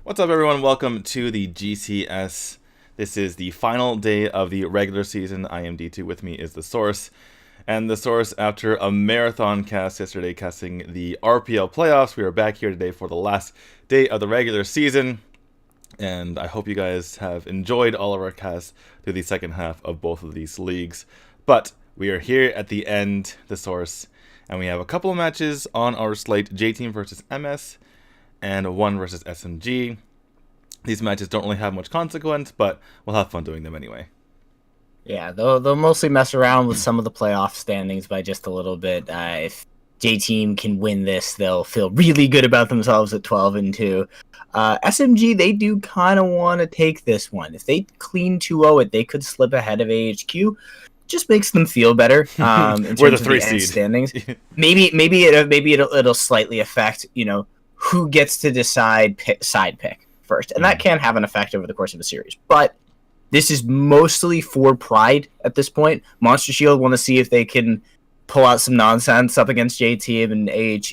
What's up, everyone? Welcome to the GCS. This is the final day of the regular season. I am D2. With me is the Source. And the Source, after a marathon cast yesterday, casting the RPL playoffs, we are back here today for the last day of the regular season. And I hope you guys have enjoyed all of our casts through the second half of both of these leagues. But we are here at the end, the Source, and we have a couple of matches on our slate: J-Team versus MS, and 1 versus SMG. These matches don't really have much consequence, but we'll have fun doing them anyway. Yeah, they'll mostly mess around with some of the playoff standings by just a little bit. If J-Team can win this, they'll feel really good about themselves at 12-2. SMG, they do kind of want to take this one. If they clean 2-0 it, they could slip ahead of AHQ. Just makes them feel better in terms We're the of 3 the end seed standings. maybe it'll slightly affect, who gets to decide side pick first, and that can have an effect over the course of a series. But this is mostly for pride at this point. Monster Shield want to see if they can pull out some nonsense up against J-Team, and and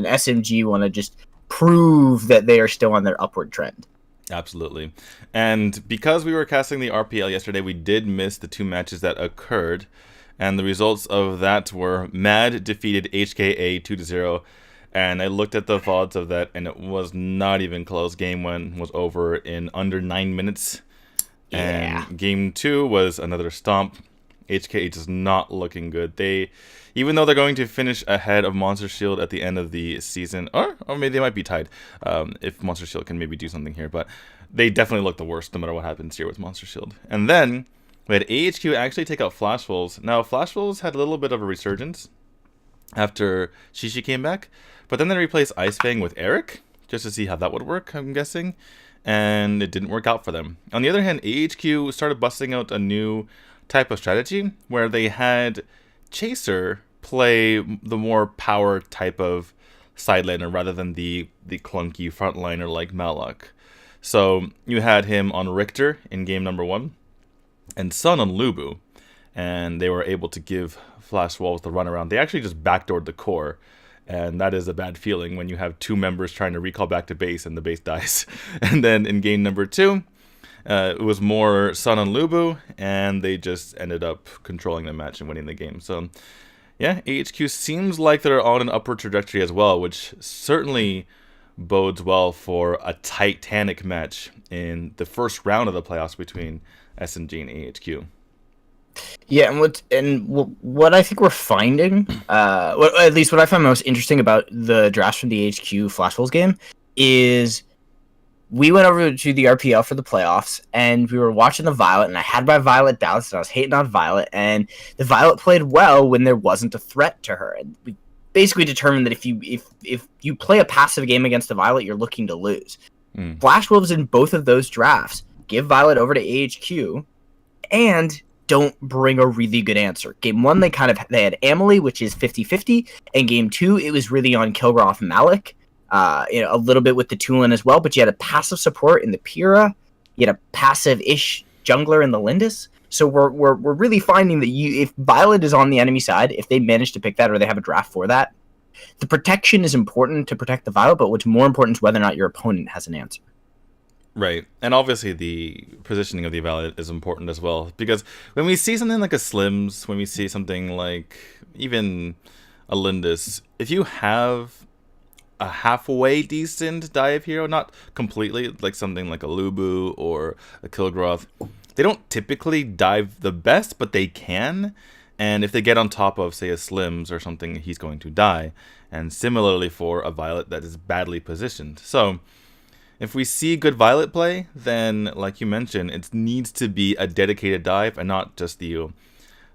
SMG want to just prove that they are still on their upward trend. Absolutely. And because we were casting the RPL yesterday, we did miss the 2 matches that occurred, and the results of that were Mad defeated HKA 2-0. And I looked at the VODs of that, and it was not even close. Game 1 was over in under 9 minutes. Yeah. And Game 2 was another stomp. HKH is not looking good. Even though they're going to finish ahead of Monster Shield at the end of the season, or maybe they might be tied if Monster Shield can maybe do something here. But they definitely look the worst no matter what happens here with Monster Shield. And then we had AHQ actually take out Flash Wolves. Now, Flash Wolves had a little bit of a resurgence after Shishi came back. But then they replaced Ice Fang with Eric, just to see how that would work, I'm guessing. And it didn't work out for them. On the other hand, AHQ started busting out a new type of strategy where they had Chaser play the more power type of sidelaner rather than the clunky frontliner like Malak. So you had him on Richter in game number 1 and Sun on Lubu. And they were able to give Flash Wolves the runaround. They actually just backdoored the core. And that is a bad feeling when you have 2 members trying to recall back to base and the base dies. And then in game number 2, it was more Sun and Lubu, and they just ended up controlling the match and winning the game. So, yeah, AHQ seems like they're on an upward trajectory as well, which certainly bodes well for a titanic match in the first round of the playoffs between SMG and AHQ. Yeah, and what I think we're finding, at least what I find most interesting about the drafts from the HQ Flash Wolves game, is we went over to the RPL for the playoffs, and we were watching the Violet, and I had my Violet doubts, and I was hating on Violet, and the Violet played well when there wasn't a threat to her, and we basically determined that if you play a passive game against the Violet, you're looking to lose. Flash Wolves in both of those drafts give Violet over to AHQ, and don't bring a really good answer. Game 1, they had Amelie, which is 50-50, and game 2, it was really on Kilgroth and Malik, a little bit with the Tulin as well, but you had a passive support in the Pyrrha, you had a passive-ish jungler in the Lindis, so we're really finding that if Violet is on the enemy side, if they manage to pick that or they have a draft for that, the protection is important to protect the Violet, but what's more important is whether or not your opponent has an answer. Right, and obviously the positioning of the Violet is important as well, because when we see something like a Slims, when we see something like even a Lindis, if you have a halfway decent dive hero, not completely, like something like a Lubu or a Kilgroth, they don't typically dive the best, but they can, and if they get on top of, say, a Slims or something, he's going to die, and similarly for a Violet that is badly positioned. So If we see good Violet play, then, like you mentioned, it needs to be a dedicated dive and not just the,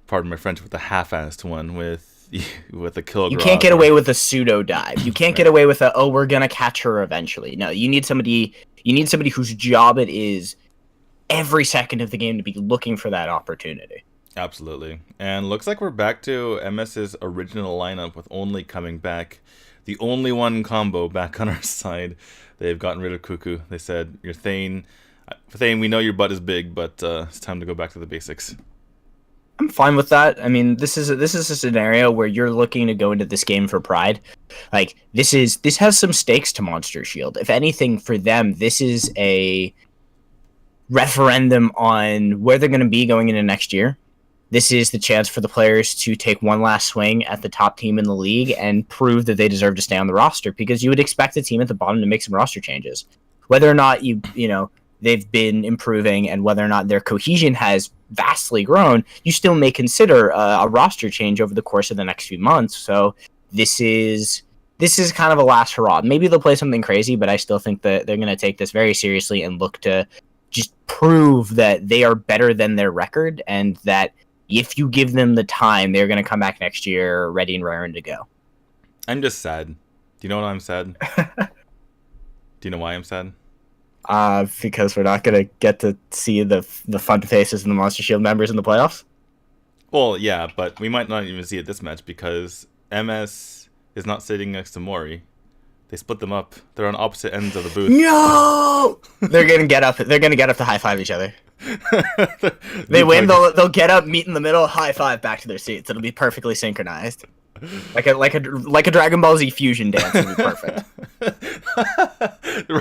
pardon my French, with the half-assed one with a kill. You can't get away with a pseudo dive. You can't get away with we're gonna catch her eventually. No, you need somebody whose job it is every second of the game to be looking for that opportunity. Absolutely. And looks like we're back to MS's original lineup with only coming back the only one combo back on our side. They've gotten rid of Cuckoo. They said, "Your Thane, we know your butt is big, but it's time to go back to the basics." I'm fine with that. I mean, this is a scenario where you're looking to go into this game for pride. Like this has some stakes to Monster Shield. If anything, for them, this is a referendum on where they're going to be going into next year. This is the chance for the players to take one last swing at the top team in the league and prove that they deserve to stay on the roster, because you would expect the team at the bottom to make some roster changes. Whether or not they've been improving and whether or not their cohesion has vastly grown, you still may consider a roster change over the course of the next few months. So this is kind of a last hurrah. Maybe they'll play something crazy, but I still think that they're going to take this very seriously and look to just prove that they are better than their record, and that if you give them the time, they're going to come back next year ready and raring to go. I'm just sad. Do you know why I'm sad? Do you know why I'm sad? Because we're not going to get to see the fun faces and the Monster Shield members in the playoffs? Well, yeah, but we might not even see it this match because MS is not sitting next to Mori. They split them up. They're on opposite ends of the booth. No! They're going to get up to high five each other. They win, they'll get up, meet in the middle, high five, back to their seats. It'll be perfectly synchronized. Like a Dragon Ball Z fusion dance would be perfect.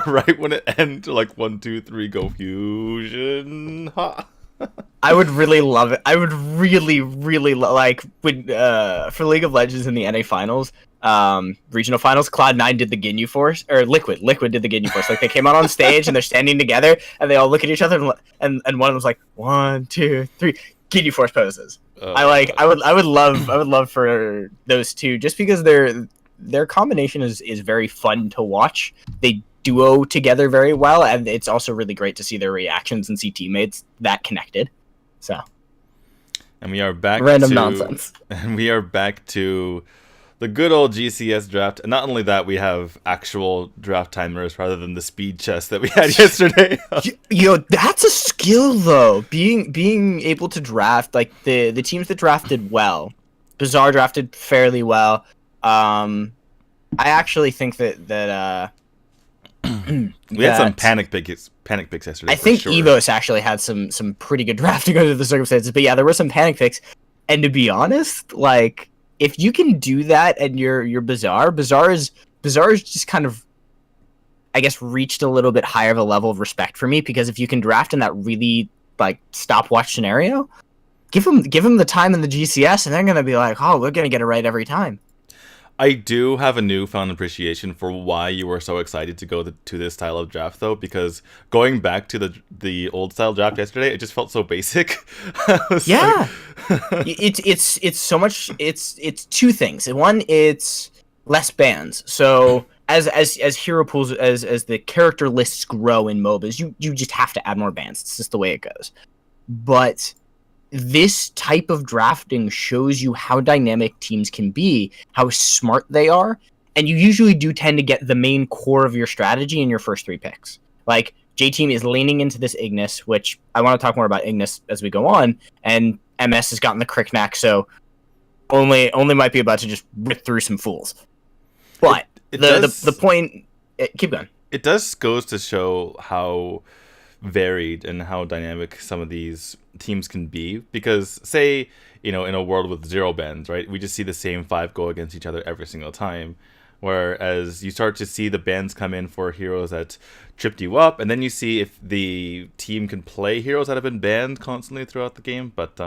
Right when it ends, like 1, 2, 3, go fusion. Ha. I would really love it. I would really like when for League of Legends in the NA finals, regional finals, Cloud9 did the Ginyu Force, or Liquid did the Ginyu Force. Like they came out on stage and they're standing together and they all look at each other and one of them's like 1, 2, 3 Ginyu Force poses. I would love for those two, just because their combination is very fun to watch. They duo together very well, and it's also really great to see their reactions and see teammates that connected. So, and we are back nonsense. And we are back to the good old GCS draft. And not only that, we have actual draft timers rather than the speed chess that we had yesterday. That's a skill though. Being able to draft, like the teams that drafted well. Bazaar drafted fairly well. I actually think that we had some panic picks yesterday. I think Evos actually had some pretty good drafting under the circumstances, but yeah, there were some panic picks. And to be honest, like if you can do that and you're Bazaar is just kind of, I guess, reached a little bit higher of a level of respect for me, because if you can draft in that really like stopwatch scenario, give them the time in the GCS, and they're gonna be like, oh, we're gonna get it right every time. I do have a newfound appreciation for why you were so excited to go to this style of draft, though, because going back to the old style draft yesterday, it just felt so basic. Yeah, it's so much. It's two things. One, it's less bans. So as hero pools, as the character lists grow in MOBAs, you just have to add more bans. It's just the way it goes. But this type of drafting shows you how dynamic teams can be, how smart they are, and you usually do tend to get the main core of your strategy in your first 3 picks. Like, J-Team is leaning into this Ignis, which I want to talk more about Ignis as we go on, and MS has gotten the Cricknack, so only might be about to just rip through some fools. But the point... keep going. It goes to show how varied and how dynamic some of these teams can be, because say in a world with 0 bans, right, we just see the same 5 go against each other every single time, whereas you start to see the bans come in for heroes that tripped you up, and then you see if the team can play heroes that have been banned constantly throughout the game. But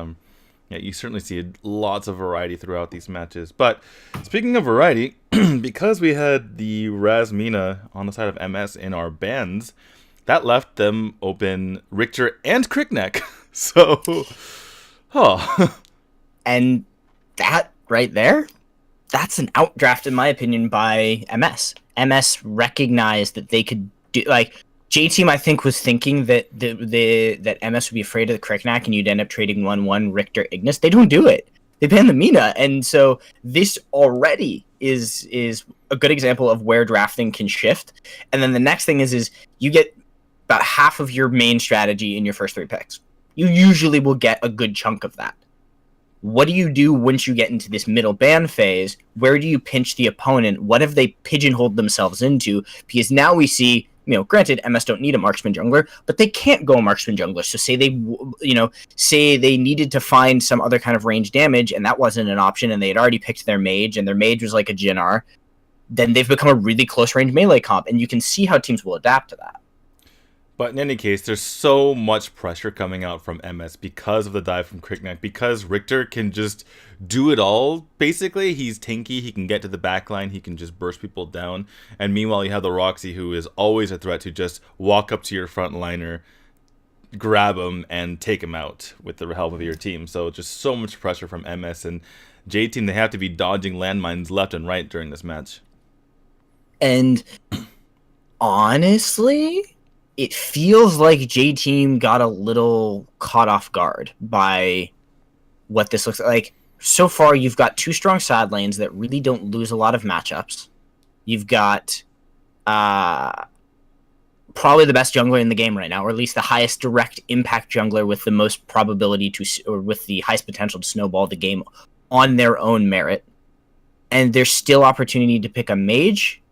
yeah, you certainly see lots of variety throughout these matches. But speaking of variety, because we had the Razmina on the side of MS in our bans, that left them open Richter and Crickneck. So, and that right there, that's an outdraft in my opinion by MS. MS recognized that they could do, like, J Team, I think, was thinking that that MS would be afraid of the Kriknak and you'd end up trading 1/1 Richter Ignis. They don't do it. They ban the Mina, and so this already is a good example of where drafting can shift. And then the next thing is you get about half of your main strategy in your first 3 picks. You usually will get a good chunk of that. What do you do once you get into this middle ban phase? Where do you pinch the opponent? What have they pigeonholed themselves into? Because now we see, granted, MS don't need a marksman jungler, but they can't go a marksman jungler. So say they needed to find some other kind of range damage, and that wasn't an option, and they had already picked their mage, and their mage was like a Jinnar, then they've become a really close range melee comp, and you can see how teams will adapt to that. But in any case, there's so much pressure coming out from MS because of the dive from Kriknak, because Richter can just do it all. Basically, he's tanky, he can get to the backline, he can just burst people down. And meanwhile, you have the Roxy, who is always a threat to just walk up to your front liner, grab him, and take him out with the help of your team. So just so much pressure from MS. And J-Team, they have to be dodging landmines left and right during this match. And honestly, it feels like J-Team got a little caught off guard by what this looks like. So far, you've got 2 strong side lanes that really don't lose a lot of matchups. You've got probably the best jungler in the game right now, or at least the highest direct impact jungler with the most probability or with the highest potential to snowball the game on their own merit. And there's still opportunity to pick a mage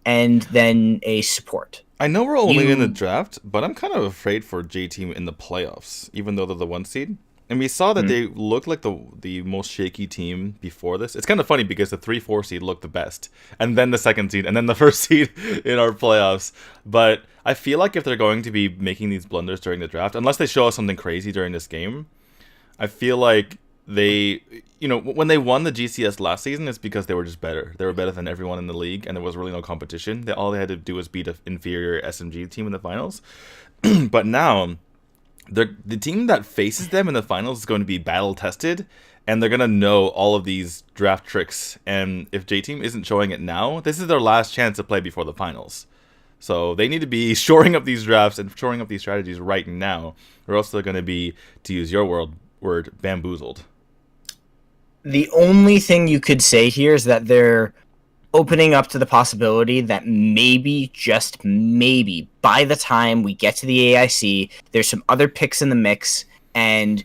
and then a support. I know we're only in the draft, but I'm kind of afraid for J-Team in the playoffs, even though they're the 1 seed. And we saw that they looked like the most shaky team before this. It's kind of funny because the 3-4 seed looked the best, and then the 2nd seed, and then the 1st seed in our playoffs. But I feel like if they're going to be making these blunders during the draft, unless they show us something crazy during this game, I feel like they, when they won the GCS last season, it's because they were just better. They were better than everyone in the league, and there was really no competition. All they had to do was beat an inferior SMG team in the finals. But now, the team that faces them in the finals is going to be battle tested, and they're going to know all of these draft tricks. And if J-Team isn't showing it now, this is their last chance to play before the finals. So they need to be shoring up these drafts and shoring up these strategies right now, or else they're going to be, to use your word, bamboozled. The only thing you could say here is that they're opening up to the possibility that maybe, just maybe, by the time we get to the AIC, there's some other picks in the mix, and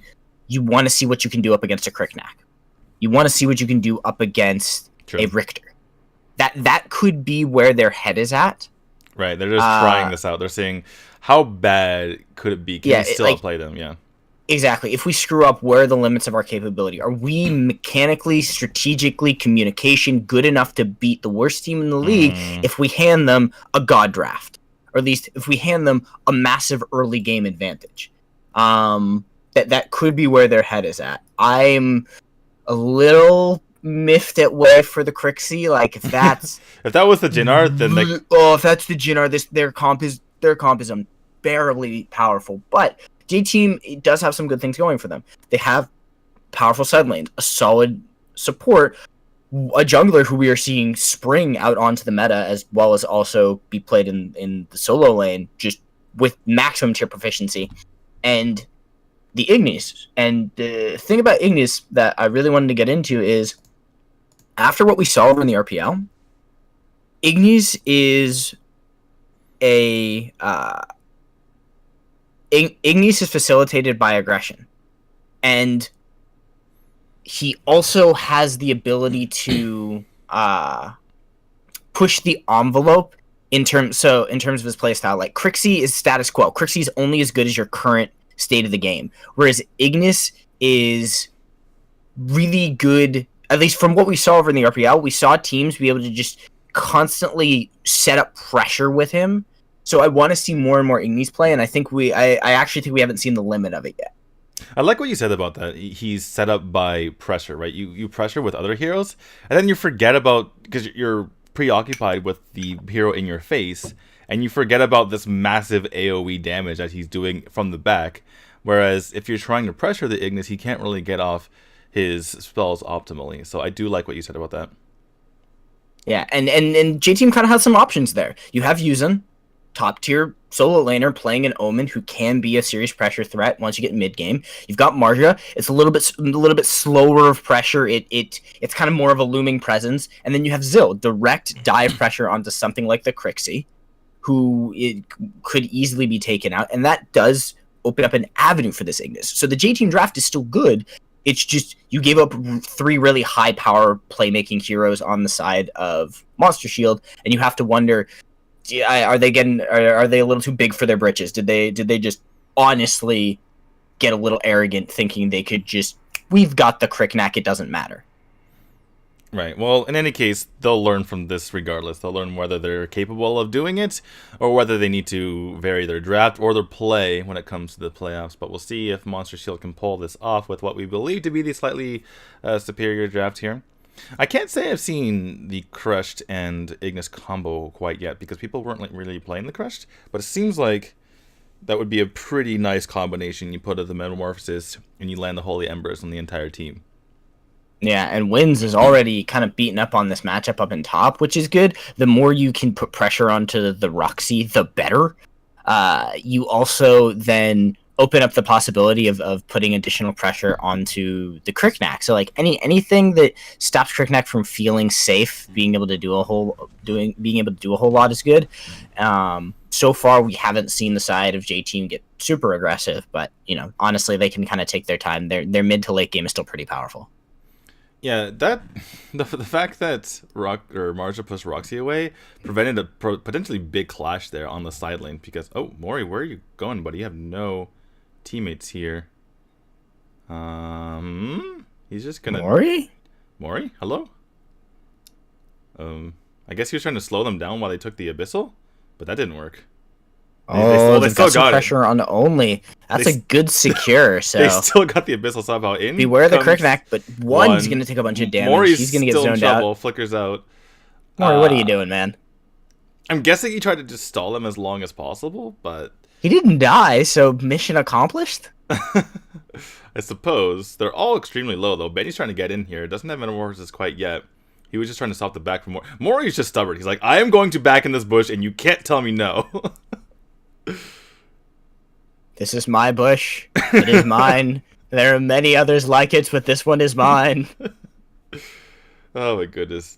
you want to see what you can do up against a Kriknak. You want to see what you can do up against a Richter. That could be where their head is at. Right, they're just trying this out. They're saying, how bad could it be? Can we still play them? Yeah. Exactly. If we screw up, where are the limits of our capability? Are we mechanically, strategically, communication good enough to beat the worst team in the league if we hand them a god draft? Or at least if we hand them a massive early game advantage? That could be where their head is at. I'm a little miffed at way for the Crixie. Like, if that's if that was the Jinnar, then if that's the Jinnar, their comp is unbearably powerful. But J-Team does have some good things going for them. They have powerful side lanes, a solid support, a jungler who we are seeing spring out onto the meta, as well as also be played in the solo lane, just with maximum tier proficiency, and the Ignis. And the thing about Ignis that I really wanted to get into is, after what we saw over in the RPL, Ignis is Ignis is facilitated by aggression, and he also has the ability to push the envelope in terms of his playstyle. Like, Crixie is status quo. Crixie is only as good as your current state of the game, whereas Ignis is really good. At least from what we saw over in the RPL, we saw teams be able to just constantly set up pressure with him. So I want to see more and more Ignis play, and I actually think we haven't seen the limit of it yet. I like what you said about that. He's set up by pressure, right? You pressure with other heroes, and then you forget about, because you're preoccupied with the hero in your face, and you forget about this massive AoE damage that he's doing from the back. Whereas if you're trying to pressure the Ignis, he can't really get off his spells optimally. So I do like what you said about that. Yeah, and J-Team kind of has some options there. You have Yuzin, top tier solo laner playing an Omen who can be a serious pressure threat once you get mid game. You've got Marja. It's a little bit slower of pressure. It's kind of more of a looming presence, and then you have Zill, direct dive pressure onto something like the Crixie, who it could easily be taken out, and that does open up an avenue for this Ignis. So the J team draft is still good. It's just you gave up 3 really high power playmaking heroes on the side of Monster Shield, and you have to wonder, are they a little too big for their britches? Did they just honestly get a little arrogant, thinking they could just, we've got the Cricknack, it doesn't matter? Right. Well, in any case, they'll learn from this regardless. They'll learn whether they're capable of doing it or whether they need to vary their draft or their play when it comes to the playoffs. But we'll see if Monster Shield can pull this off with what we believe to be the slightly superior draft here. I can't say I've seen the Crushed and Ignis combo quite yet because people weren't really playing the Crushed, but it seems like that would be a pretty nice combination. You put the Metamorphosis and you land the Holy Embers on the entire team. Yeah, and Wins is already kind of beaten up on this matchup up in top, which is good. The more you can put pressure onto the Roxy, the better. You also then open up the possibility of putting additional pressure onto the Cricknack. So like anything that stops Cricknack from feeling safe, being able to do a whole lot is good. So far we haven't seen the side of J Team get super aggressive, but honestly they can kind of take their time. Their mid to late game is still pretty powerful. Yeah, the fact that Marja pushed Roxy away prevented a potentially big clash there on the side lane because, oh, Mori, where are you going, buddy? You have no teammates here. He's just gonna... Mori, hello? I guess he was trying to slow them down while they took the Abyssal, but that didn't work. They still got pressure on only. That's a good secure. So they still got the Abyssal somehow in. Beware the Cricknack, but one's going to take a bunch of damage. He's going to get zoned out. Flickers out. Mori, what are you doing, man? I'm guessing he tried to just stall him as long as possible, but he didn't die, so mission accomplished. I suppose they're all extremely low though. Benny's trying to get in here. Doesn't have Metamorphosis quite yet. He was just trying to stop the back from Mori. Mori's just stubborn. He's like, I am going to back in this bush, and you can't tell me no. This is my bush. It is mine. There are many others like it, but this one is mine. Oh my goodness.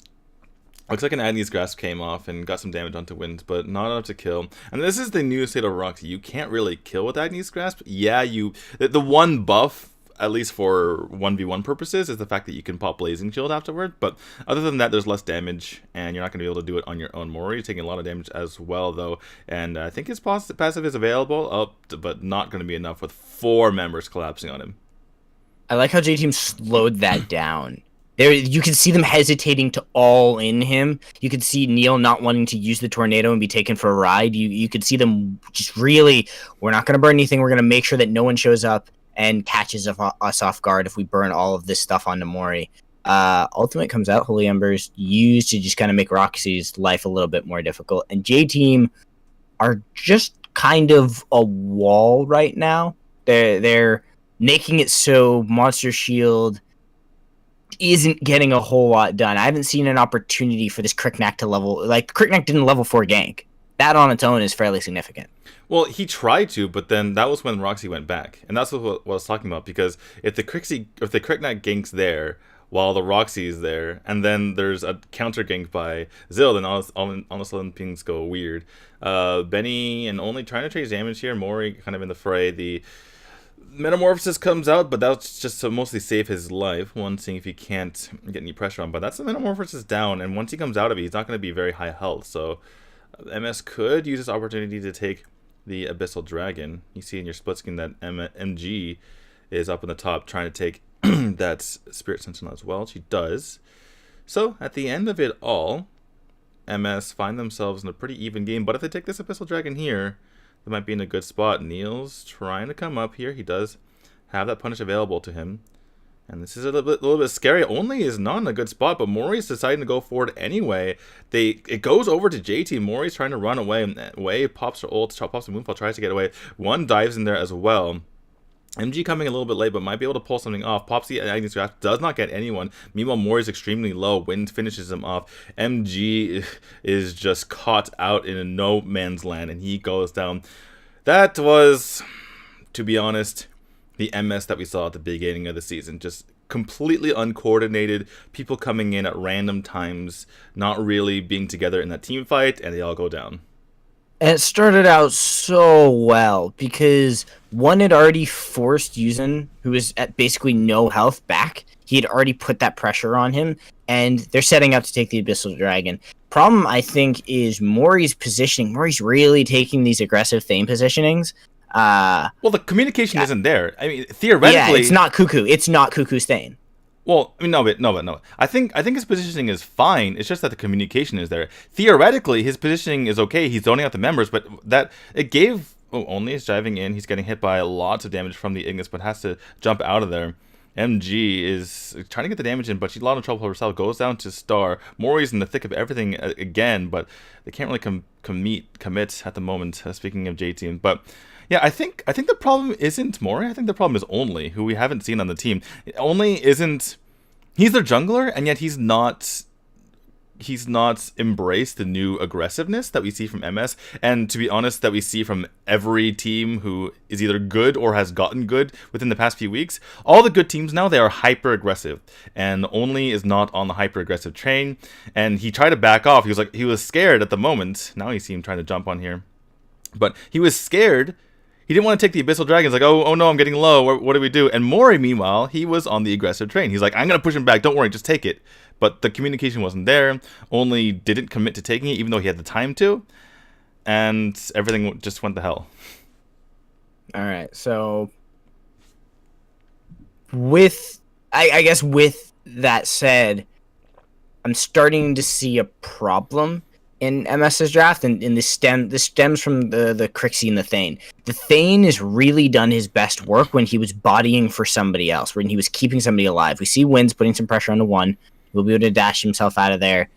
Looks like an Agnes Grasp came off and got some damage onto Wind, but not enough to kill. And this is the new state of Roxy. You can't really kill with Agnes Grasp. Yeah, the one buff, at least for 1v1 purposes, is the fact that you can pop Blazing Shield afterward. But other than that, there's less damage, and you're not going to be able to do it on your own. Mori is taking a lot of damage as well, though. And I think his passive is available, but not going to be enough with 4 members collapsing on him. I like how J-Team slowed that down. You can see them hesitating to all in him. You could see Neil not wanting to use the tornado and be taken for a ride. You could see them just really, we're not going to burn anything. We're going to make sure that no one shows up and catches us off guard if we burn all of this stuff onto Mori. Ultimate comes out, Holy Embers used to just kind of make Roxy's life a little bit more difficult. And J-Team are just kind of a wall right now. They're making it so Monster Shield isn't getting a whole lot done. I haven't seen an opportunity for this Cricknack to level. Like, Cricknack didn't level 4 gank. That on its own is fairly significant. Well, he tried to, but then that was when Roxy went back, and that's what I was talking about. Because if the Cricknack ganks there while the Roxy is there, and then there's a counter gank by Zill, then all of a sudden things go weird. Benny and only trying to trade damage here. Mori kind of in the fray. The Metamorphosis comes out, but that's just to mostly save his life. One, seeing if he can't get any pressure on, but that's the Metamorphosis down, and once he comes out of it, he's not going to be very high health. So MS could use this opportunity to take the Abyssal Dragon. You see in your split screen that MG is up in the top trying to take that Spirit Sentinel as well. She does. So at the end of it all, MS find themselves in a pretty even game, but if they take this Abyssal Dragon here, they might be in a good spot. Neil's trying to come up here. He does have that punish available to him. And this is a little bit scary. Only is not in a good spot, but Mori's deciding to go forward anyway. It goes over to JT. Mori's trying to run away. Pops her ult, pops her moonfall, tries to get away. One dives in there as well. MG coming a little bit late, but might be able to pull something off. Popsy at Agnes Draft does not get anyone. Meanwhile, Mori is extremely low. Wind finishes him off. MG is just caught out in a no man's land, and he goes down. That was, to be honest, the MS that we saw at the beginning of the season. Just completely uncoordinated. People coming in at random times, not really being together in that team fight, and they all go down. And it started out so well because one had already forced Yuzin, who was at basically no health, back. He had already put that pressure on him, and they're setting up to take the Abyssal Dragon. Problem, I think, is Mori's positioning. Mori's really taking these aggressive Thane positionings. Well, the communication isn't there. I mean, theoretically... Yeah, it's not Cuckoo. It's not Cuckoo's Thane. Well, I mean, no. I think his positioning is fine. It's just that the communication is there. Theoretically, his positioning is okay. He's zoning out the members, but that it gave. Oh, only is diving in. He's getting hit by lots of damage from the Ignis, but has to jump out of there. MG is trying to get the damage in, but she's a lot of trouble herself. Goes down to Star. Mori's in the thick of everything again, but they can't really commit at the moment. Speaking of J Team, but. Yeah, I think the problem isn't Mori. I think the problem is Only, who we haven't seen on the team. Only isn't. He's their jungler, and yet he's not embraced the new aggressiveness that we see from MS, and to be honest, that we see from every team who is either good or has gotten good within the past few weeks. All the good teams now, they are hyper aggressive, and Only is not on the hyper aggressive train. And he tried to back off. He was scared at the moment. Now you see him trying to jump on here, but he was scared. He didn't want to take the Abyssal Dragon. He's like, oh no, I'm getting low. What do we do? And Mori, meanwhile, he was on the aggressive train. He's like, I'm going to push him back. Don't worry, just take it. But the communication wasn't there. Only didn't commit to taking it, even though he had the time to. And everything just went to hell. All right, so I guess with that said, I'm starting to see a problem in MS's draft, and this stems from the Crixie and the Thane. The Thane has really done his best work when he was bodying for somebody else, when he was keeping somebody alive. We see Winds putting some pressure on the one. He'll be able to dash himself out of there.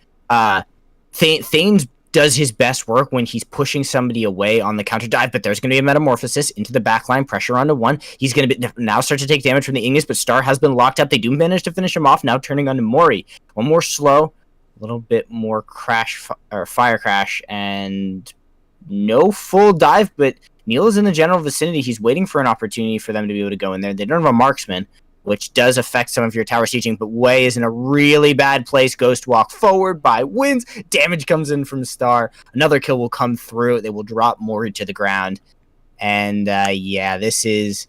Thane does his best work when he's pushing somebody away on the counter dive, but there's going to be a metamorphosis into the backline, pressure onto one. He's going to now start to take damage from the Ignis, but Star has been locked up. They do manage to finish him off, now turning onto Mori. One more slow, a little bit more fire crash, and no full dive, but Neil is in the general vicinity. He's waiting for an opportunity for them to be able to go in there. They don't have a marksman, which does affect some of your tower sieging, but Wei is in a really bad place. Ghost walk forward by Winds. Damage comes in from Star. Another kill will come through. They will drop Mori to the ground. And yeah, this is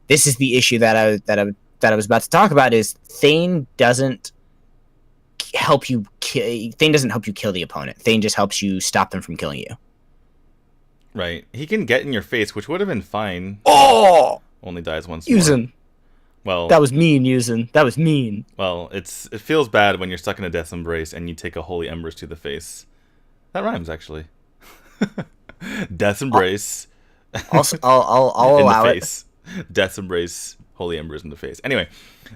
the issue that I was about to talk about. Is Thane doesn't help you kill the opponent. Thane just helps you stop them from killing you. Right. He can get in your face, which would have been fine. Oh! Only dies once Yuzin. more. Well, that was mean, Yuzin. That was mean. Well, it feels bad when you're stuck in a death embrace and you take a holy embers to the face. That rhymes, actually. Death embrace. I'll allow it. Death embrace, holy embers in the face. Anyway,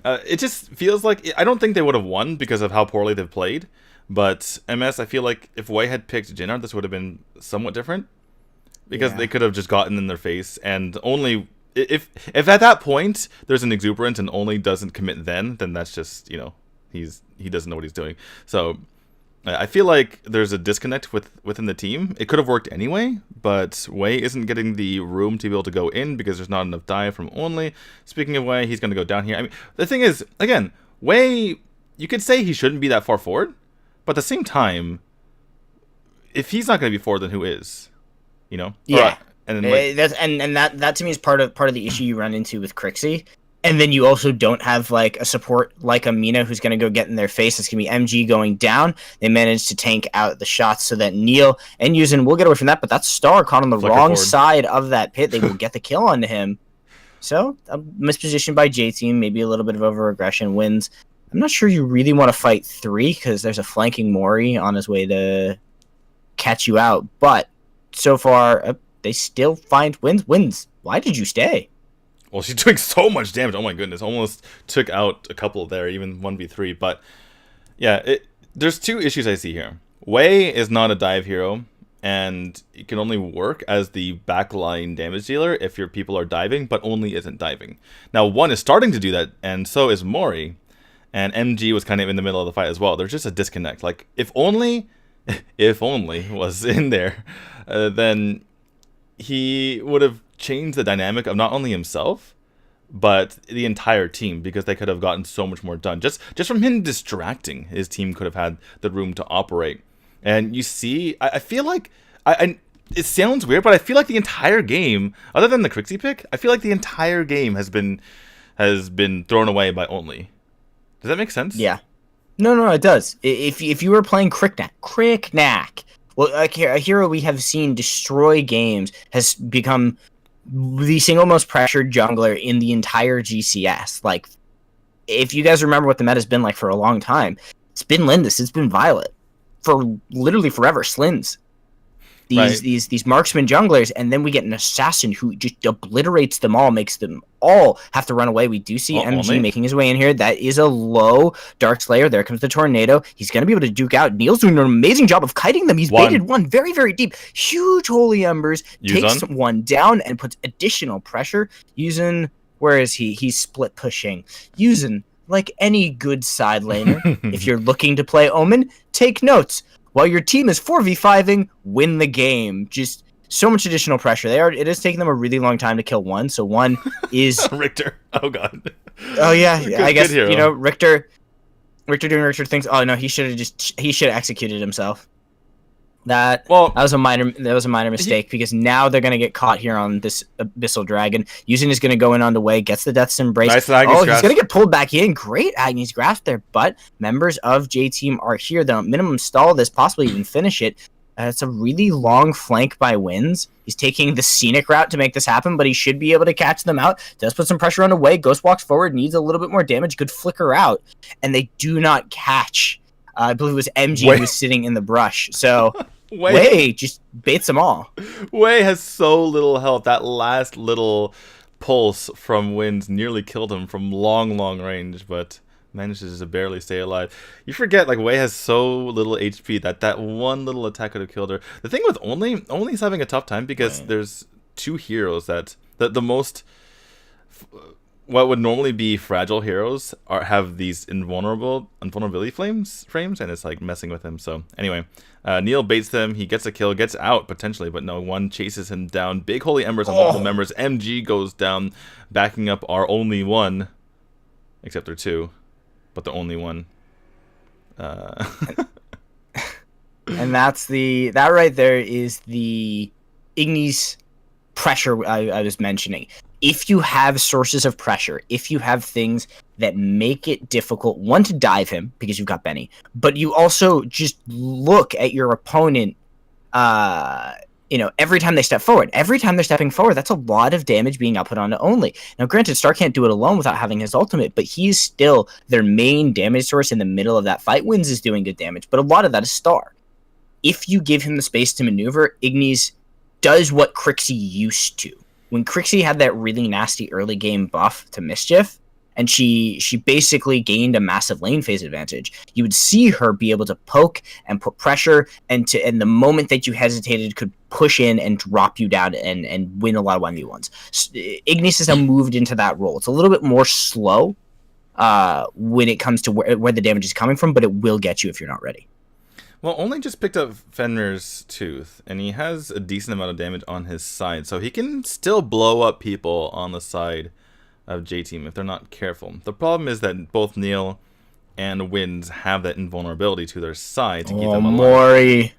it just feels like I don't think they would have won because of how poorly they've played. But MS, I feel like if Wei had picked Jinard, this would have been somewhat different because they could have just gotten in their face, and only. If at that point there's an exuberance and Only doesn't commit, then that's just, he doesn't know what he's doing. So I feel like there's a disconnect within the team. It could have worked anyway, but Wei isn't getting the room to be able to go in because there's not enough dive from Only. Speaking of Wei, he's going to go down here. I mean, the thing is, again, Wei, you could say he shouldn't be that far forward, but at the same time, if he's not going to be forward, then who is? Yeah. And then, that to me is part of the issue you run into with Crixie. And then you also don't have like a support like a Mina who's going to go get in their face. It's going to be MG going down. They managed to tank out the shots so that Neil and Yuzin will get away from that, but that's Star caught on the wrong side of that pit. They will get the kill onto him. So a misposition by J Team, maybe a little bit of over-aggression wins. I'm not sure you really want to fight 3 because there's a flanking Mori on his way to catch you out. But so far, they still find wins. Why did you stay? Well, she's doing so much damage. Oh my goodness. Almost took out a couple there, even 1v3. But yeah, there's 2 issues I see here. Wei is not a dive hero. and it can only work as the backline damage dealer if your people are diving, but only isn't diving. Now, one is starting to do that, and so is Mori, and MG was kind of in the middle of the fight as well. There's just a disconnect. Like, if only was in there, then he would have changed the dynamic of not only himself, but the entire team, because they could have gotten so much more done. Just from him distracting, his team could have had the room to operate. And you see, I feel like, it sounds weird, but I feel like the entire game, other than the Crixie pick, I feel like the entire game has been thrown away by Only. Does that make sense? Yeah. No, it does. If you were playing Cricknack, well, a hero we have seen destroy games has become the single most pressured jungler in the entire GCS. Like, if you guys remember what the meta's been like for a long time, it's been Lindis, it's been Violet. For literally forever, Slins. These marksman junglers, and then we get an assassin who just obliterates them all, makes them all have to run away. We do see MG making his way in here. That is a low Dark Slayer. There comes the tornado. He's going to be able to duke out. Neil's doing an amazing job of kiting them. He's baited one very, very deep. Huge Holy Embers. Takes one down and puts additional pressure. Using, where is he? He's split pushing. Using, like any good side laner, if you're looking to play Omen, take notes. While your team is 4v5ing, win the game. Just so much additional pressure. It is taking them a really long time to kill one. So one is Richter. Oh god. Oh yeah, I guess Richter doing Richter things. Oh no, he should have executed himself. That was a minor mistake, because now they're gonna get caught here on this Abyssal Dragon. Yuuzhan is gonna go in on the way, gets the Death's Embrace. Nice he's gonna get pulled back in. Great Agnes Grasp there, but members of J Team are here. They'll minimum stall this, possibly even finish it. It's a really long flank by Wins. He's taking the scenic route to make this happen, but he should be able to catch them out. Does put some pressure on the way. Ghost walks forward, needs a little bit more damage. Good flicker out, and they do not catch. I believe it was MG who was sitting in the brush. So Wei just baits them all. Wei has so little health. That last little pulse from Winds nearly killed him from long range, but manages to barely stay alive. You forget, like, Wei has so little HP that one little attack could have killed her. The thing with Only's having a tough time, because there's two heroes that the most... what would normally be fragile heroes have these invulnerability frames, and it's like messing with him. So anyway, Neil baits them. He gets a kill, gets out potentially, but no, one chases him down. Big Holy Embers on multiple members. MG goes down, backing up our only one, except they're two, but the only one. And that right there is the Ignis pressure I was mentioning. If you have sources of pressure, if you have things that make it difficult, one, to dive him, because you've got Benny, but you also just look at your opponent, every time they step forward. Every time they're stepping forward, that's a lot of damage being output onto Only. Now, granted, Star can't do it alone without having his ultimate, but he's still their main damage source in the middle of that fight. Wins is doing good damage, but a lot of that is Star. If you give him the space to maneuver, Ignis does what Crixie used to. When Crixie had that really nasty early game buff to Mischief, and she basically gained a massive lane phase advantage, you would see her be able to poke and put pressure, and the moment that you hesitated, could push in and drop you down and win a lot of 1v1s. Ignis has now moved into that role. It's a little bit more slow when it comes to where the damage is coming from, but it will get you if you're not ready. Well, Only just picked up Fenrir's Tooth, and he has a decent amount of damage on his side, so he can still blow up people on the side of J-Team if they're not careful. The problem is that both Neil and Winds have that invulnerability to their side to keep them alive.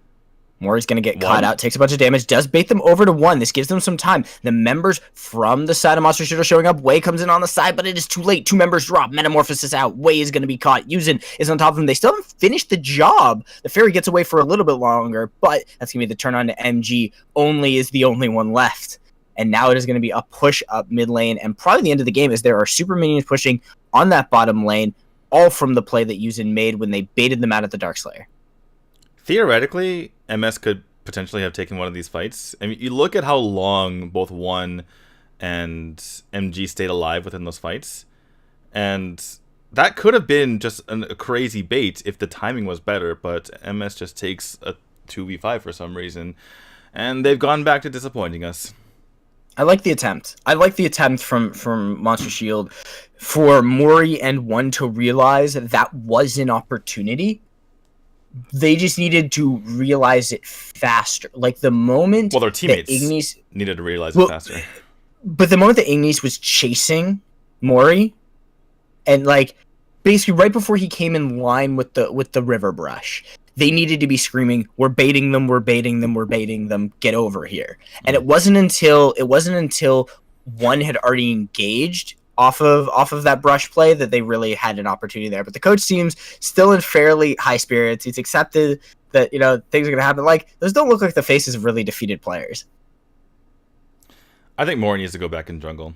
Mori's going to get caught out, takes a bunch of damage, does bait them over to one. This gives them some time. The members from the side of Monster Shield are showing up. Wei comes in on the side, but it is too late. Two members drop. Metamorphosis out. Wei is going to be caught. Yuuzhan is on top of him. They still haven't finished the job. The Fairy gets away for a little bit longer, but that's going to be the turn on to MG. Only is the only one left. And now it is going to be a push up mid lane, and probably the end of the game, as there are super minions pushing on that bottom lane, all from the play that Yuuzhan made when they baited them out at the Dark Slayer. Theoretically, MS could potentially have taken one of these fights. I mean, you look at how long both One and MG stayed alive within those fights, and that could have been just a crazy bait if the timing was better, but MS just takes 2v5 for some reason, and they've gone back to disappointing us. I like the attempt. I like the attempt from Monster Shield for Mori and One to realize that was an opportunity. They just needed to realize it faster. Like the moment, Well, their teammates Ignis needed to realize it faster. But the moment that Ignis was chasing Mori, and like basically right before he came in line with the river brush, they needed to be screaming, "We're baiting them! We're baiting them! We're baiting them! Get over here!" And it wasn't until One had already engaged off of that brush play that they really had an opportunity there. But the coach seems still in fairly high spirits. He's accepted that things are gonna happen. Like those don't look like the faces of really defeated players. I think Mori needs to go back in jungle.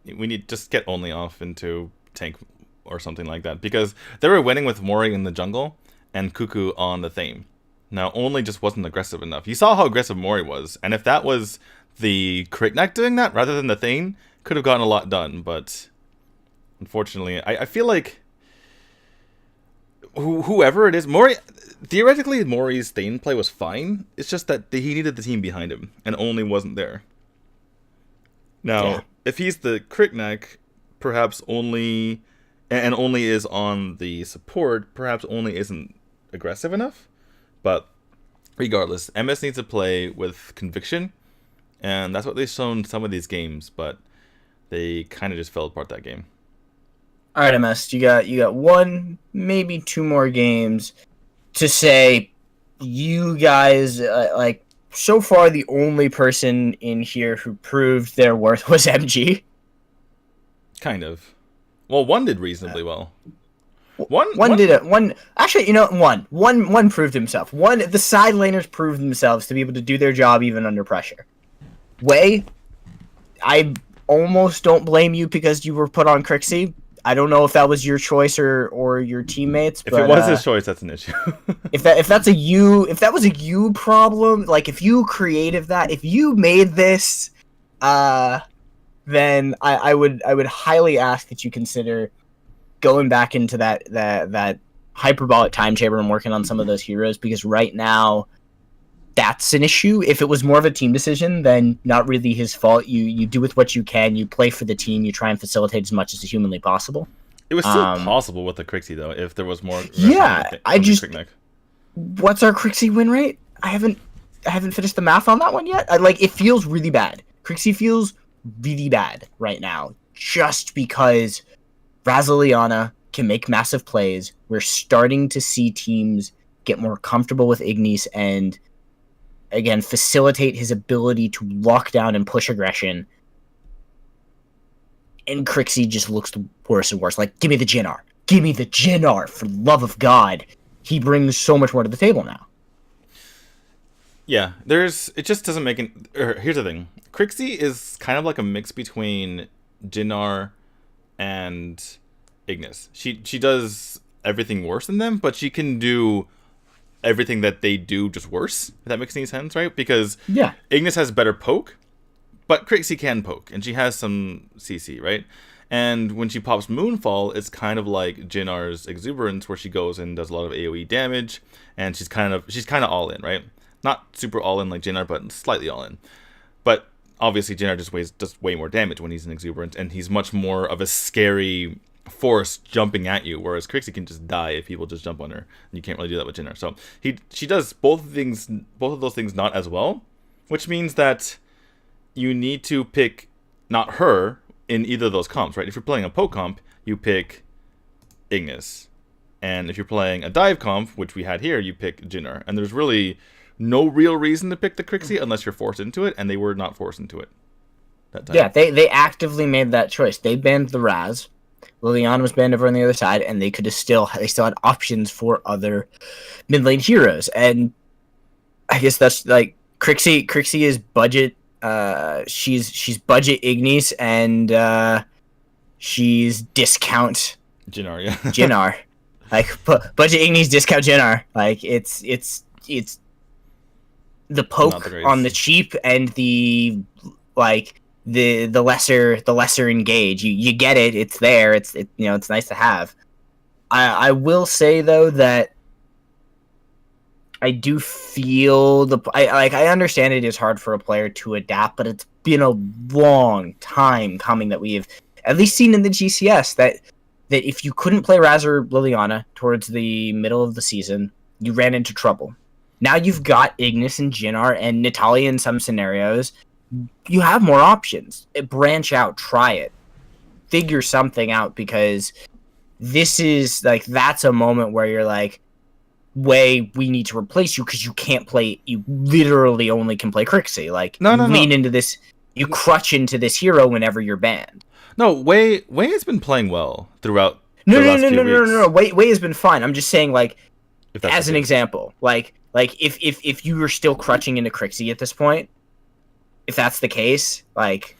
We need just get Only off into tank or something like that, because they were winning with Mori in the jungle and Cuckoo on the Thane. Now, Only just wasn't aggressive enough. You saw how aggressive Mori was, and if that was the Crickneck doing that rather than the Thane, could have gotten a lot done, but unfortunately, I feel like whoever it is, theoretically, Mori's Thane play was fine. It's just that he needed the team behind him, and Only wasn't there. Now, if he's the Crickneck, perhaps Only is on the support, perhaps Only isn't aggressive enough. But regardless, MS needs to play with conviction, and that's what they've shown some of these games, but they kind of just fell apart that game. All right, MS, you got one, maybe two more games to say you guys so far the only person in here who proved their worth was MG. Kind of. Well, One did reasonably well. One proved himself. The side laners proved themselves to be able to do their job even under pressure. Wei, I almost don't blame you because you were put on Crixie. I don't know if that was your choice or your teammates. If it was his choice, that's an issue. if that was a you problem, like if you created that, if you made this, then I would highly ask that you consider going back into that hyperbolic time chamber and working on some of those heroes, because right now that's an issue. If it was more of a team decision, then not really his fault. You do with what you can. You play for the team. You try and facilitate as much as humanly possible. It was still possible with the Crixie, though, if there was more. What's our Crixie win rate? I haven't finished the math on that one yet. It feels really bad. Crixie feels really bad right now, just because Razaliana can make massive plays. We're starting to see teams get more comfortable with Ignis and, again, facilitate his ability to lock down and push aggression. And Crixie just looks worse and worse. Like, give me the Jinnar. Give me the Jinnar, for the love of God. He brings so much more to the table now. Yeah, it just doesn't make here's the thing. Crixie is kind of like a mix between Jinnar and Ignis. She does everything worse than them, but she can do everything that they do just worse, if that makes any sense, right? Because Ignis has better poke, but Crixie can poke, and she has some CC, right? And when she pops Moonfall, it's kind of like Jinnar's Exuberance, where she goes and does a lot of AoE damage, and she's kind of all in, right? Not super all in like Jinnar, but slightly all in. But obviously Jinnar does way more damage when he's in Exuberance, and he's much more of a scary force jumping at you, whereas Crixie can just die if people just jump on her, and you can't really do that with Jinnar. So she does both of those things not as well, which means that you need to pick not her in either of those comps, right? If you're playing a poke comp, you pick Ignis, and if you're playing a dive comp, which we had here, you pick Jinnar. And there's really no real reason to pick the Crixie unless you're forced into it, and they were not forced into it that time. Yeah, they actively made that choice. They banned the Raz. Liliana was banned over on the other side, and they still had options for other mid lane heroes. And I guess that's like Crixie is budget. She's budget Ignis, and she's discount Jinnar. Yeah. Jinnar, like budget Ignis, discount Jinnar. Like it's the poke on the cheap and the lesser engage. You get it. It's there. It's nice to have. I will say though that I do feel I understand it is hard for a player to adapt, but it's been a long time coming that we have at least seen in the GCS that if you couldn't play Raz or Liliana towards the middle of the season, you ran into trouble. Now you've got Ignis and Jinnar and Natalia in some scenarios. You have more options. Branch out, try it, figure something out, because this is like, that's a moment where you're like, we need to replace you because you can't play. You literally only can play Crixie. Like, No, lean into this. You crutch into this hero whenever you're banned. No, Wei has been playing well throughout. No. Wei has been fine. I'm just saying, like, as an example, like if you were still crutching into Crixie at this point, if that's the case, like,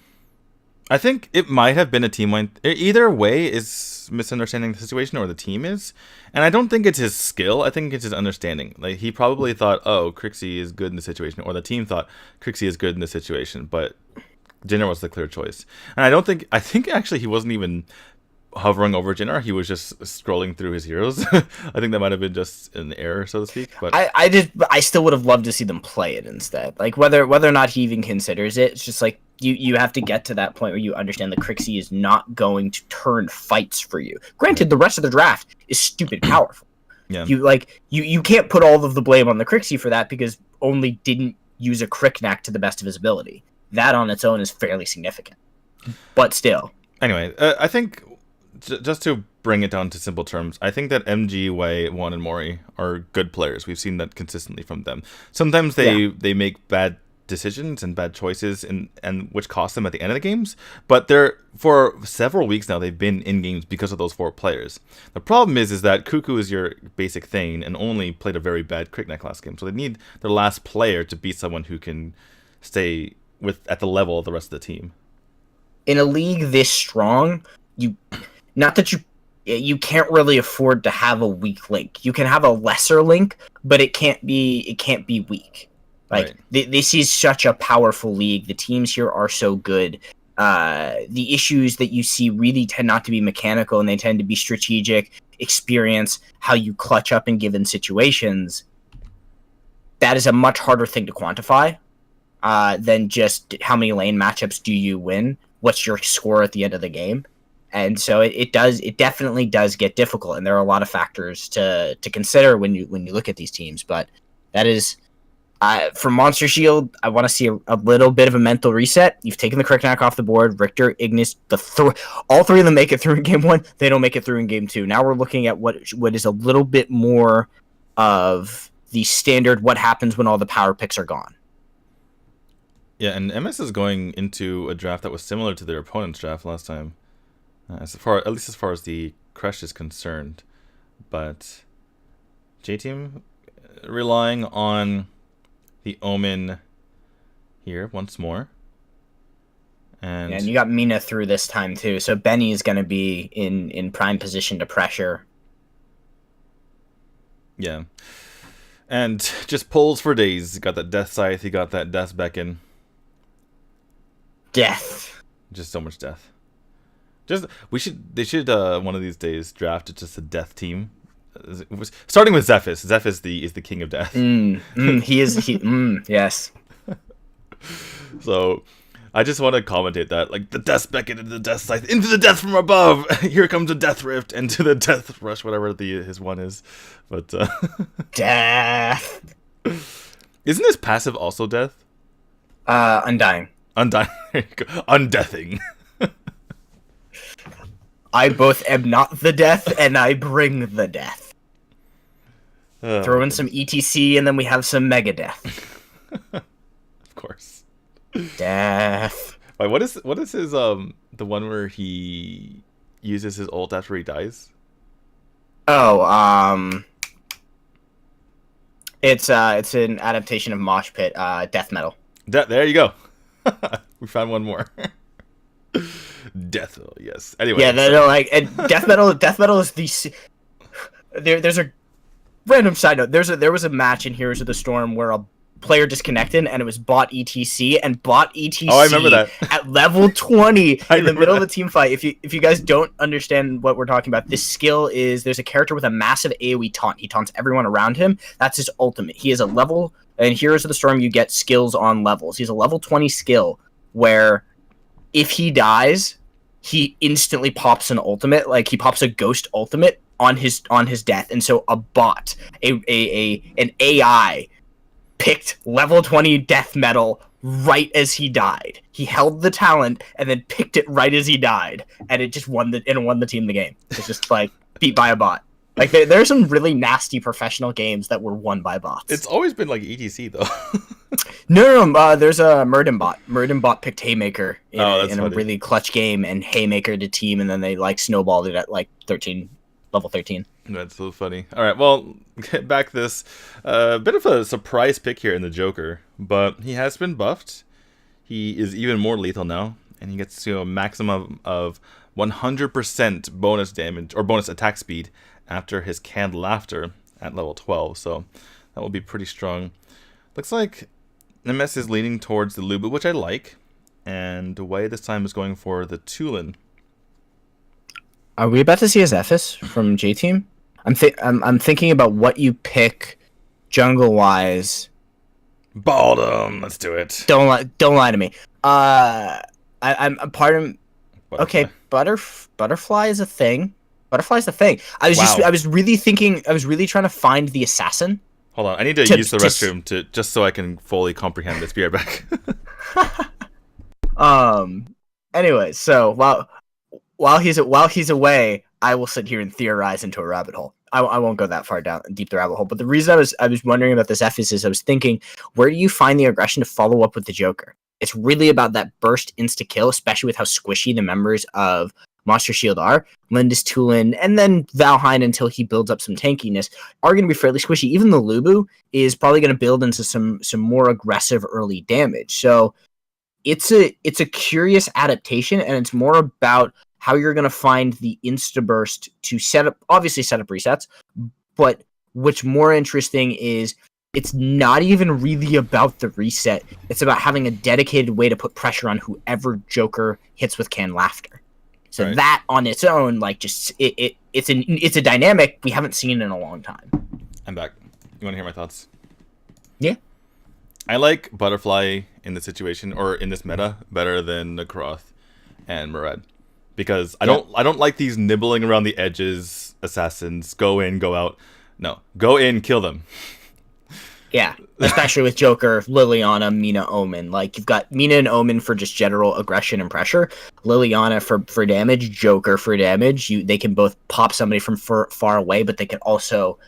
I think it might have been a team-wide. Either Wei is misunderstanding the situation, or the team is, and I don't think it's his skill. I think it's his understanding. Like, he probably thought, "Oh, Crixie is good in the situation," or the team thought Crixie is good in this situation, but Jinnar was the clear choice. And I think actually he wasn't even hovering over Jinnar. He was just scrolling through his heroes. I think that might have been just an error, so to speak. But I still would have loved to see them play it instead. Like, whether or not he even considers it, it's just like, you have to get to that point where you understand that Crixie is not going to turn fights for you. Granted, the rest of the draft is stupid powerful. Yeah. You can't put all of the blame on the Crixie for that, because only didn't use a Cricknack to the best of his ability. That on its own is fairly significant. But still. Anyway, I think, just to bring it down to simple terms, I think that MG, Wei, Juan, and Mori are good players. We've seen that consistently from them. Sometimes they make bad decisions and bad choices, and which cost them at the end of the games. But for several weeks now, they've been in games because of those 4 players. The problem is that Cuckoo is your basic Thane and only played a very bad Crickneck last game. So they need their last player to be someone who can stay at the level of the rest of the team. In a league this strong, you can't really afford to have a weak link. You can have a lesser link, but it can't be weak. Like, right. This is such a powerful league. The teams here are so good. The issues that you see really tend not to be mechanical, and they tend to be strategic, experience, how you clutch up in given situations. That is a much harder thing to quantify than just how many lane matchups do you win, what's your score at the end of the game. And so it definitely does get difficult, and there are a lot of factors to consider when you look at these teams. But that is, for Monster Shield, I want to see a little bit of a mental reset. You've taken the Cricknack off the board. Richter, Ignis, all 3 of them make it through in game 1. They don't make it through in game 2. Now we're looking at what is a little bit more of the standard, what happens when all the power picks are gone. Yeah, and MS is going into a draft that was similar to their opponent's draft last time, at least as far as the Crush is concerned. But J-Team relying on the Omen here once more. And you got Mina through this time too, so Benny is going to be in prime position to pressure. Yeah. And just pulls for days. He got that Death Scythe, he got that Death Beacon. Death. Just so much death. They should one of these days draft just a death team. Starting with Zephys. Zephys is the king of death. Yes. So I just want to commentate that, like, the Death Beacon into the Death Scythe, into the death from above. Here comes a Death Rift, into the Death Rush, whatever his one is. But death. Isn't his passive also death? Undying. Undying. Undeathing. I both am not the death, and I bring the death. Throw in some ETC, and then we have some Mega Death. Of course. Death. Wait, what is his the one where he uses his ult after he dies? Oh, it's an adaptation of Mosh Pit, Death Metal. There you go. We found one more. Death, yes. Anyway, yeah, no, like, and Death Metal is the. There's a random side note. There was a match in Heroes of the Storm where player disconnected, and it was bot ETC, and bot ETC Oh, I remember that. at level 20 in the middle that. of the team fight. If you guys don't understand what we're talking about, this skill is there's a character with a massive AoE taunt. He taunts everyone around him. That's his ultimate. He is a level, and Heroes of the Storm, you get skills on levels. He's a level 20 skill where if he dies, he instantly pops an ultimate, like he pops a ghost ultimate on his death. And so a bot, an AI picked level 20 death metal right as he died. He held the talent and then picked it right as he died, and it just won the team the game. It's just like beat by a bot. Like there are some really nasty professional games that were won by bots. It's always been like ETC though. No, there's a Murden bot. Murden bot picked Haymaker in a really clutch game, and Haymaker to team, and then they like snowballed it at like level 13. That's so funny. All right, well, get back this bit of a surprise pick here in the Joker, but he has been buffed. He is even more lethal now, and he gets to a maximum of 100% bonus damage or bonus attack speed after his canned laughter at level 12. So that will be pretty strong. Looks like MS is leaning towards the Lubu, which I like, and Wei this time is going for the Tulin. Are we about to see a Zephys from J Team? I'm thinking about what you pick jungle wise. Baldum, let's do it. Don't lie to me. I'm part of. Okay, butterfly is a thing. Butterfly's the thing. I was really trying to find the assassin. Hold on, I need to use the restroom just so I can fully comprehend this. Be right back. Anyway, so while he's away, I will sit here and theorize into a rabbit hole. I won't go that far down deep the rabbit hole. But the reason I was wondering about this Zephys is I was thinking, where do you find the aggression to follow up with the Joker? It's really about that burst insta kill, especially with how squishy the members of Monster Shield are. Lindis, Tulin, and then Valheim until he builds up some tankiness are going to be fairly squishy. Even the Lubu is probably going to build into some more aggressive early damage. So it's a curious adaptation, and it's more about how you're going to find the insta burst to set up resets. But what's more interesting is it's not even really about the reset. It's about having a dedicated way to put pressure on whoever Joker hits with canned laughter. So right. That on its own, like, just it's a dynamic we haven't seen in a long time. I'm back. You want to hear my thoughts? Yeah. I like Butterfly in this situation, or in this meta, better than Nakroth and Murad. Because I don't like these nibbling around the edges assassins. Go in, go out. No. Go in, kill them. Yeah. Especially with Joker, Liliana, Mina, Omen. Like, you've got Mina and Omen for just general aggression and pressure. Liliana for damage, Joker for damage. They can both pop somebody from far away, but they can also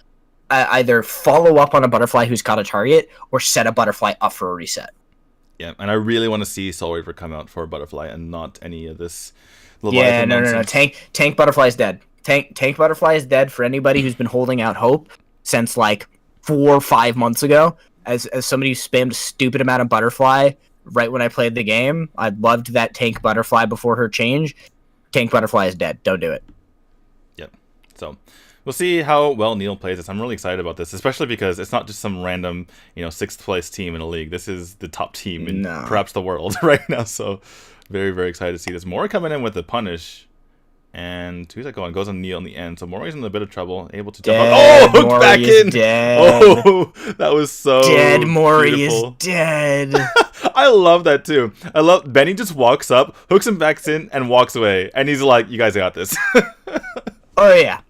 either follow up on a Butterfly who's got a target, or set a Butterfly up for a reset. Yeah, and I really want to see Soul Reaver come out for Butterfly and not any of this. Yeah, no. Tank Butterfly is dead. Tank Butterfly is dead for anybody who's been holding out hope since like 4 or 5 months ago. As somebody who spammed a stupid amount of Butterfly right when I played the game, I loved that Tank Butterfly before her change. Tank Butterfly is dead. Don't do it. Yep. So we'll see how well Neil plays this. I'm really excited about this, especially because it's not just some random, 6th place team in a league. This is the top team in perhaps the world right now. So very, very excited to see this. Mori coming in with the punish. And who's that going? Goes on Neil in the end. So Mori's in a bit of trouble. Able to jump up. Oh, hooked Mori back in. Dead. Oh, that was so dead. Mori beautiful. Is dead. I love that too. I love Benny just walks up, hooks him back in, and walks away. And he's like, "You guys got this." Oh yeah.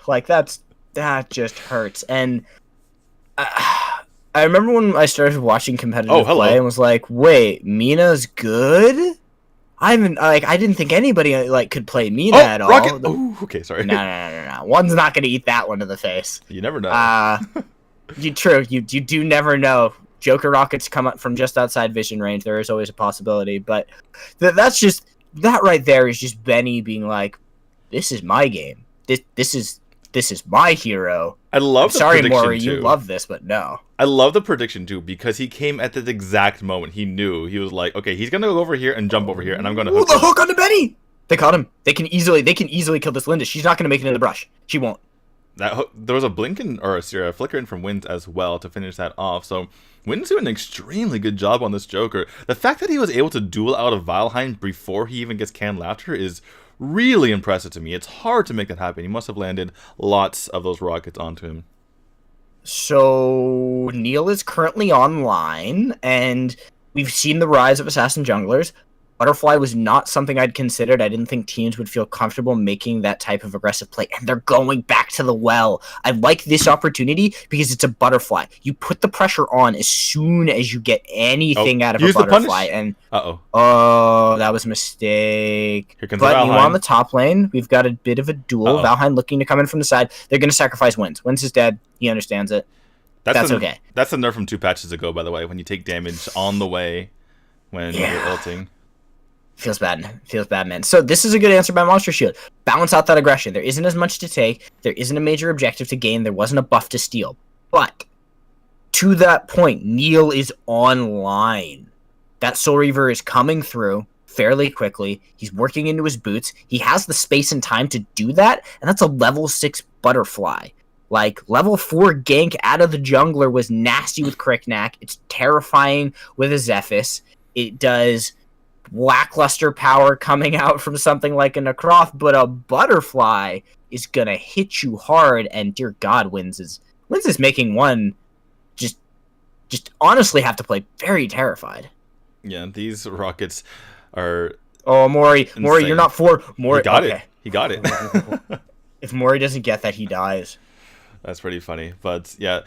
Like that just hurts. And I remember when I started watching competitive play and was like, "Wait, Mina's good." I didn't think anybody could play Mina at all. Rocket. Oh, okay, sorry. No. One's not gonna eat that one to the face. You never know. You do never know. Joker rockets come up from just outside vision range. There is always a possibility, but that right there is just Benny being like, "This is my game. This is my hero." I love the Sorry, prediction Maury, too. you love this, but no. I love the prediction too, because he came at the exact moment. He knew. He was like, okay, he's gonna go over here and jump over here, and I'm gonna hook the hook onto Benny. They caught him. They can easily kill this Linda. She's not gonna make it in the brush. She won't. there was a blink in, or a flicker in from Wins as well to finish that off. So Wins doing an extremely good job on this Joker. The fact that he was able to duel out of Valheim before he even gets canned laughter is really impressive to me. It's hard to make that happen. He must have landed lots of those rockets onto him. So Neil is currently online, and we've seen the rise of assassin junglers. Butterfly was not something I'd considered. I didn't think teams would feel comfortable making that type of aggressive play, and they're going back to the well. I like this opportunity because it's a Butterfly. You put the pressure on as soon as you get anything out of a Butterfly, and oh, that was a mistake. Here comes but Valheim. you on the top lane. We've got a bit of a duel. Valheim looking to come in from the side. They're going to sacrifice Wins. Wins is dead. He understands it. That's okay. That's a nerf from 2 patches ago, by the way, when you take damage on the way when you're ulting. Feels bad, man. So this is a good answer by Monster Shield. Balance out that aggression. There isn't as much to take. There isn't a major objective to gain. There wasn't a buff to steal. But to that point, Neil is online. That Soul Reaver is coming through fairly quickly. He's working into his boots. He has the space and time to do that, and that's a level 6 Butterfly. Like, level 4 gank out of the jungler was nasty with Cricknack. It's terrifying with a Zephys. It does lackluster power coming out from something like a Necroth, but a Butterfly is gonna hit you hard, and dear God, Wins is making one just honestly have to play very terrified. Yeah, these rockets are Mori, you're not for Mori. He got it. If Mori doesn't get that, he dies. That's pretty funny. But yeah,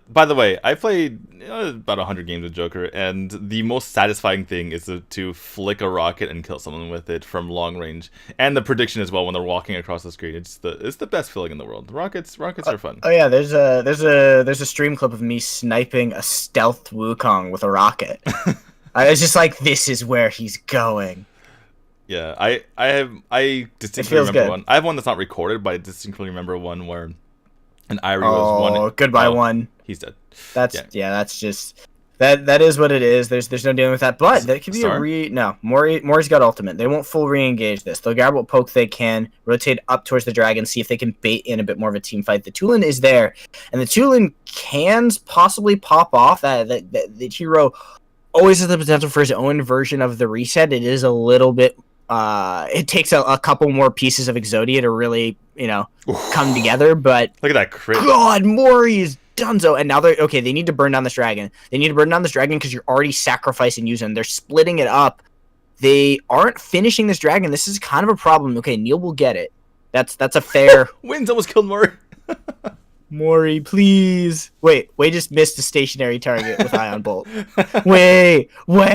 by the way, I played about 100 games with Joker, and the most satisfying thing is to flick a rocket and kill someone with it from long range. And the prediction as well when they're walking across the screen. It's the best feeling in the world. Rockets are fun. Oh yeah, there's a stream clip of me sniping a stealth Wukong with a rocket. I was just like, this is where he's going. Yeah, I distinctly remember one. I have one that's not recorded, but I distinctly remember one where and Irie was one. Oh, goodbye one. He's dead. That's just that is what it is. There's no dealing with that. But that could be Mori's got ultimate. They won't full re-engage this. They'll grab what poke they can, rotate up towards the dragon, see if they can bait in a bit more of a team fight. The Tulin is there, and the Tulin can possibly pop off. The hero always has the potential for his own version of the reset. It is a little bit. It takes a couple more pieces of Exodia to really, come together, but look at that crit. God, Mori is donezo, and now they need to burn down this dragon. They need to burn down this dragon because you're already sacrificing Yuzan. They're splitting it up. They aren't finishing this dragon. This is kind of a problem. Okay, Neil will get it. That's a fair. Wins almost killed Mori. Mori, please. Wait, just missed a stationary target with Ion Bolt. Wait. What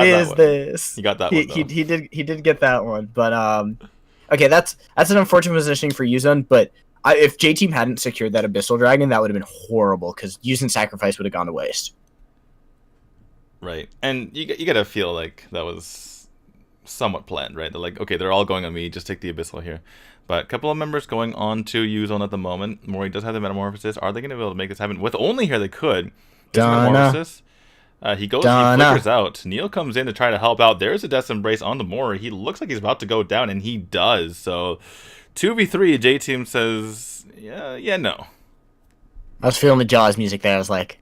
is this? He got that one. He did get that one, but okay, that's an unfortunate positioning for Yuzan, but if J-Team hadn't secured that Abyssal Dragon, that would have been horrible, because Yuzan sacrifice would have gone to waste. Right, and you gotta feel like that was somewhat planned, right? They're like, okay, they're all going on me, just take the Abyssal here. But a couple of members going on to Yuzan at the moment. Mori does have the Metamorphosis. Are they going to be able to make this happen? With only here, they could. Metamorphosis. He flickers out. Neil comes in to try to help out. There's a Death Embrace on the Mori. He looks like he's about to go down, and he does. So 2v3, J-Team says, yeah, no. I was feeling the Jaws music there. I was like,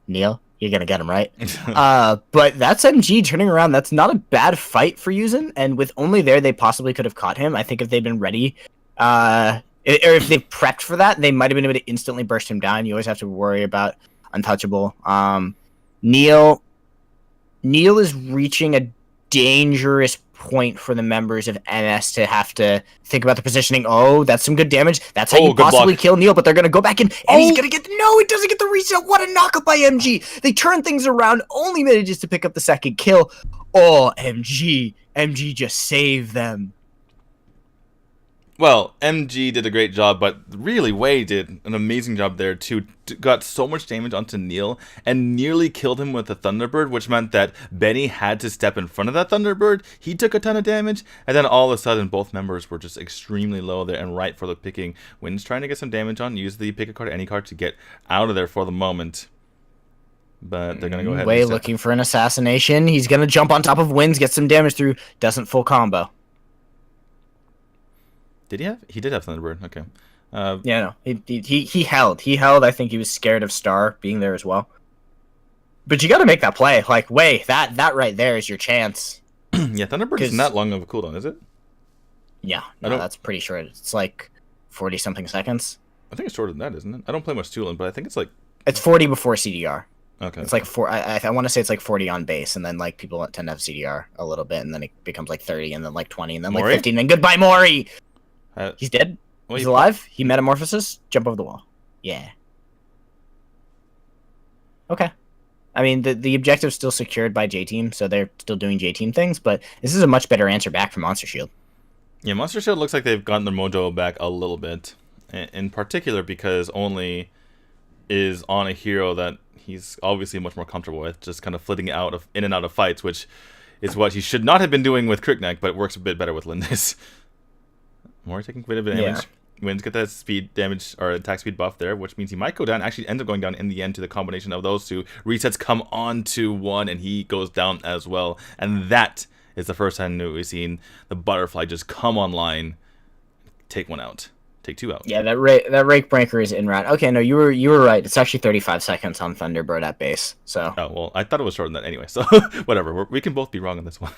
Neil, you're going to get him, right? But that's MG turning around. That's not a bad fight for Yuzan, and with only there, they possibly could have caught him. I think if they'd been ready, or if they prepped for that, they might have been able to instantly burst him down. You always have to worry about untouchable. Neil is reaching a dangerous point for the members of MS to have to think about the positioning. Oh, that's some good damage. That's how you possibly kill Neil, but they're going to go back in, and he's going to get... No, he doesn't get the reset. What a knockup by MG. They turn things around, only manages to pick up the second kill. Oh, MG just saved them. Well, MG did a great job, but really Wei did an amazing job there too. Got so much damage onto Neil and nearly killed him with a Thunderbird, which meant that Benny had to step in front of that Thunderbird. He took a ton of damage, and then all of a sudden both members were just extremely low there and right for the picking. Wynn's trying to get some damage on, use the pick a card, any card to get out of there for the moment. But they're going to go ahead. Wei looking for an assassination. He's going to jump on top of Wynn's, get some damage through. Doesn't full combo. Did he have? He did have Thunderbird. Okay. Yeah, no, he held. He held. I think he was scared of Star being there as well. But you got to make that play. Like, wait, that right there is your chance. Yeah, Thunderbird isn't that long of a cooldown, is it? Yeah, no, that's pretty short. It's like 40 something seconds. I think it's shorter than that, isn't it? I don't play much Tulin, but I think it's like it's 40 before CDR. Okay. It's like I want to say it's like 40 on base, and then like people tend to have CDR a little bit, and then it becomes like 30, and then like 20, and then like 15, and then goodbye, Mori. He's dead. Well, he's alive. He metamorphosis. Jump over the wall. Yeah. Okay. I mean, the objective's still secured by J-Team, so they're still doing J-Team things, but this is a much better answer back from Monster Shield. Yeah, Monster Shield looks like they've gotten their mojo back a little bit. In particular because Only is on a hero that he's obviously much more comfortable with, just kind of flitting in and out of fights, which is what he should not have been doing with Crickneck, but it works a bit better with Lindis. More taking a bit of damage. Yeah. Wins get that speed damage or attack speed buff there, which means he might go down. Actually ends up going down in the end to the combination of those two. Resets come on to one, and he goes down as well. And that is the first time we've seen the Butterfly just come online, take one out. Take two out. Yeah, that rake breaker is in round. Okay, no, you were right. It's actually 35 seconds on Thunderbird at base. So. Oh well, I thought it was shorter than that anyway. So whatever. We can both be wrong on this one.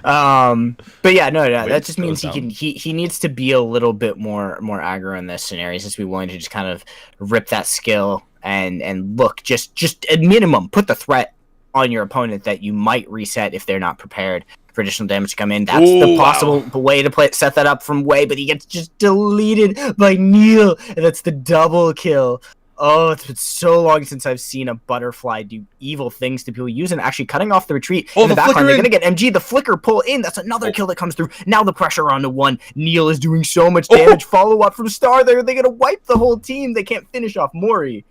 But yeah, no, that just means he needs to be a little bit more aggro in this scenario, since we wanted to just kind of rip that skill and look just at minimum put the threat on your opponent that you might reset if they're not prepared for additional damage to come in. That's the possible way to set that up from Wei, but he gets just deleted by Neil, and that's the double kill. Oh, it's been so long since I've seen a Butterfly do evil things to people using actually cutting off the retreat in the backline. They're going to get MG, the flicker pull in. That's another kill that comes through. Now the pressure on to one. Neil is doing so much damage. Follow up from Star there. They're going to wipe the whole team. They can't finish off Mori.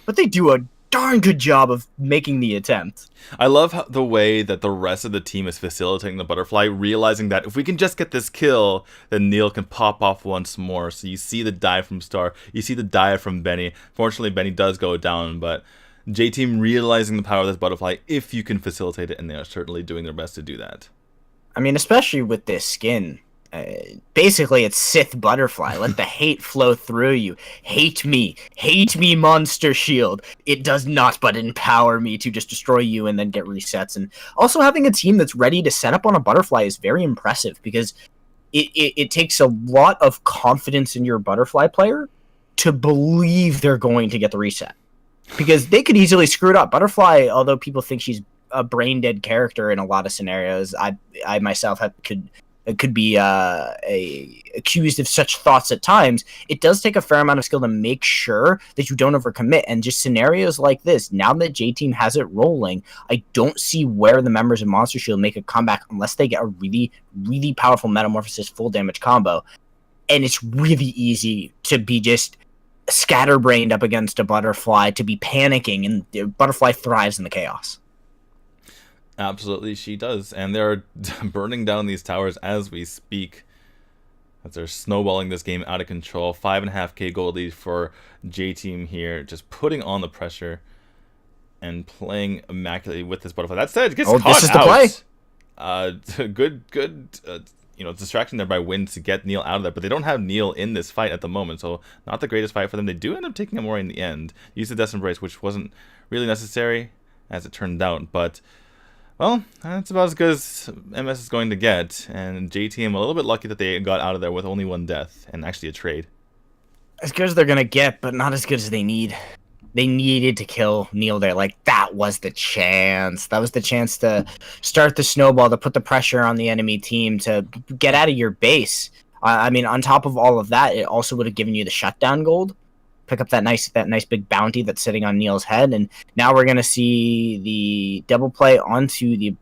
But they do a darn good job of making the attempt. I love the way that the rest of the team is facilitating the Butterfly, realizing that if we can just get this kill, then Neil can pop off once more. So you see the dive from Star, you see the dive from Benny. Fortunately, Benny does go down, but J-Team realizing the power of this Butterfly, if you can facilitate it, and they are certainly doing their best to do that. I mean, especially with this skin. Basically, it's Sith Butterfly. Let the hate flow through you. Hate me, Monster Shield. It does not but empower me to just destroy you and then get resets. And also having a team that's ready to set up on a Butterfly is very impressive, because it takes a lot of confidence in your Butterfly player to believe they're going to get the reset, because they could easily screw it up. Butterfly, although people think she's a brain dead character in a lot of scenarios, I myself could be accused of such thoughts at times. It does take a fair amount of skill to make sure that you don't overcommit. And just scenarios like this, now that J-Team has it rolling, I don't see where the members of Monster Shield make a comeback unless they get a really, really powerful Metamorphosis full damage combo. And it's really easy to be just scatterbrained up against a Butterfly, to be panicking, and the Butterfly thrives in the chaos. Absolutely, she does. And they're burning down these towers as we speak, as they're snowballing this game out of control. 5.5k gold lead for J-Team here, just putting on the pressure and playing immaculately with this Butterfly. That said, it gets caught this is out. The play. Good distraction there by Win to get Neil out of there. But they don't have Neil in this fight at the moment, so not the greatest fight for them. They do end up taking him more in the end. Use the Death Embrace, which wasn't really necessary, as it turned out, but... well, that's about as good as MS is going to get, and J-Team a little bit lucky that they got out of there with only one death, and actually a trade. As good as they're going to get, but not as good as they need. They needed to kill Neil there. Like, that was the chance. That was the chance to start the snowball, to put the pressure on the enemy team, to get out of your base. I mean, on top of all of that, it also would have given you the shutdown gold. Pick up that nice big bounty that's sitting on Neil's head, and now we're gonna see the double play onto the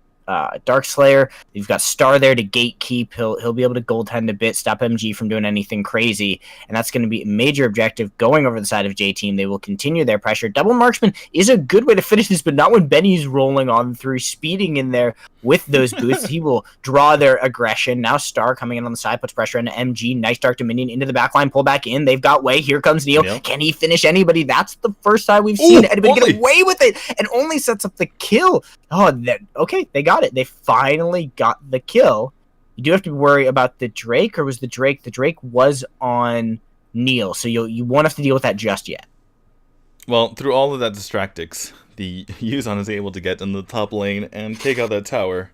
Dark Slayer. You've got Star there to gatekeep. He'll be able to goaltend a bit, stop MG from doing anything crazy, and that's going to be a major objective going over the side of J-Team. They will continue their pressure. Double Marksman is a good way to finish this, but not when Benny's rolling on through, speeding in there with those boosts. He will draw their aggression. Now Star coming in on the side, puts pressure into MG. Nice Dark Dominion into the backline, pull back in. They've got Wei. Here comes Neil. Yep. Can he finish anybody? That's the first time we've seen anybody get away with it, and only sets up the kill. Oh, okay, they got it. They finally got the kill, You do have to worry about the Drake, or was the Drake? The Drake was on Neil, so you won't have to deal with that just yet. Well, through all of that distractics, the Yuzon is able to get in the top lane and take out that tower.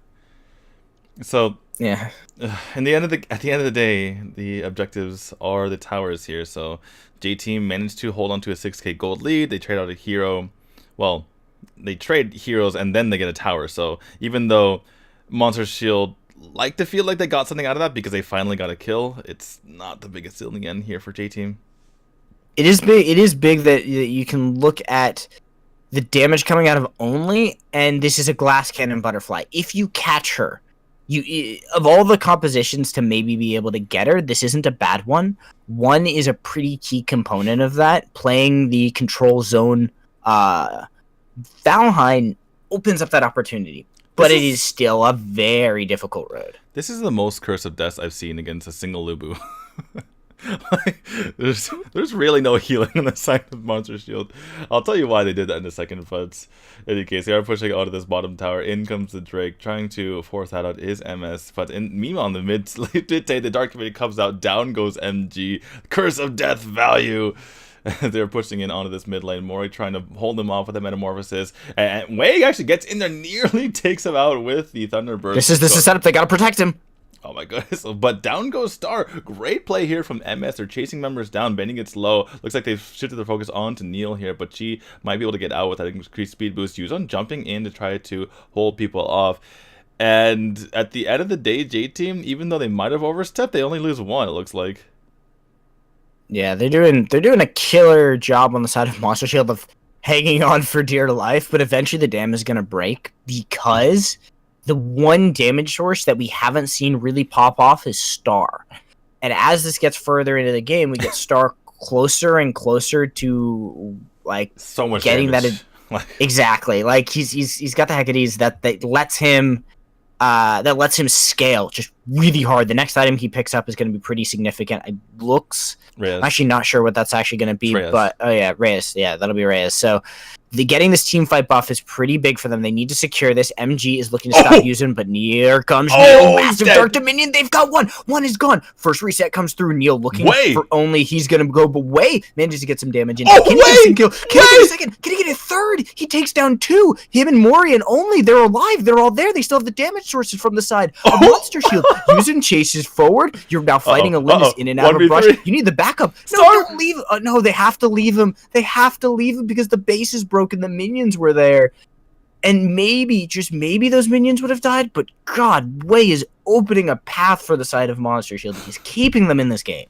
So Yeah. at the end of the day, the objectives are the towers here. So J Team managed to hold on to a 6k gold lead. They trade out a hero. Well, they trade heroes and then they get a tower. So even though Monster Shield like to feel like they got something out of that because they finally got a kill, it's not the biggest deal in the end here for J Team. It is big. It is big that you can look at the damage coming out of Only, and this is a glass cannon butterfly. If you catch her, of all the compositions to maybe be able to get her, this isn't a bad one. One is a pretty key component of that. Playing the control zone, Valheim opens up that opportunity, but it is still a very difficult road. This is the most Curse of Death I've seen against a single Lubu. Like, there's really no healing on the side of Monster Shield. I'll tell you why they did that in a second, but in any case, they are pushing out of this bottom tower. In comes the Drake, trying to force that out is MS, but meanwhile in the mid late, the Dark Committee comes out, down goes MG, Curse of Death value. They're pushing in onto this mid lane. Mori trying to hold them off with a metamorphosis, and Wei actually gets in there, nearly takes him out with the Thunderbird. This is setup. They gotta protect him. Oh my goodness, but down goes Star. Great play here from MS. They're chasing members down. Benny gets low. Looks like they've shifted their focus on to Neil here, but she might be able to get out with that increased speed boost. Yuzon jumping in to try to hold people off. And at the end of the day, J Team, even though they might have overstepped, they only lose one, it looks like. Yeah, they're doing a killer job on the side of Monster Shield of hanging on for dear life, but eventually the dam is gonna break because the one damage source that we haven't seen really pop off is Star. And as this gets further into the game, we get Star closer and closer to like so much getting damage. Exactly. Like he's got the Hecates that lets him scale just really hard. The next item he picks up is going to be pretty significant. It looks Reyes. I'm actually not sure what that's actually going to be, Reyes. but oh yeah, Reyes. Yeah, that'll be Reyes. So getting this team fight buff is pretty big for them. They need to secure this. MG is looking to stop using, but here comes Neil. Massive Dark Dominion. They've got one. One is gone. First reset comes through. Neil looking for Only. He's going to go, but Wei manages to get some damage in. Can he get a kill? Can he get a second? Can he get a third? He takes down two. Him and Mori and Only, they're alive. They're all there. They still have the damage sources from the side of Monster Shield. Using chases forward. You're now fighting a Linus in and out of a brush. You need the backup. No, don't leave. No, they have to leave him. They have to leave him because the base is broken. The minions were there. And maybe, just maybe those minions would have died. But God, Wei is opening a path for the side of Monster Shield. He's keeping them in this game.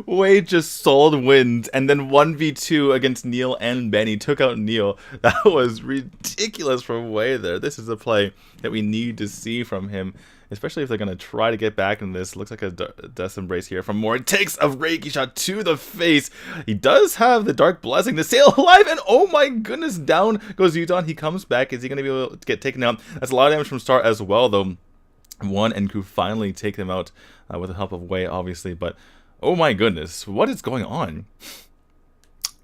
Wei just sold wins and then 1v2 against Neil and Benny. Took out Neil. That was ridiculous from Wei there. This is a play that we need to see from him, especially if they're going to try to get back in this. Looks like a Death Embrace here from Mori. Takes a Reiki shot to the face. He does have the Dark Blessing to stay alive, and oh my goodness, down goes Yuzon. He comes back. Is he going to be able to get taken out? That's a lot of damage from Star as well, though. One and crew finally take them out with the help of Wei, obviously, but oh my goodness, what is going on?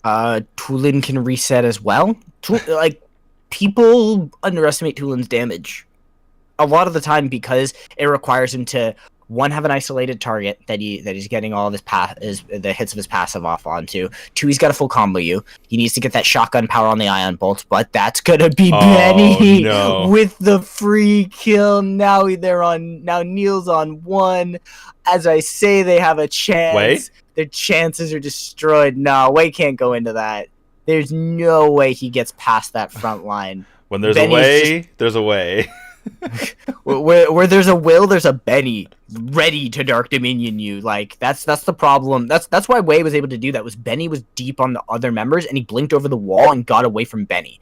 Tulin can reset as well. People underestimate Tulin's damage a lot of the time because it requires him to have an isolated target that he's getting all of the hits of his passive off onto. Two, he's got a full combo you. He needs to get that shotgun power on the ion bolts, but that's gonna be Benny with the free kill. Now Neil's on one. As I say, they have a chance. Wait? Their chances are destroyed. No, Wei can't go into that. There's no way he gets past that front line. When there's Benny's a way, there's a way. where there's a will, there's a Benny ready to Dark Dominion you. Like that's the problem. That's why Wei was able to do that. Was Benny was deep on the other members and he blinked over the wall and got away from Benny.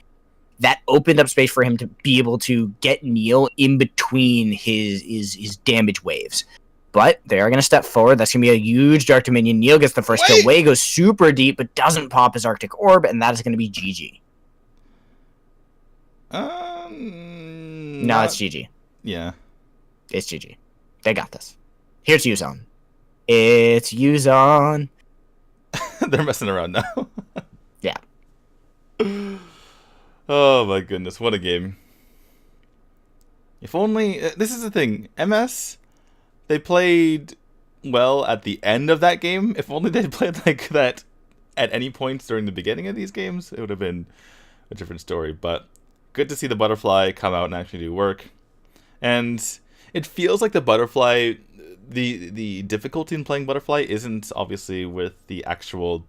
That opened up space for him to be able to get Neil in between his damage waves. But they are going to step forward. That's going to be a huge Dark Dominion. Neil gets the first kill. Wei goes super deep, but doesn't pop his Arctic Orb, and that is going to be GG. No, it's GG. Yeah. It's GG. They got this. Here's Yuzon. It's Yuzon. They're messing around now. Yeah. Oh my goodness, what a game. If only... this is the thing. MS... they played well at the end of that game. If only they played like that at any points during the beginning of these games, it would have been a different story. But good to see the butterfly come out and actually do work. And it feels like the butterfly, the difficulty in playing butterfly isn't obviously with the actual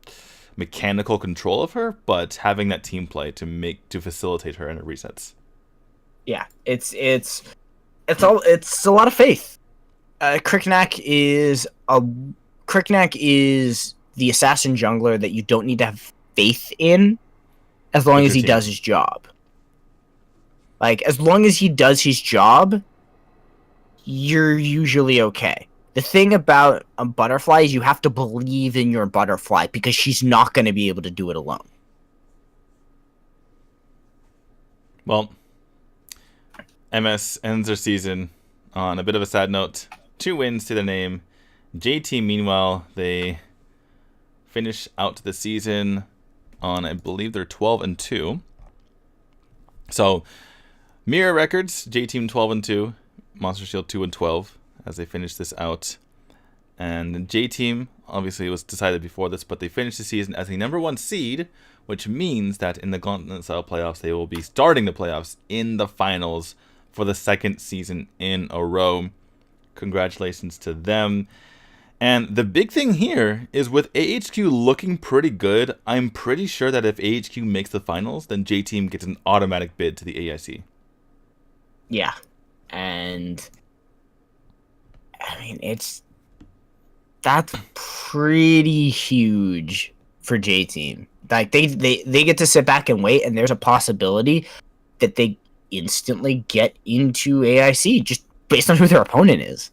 mechanical control of her, but having that team play to facilitate her in her resets. Yeah, it's a lot of faith. Cricknack is the assassin jungler that you don't need to have faith in, as long as he does his job. Like, as long as he does his job, you're usually okay. The thing about a butterfly is you have to believe in your butterfly, because she's not going to be able to do it alone. Well, MS ends their season on a bit of a sad note. 2 wins to their name. JT, meanwhile, they finish out the season on, I believe they're 12-2. So, mirror records, J-Team 12-2, Monster Shield 2-12 as they finish this out. And J-Team, obviously it was decided before this, but they finished the season as the #1 seed, which means that in the Gauntlet Style playoffs, they will be starting the playoffs in the finals for the 2nd season in a row. Congratulations to them. And the big thing here is with AHQ looking pretty good, I'm pretty sure that if AHQ makes the finals, then J-Team gets an automatic bid to the AIC. Yeah. And I mean, that's pretty huge for J-Team. Like they get to sit back and wait, and there's a possibility that they instantly get into AIC just based on who their opponent is.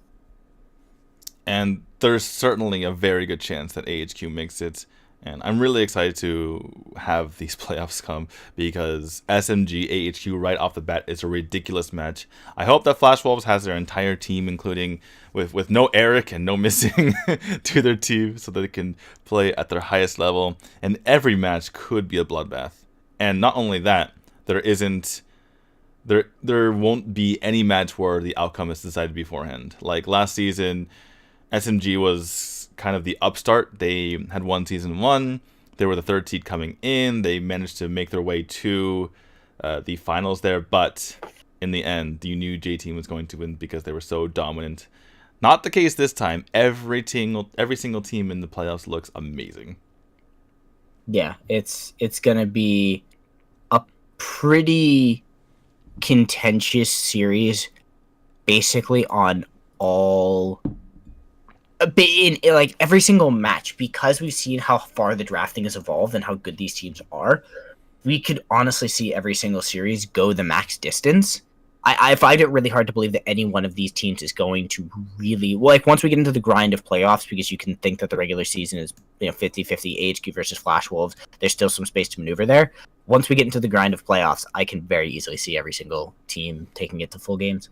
And there's certainly a very good chance that AHQ makes it. And I'm really excited to have these playoffs come, because SMG AHQ right off the bat is a ridiculous match. I hope that Flash Wolves has their entire team, including with no Eric and no missing to their team, so that they can play at their highest level. And every match could be a bloodbath. And not only that, there won't be any match where the outcome is decided beforehand. Like last season, SMG was kind of the upstart. They had won season 1. They were the 3rd seed coming in. They managed to make their way to the finals there, but in the end, you knew J-Team was going to win because they were so dominant. Not the case this time. Every single team in the playoffs looks amazing. Yeah, it's gonna be a pretty contentious series, basically on all. In like every single match, because we've seen how far the drafting has evolved and how good these teams are. We could honestly see every single series go the max distance. I find it really hard to believe that any one of these teams is going to really, like, once we get into the grind of playoffs, because you can think that the regular season is 50-50 AHQ versus Flash Wolves. There's still some space to maneuver there. Once we get into the grind of playoffs, I can very easily see every single team taking it to full games.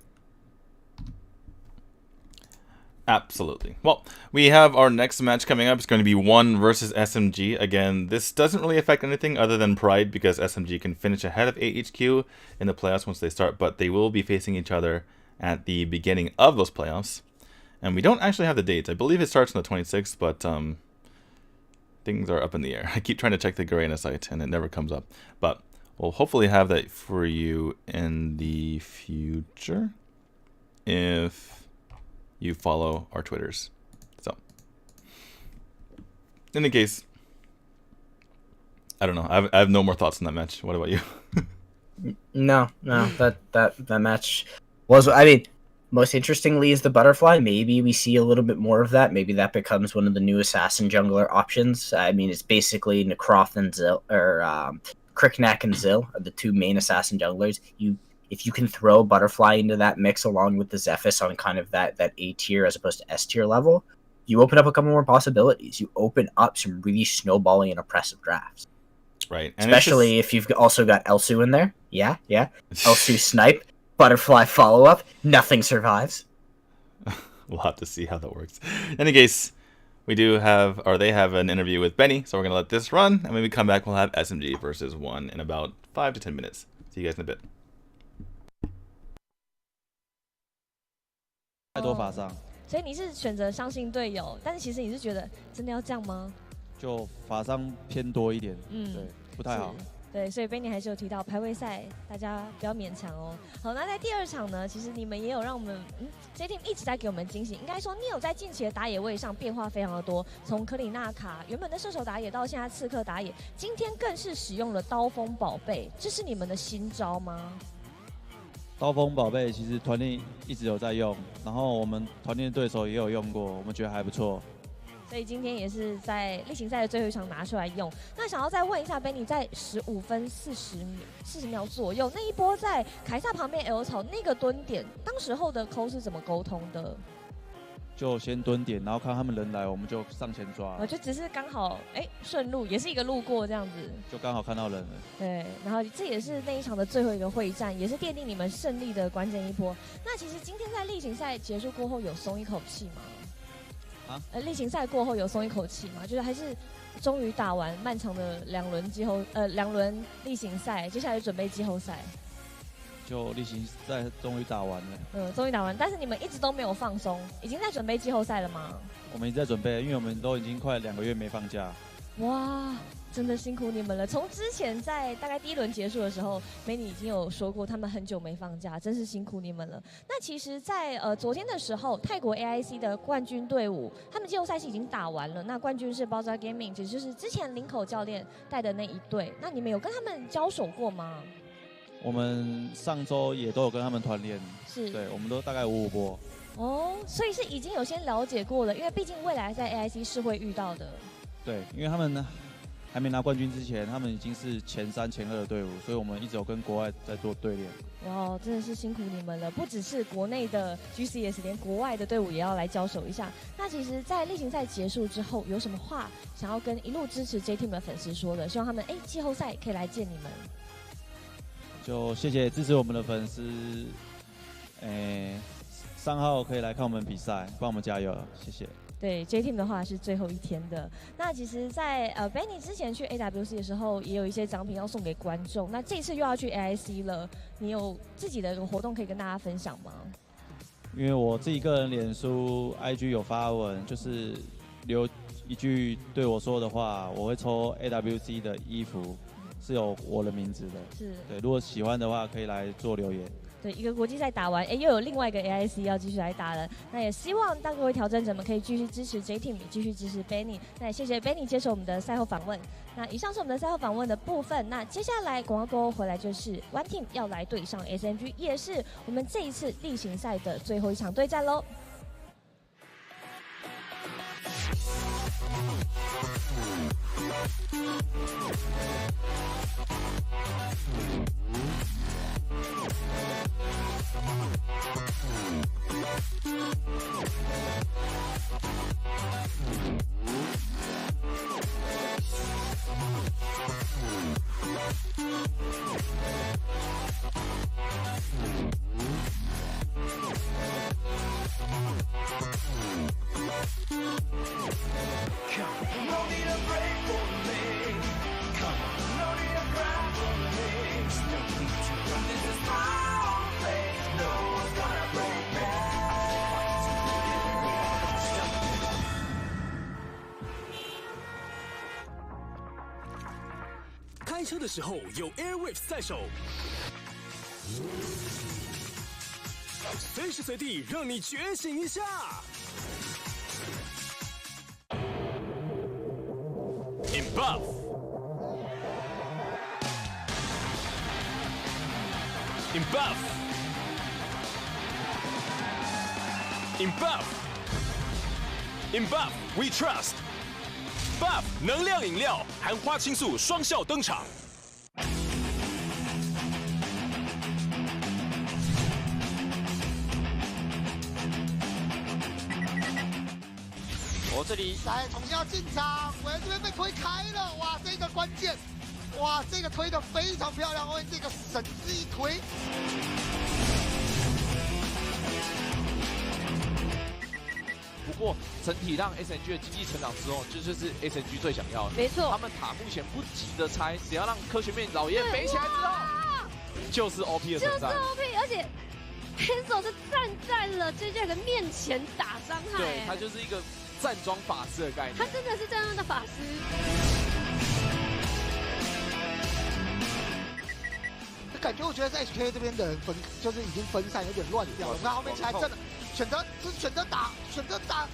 Absolutely. Well, we have our next match coming up. It's going to be 1 versus SMG. Again, this doesn't really affect anything other than pride, because SMG can finish ahead of AHQ in the playoffs once they start, but they will be facing each other at the beginning of those playoffs. And we don't actually have the dates. I believe it starts on the 26th, but things are up in the air. I keep trying to check the Garena site, and it never comes up. But we'll hopefully have that for you in the future, if you follow our Twitters. So, in any case, I don't know. I have no more thoughts on that match. What about you? No, that match was. I mean, most interestingly is the butterfly. Maybe we see a little bit more of that. Maybe that becomes one of the new assassin jungler options. I mean, it's basically Necroth and Zill, or Cricknack and Zill are the 2 main assassin junglers. If you can throw Butterfly into that mix along with the Zephys on kind of that A tier as opposed to S tier level, you open up a couple more possibilities. You open up some really snowballing and oppressive drafts. Right. And especially if you've also got Elsu in there. Yeah. Elsu snipe, Butterfly follow-up, nothing survives. We'll have to see how that works. In any case, they have an interview with Benny, so we're going to let this run, and when we come back, we'll have SMG versus 1 in about 5 to 10 minutes. See you guys in a bit. 太多法伤，所以你是选择相信队友，但是其实你是觉得真的要这样吗？就法伤偏多一点，对，不太好。对，所以Benny还是有提到排位赛，大家不要勉强哦。好，那在第2场呢，其实你们也有让我们这 team 一直在给我们惊喜。应该说，你有在近期的打野位上变化非常的多，从克里纳卡原本的射手打野到现在刺客打野，今天更是使用了刀锋宝贝，这是你们的新招吗？刀锋宝贝其实团练一直有在用，然后我们团练对手也有用过，我们觉得还不错。所以今天也是在例行赛的最后一场拿出来用。那想要再问一下 Benny， 在15分40秒左右那一波在凯撒旁边 L 草那个蹲点，当时候的抠是怎么沟通的？就先蹲点，然后看他们人来，我们就上前抓。就只是刚好顺路，也是一个路过这样子，就刚好看到人了。对，然后这也是那一场的最后一个会战，也是奠定你们胜利的关键一波。那其实今天在例行赛结束过后，有松一口气吗？例行赛过后有松一口气吗？就是还是终于打完漫长的2轮例行赛，接下来准备季后赛。就例行赛终于打完了。终于打完，但是你们一直都没有放松，已经在准备季后赛了吗？我们一直在准备，因为我们都已经快2个月没放假。哇，真的辛苦你们了。从之前在大概第1轮结束的时候，美女已经有说过他们很久没放假，真是辛苦你们了。那其实在，昨天的时候，泰国 AIC 的冠军队伍，他们季后赛是已经打完了。那冠军是 Valor Gaming， 也就是之前林口教练带的那一队。那你们有跟他们交手过吗？我们上周也都有跟他们团练，是，对，我们都大概5-5波。所以是已经有先了解过了，因为毕竟未来在 AIC 是会遇到的。对，因为他们呢还没拿冠军之前，他们已经是前3、前2的队伍，所以我们一直有跟国外在做对练。哇，真的是辛苦你们了！不只是国内的 GCS， 连国外的队伍也要来交手一下。那其实，在例行赛结束之后，有什么话想要跟一路支持 J Team 的粉丝说的？希望他们季后赛可以来见你们。就谢谢支持我们的粉丝，3号可以来看我们比赛，帮我们加油，谢谢。对 J Team 的话是最后一天的。那其实在，Benny 之前去 AWC 的时候，也有一些奖品要送给观众。那这次又要去 AIC 了，你有自己的一个活动可以跟大家分享吗？因为我自己个人脸书 IG 有发文，就是留一句对我说的话，我会抽 AWC 的衣服，是有我的名字的。是，对，如果喜欢的话可以来做留言。对，一个国际赛打完，又有另外一个 AIC 要继续来打了。那也希望各位挑战者们可以继续支持 J Team， 继续支持 Benny。那也谢谢 Benny 接受我们的赛后访问。那以上是我们的赛后访问的部分。那接下来广告过后回来就是 One Team 要来对上 SMG， 也是我们这一次例行赛的最后一场对战喽。开车的时候有 Airwaves 在手，随时随地让你觉醒一下。In buff， In buff， In buff， In buff we trust。Buff 能量饮料含花青素双效登场。我这里来重新要进场，我这边被推开了，哇，这个关键，哇，这个推的非常漂亮，这个神之一推。不过整体让 SNG 的经济成长之后，这就是 SNG 最想要的。没错，他们塔目前不急着拆，只要让科学面老爷飞起来之后，就是 OP 的存在。就是 OP， 而且 Hansel 是站在了 JJ 的面前打伤害，对，他就是一个站桩法师的概念，他真的是这样的法师。感觉我觉得在 HK 这边的人就是已经分散，有点乱掉了。那后面起来真的选择打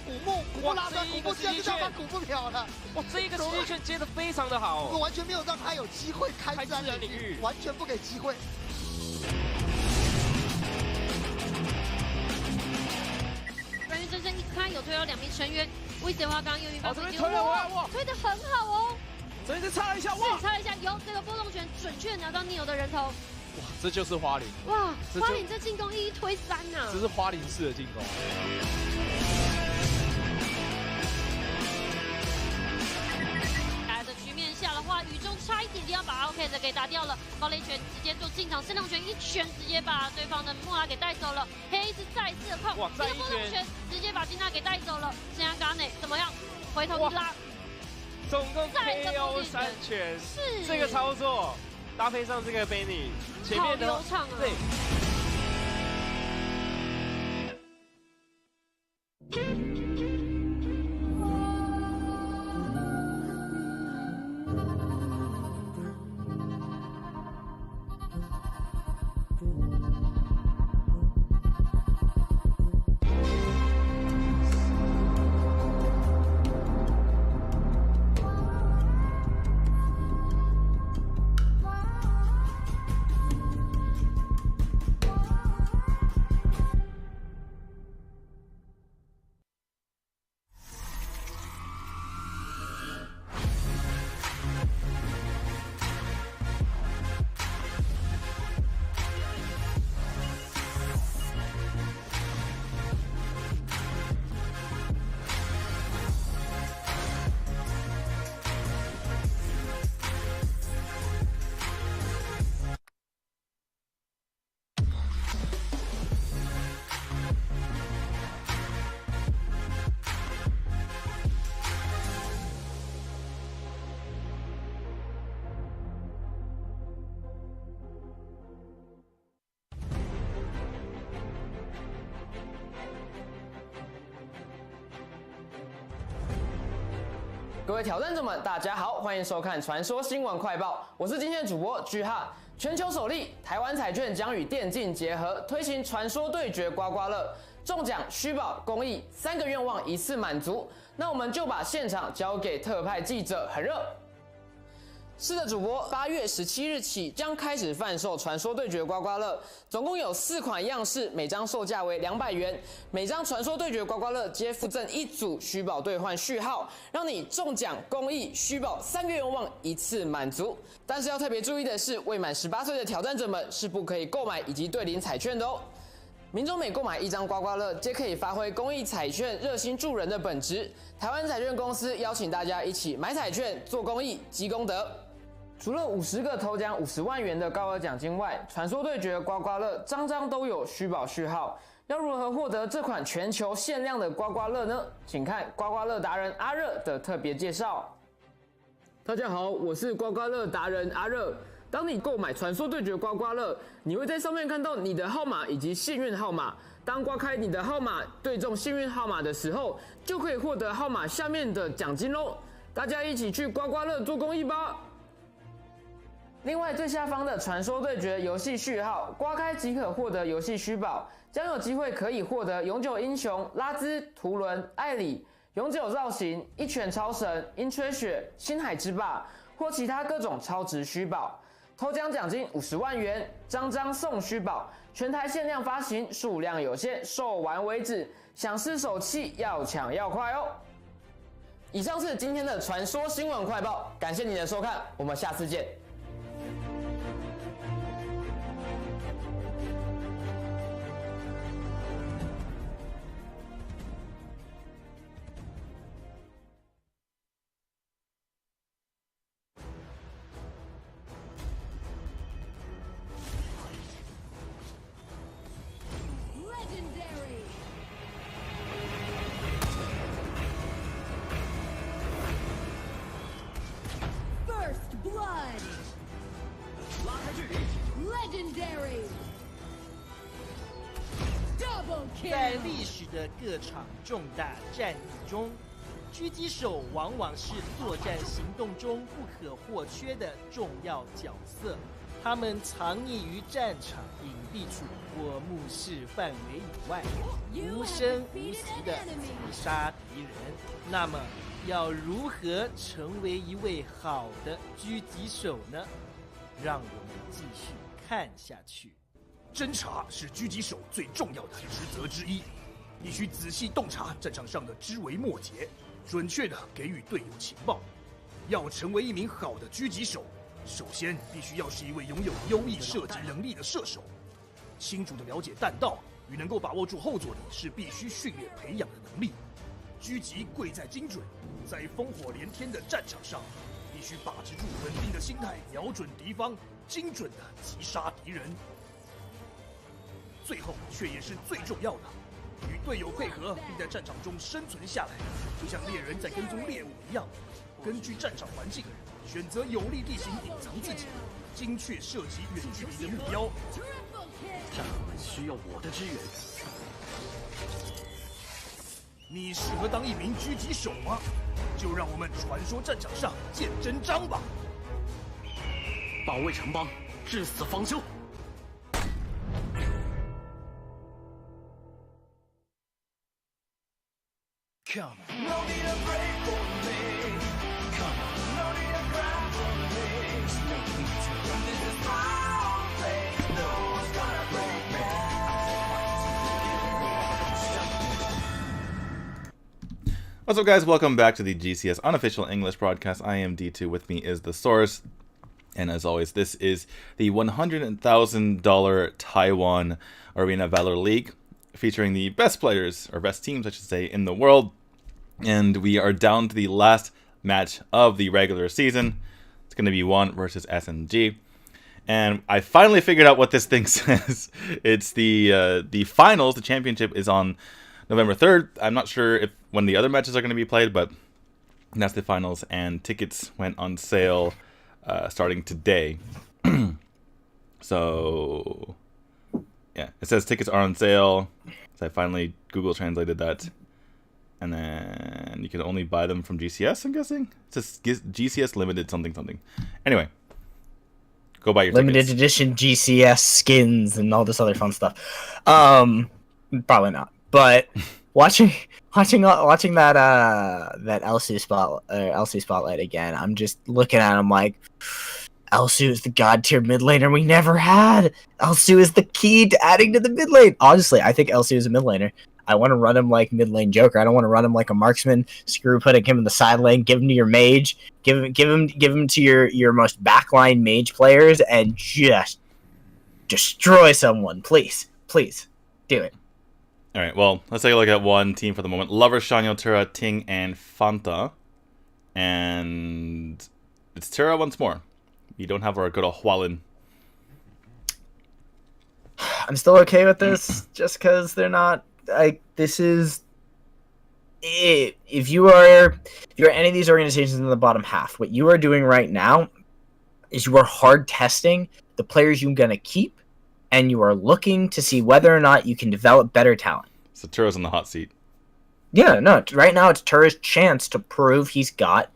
古墓拉断，古墓竟然就这样把古墓秒了。哇，这一个极限拳接的非常的好，我完全没有让他有机会开自然领域，完全不给机会。关于真正一开有推到2名成员，威胁的话刚刚用运发这边推了哇，推的很好哦。这边插了一下哇，插了一下，有这个波动拳准确拿到 Neo 的人头。哇，这就是花灵！哇，花灵这进攻1推3呐，这是花灵式的进攻。的局面下的话，雨中差一点点要把 OK 的给打掉了，暴雷拳直接做进场，限量拳一拳直接把对方的莫拉给带走了，黑子再一次的控，哇，再一波动拳直接把金娜给带走了，现在嘎内怎么样？回头一拉，总共 KO 3拳，是这个操作搭配上这个 Benny， 前面的好流畅啊，对。各位挑战者们，大家好，欢迎收看《传说新闻快报》，我是今天的主播居哈。全球首例，台湾彩券将与电竞结合，推行传说对决刮刮乐，中奖、虚宝、公益3个愿望一次满足。那我们就把现场交给特派记者，很热。是的，主播，8月17日起将开始贩售传说对决刮刮乐，总共有4款样式，每张售价为200元。每张传说对决刮刮乐皆附赠1组虚宝兑换序号，让你中奖、公益、虚宝3个愿望一次满足。但是要特别注意的是，未满18岁的挑战者们是不可以购买以及兑领彩券的哦。民众每购买1张刮刮乐，皆可以发挥公益彩券热心助人的本质。台湾彩券公司邀请大家一起买彩券、做公益、积功德。除了50个头奖50万元的高额奖金外，传说对决刮刮乐张张都有虚宝序号。要如何获得这款全球限量的刮刮乐呢？请看刮刮乐达人阿热的特别介绍。大家好，我是刮刮乐达人阿热。当你购买传说对决刮刮乐，你会在上面看到你的号码以及幸运号码。当刮开你的号码对中幸运号码的时候，就可以获得号码下面的奖金咯。大家一起去刮刮乐做公益吧！另外，最下方的传说对决游戏序号，刮开即可获得游戏虚宝，将有机会可以获得永久英雄、拉兹、图伦、艾里、永久造型、一拳超神、鹰吹雪、星海之霸或其他各种超值虚宝。头奖奖金50万元，张张送虚宝，全台限量发行，数量有限，售完为止。想试手气，要抢要快哦！以上是今天的传说新闻快报，感谢你的收看，我们下次见。First blood. 在历史的各场重大战役中，狙击手往往是作战行动中不可或缺的重要角色。他们藏匿于战场隐蔽处或目视范围以外，无声无息地击杀敌人。那么，要如何成为一位好的狙击手呢？让我们继续看下去。侦查是狙击手最重要的职责之一，必须仔细洞察战场上的枝微末节，准确地给予队友情报。要成为一名好的狙击手，首先必须要是一位拥有优异射击能力的射手。清楚地了解弹道与能够把握住后坐力是必须训练培养的能力。狙击贵在精准，在烽火连天的战场上，必须把持住稳定的心态，瞄准敌方，精准地击杀敌人。最后却也是最重要的，与队友配合，并在战场中生存下来，就像猎人在跟踪猎物一样。根据战场环境，选择有利地形隐藏自己，精确射击远距离的目标。战友们需要我的支援。你适合当一名狙击手吗？就让我们传说战场上见真章吧！保卫城邦，至死方休。Come on. No need a break for me. Come on. No need a cry for me. No need to run. This is my place. No one's gonna break me. What's up, guys? Welcome back to the GCS Unofficial English broadcast. I am D2. With me is the Source. And as always, this is the $100,000 Taiwan Arena Valor League, featuring the best players, or best teams, I should say, in the world. And we are down to the last match of the regular season. It's going to be 1 versus SNG. And I finally figured out what this thing says. It's the finals. The championship is on November 3rd. I'm not sure if when the other matches are going to be played, but that's the finals. And tickets went on sale starting today. So, yeah, it says tickets are on sale. So I finally Google translated that. And then you can only buy them from GCS, I'm guessing? It says GCS limited something something. Anyway, go buy your limited tickets. edition GCS skins and all this other fun stuff. Probably not. But watching that LC spotlight again, I'm just looking at him like, Elsu is the god tier mid laner we never had. Elsu is the key to adding to the mid lane. Honestly, I think Elsu is a mid laner. I want to run him like mid lane Joker. I don't want to run him like a marksman. Screw putting him in the side lane. Give him to your mage. Give him to your most backline mage players and just destroy someone. Please do it. All right, well, let's take a look at one team for the moment. Lover, Shanyo, Tura, Ting, and Fanta. And it's Tura once more. You don't have our good old Hualin. I'm still okay with this just because they're not... this is... If you're any of these organizations in the bottom half, what you are doing right now is you are hard testing the players you're going to keep, and you are looking to see whether or not you can develop better talent. So Tura's in the hot seat. Yeah, no, right now it's Tura's chance to prove he's got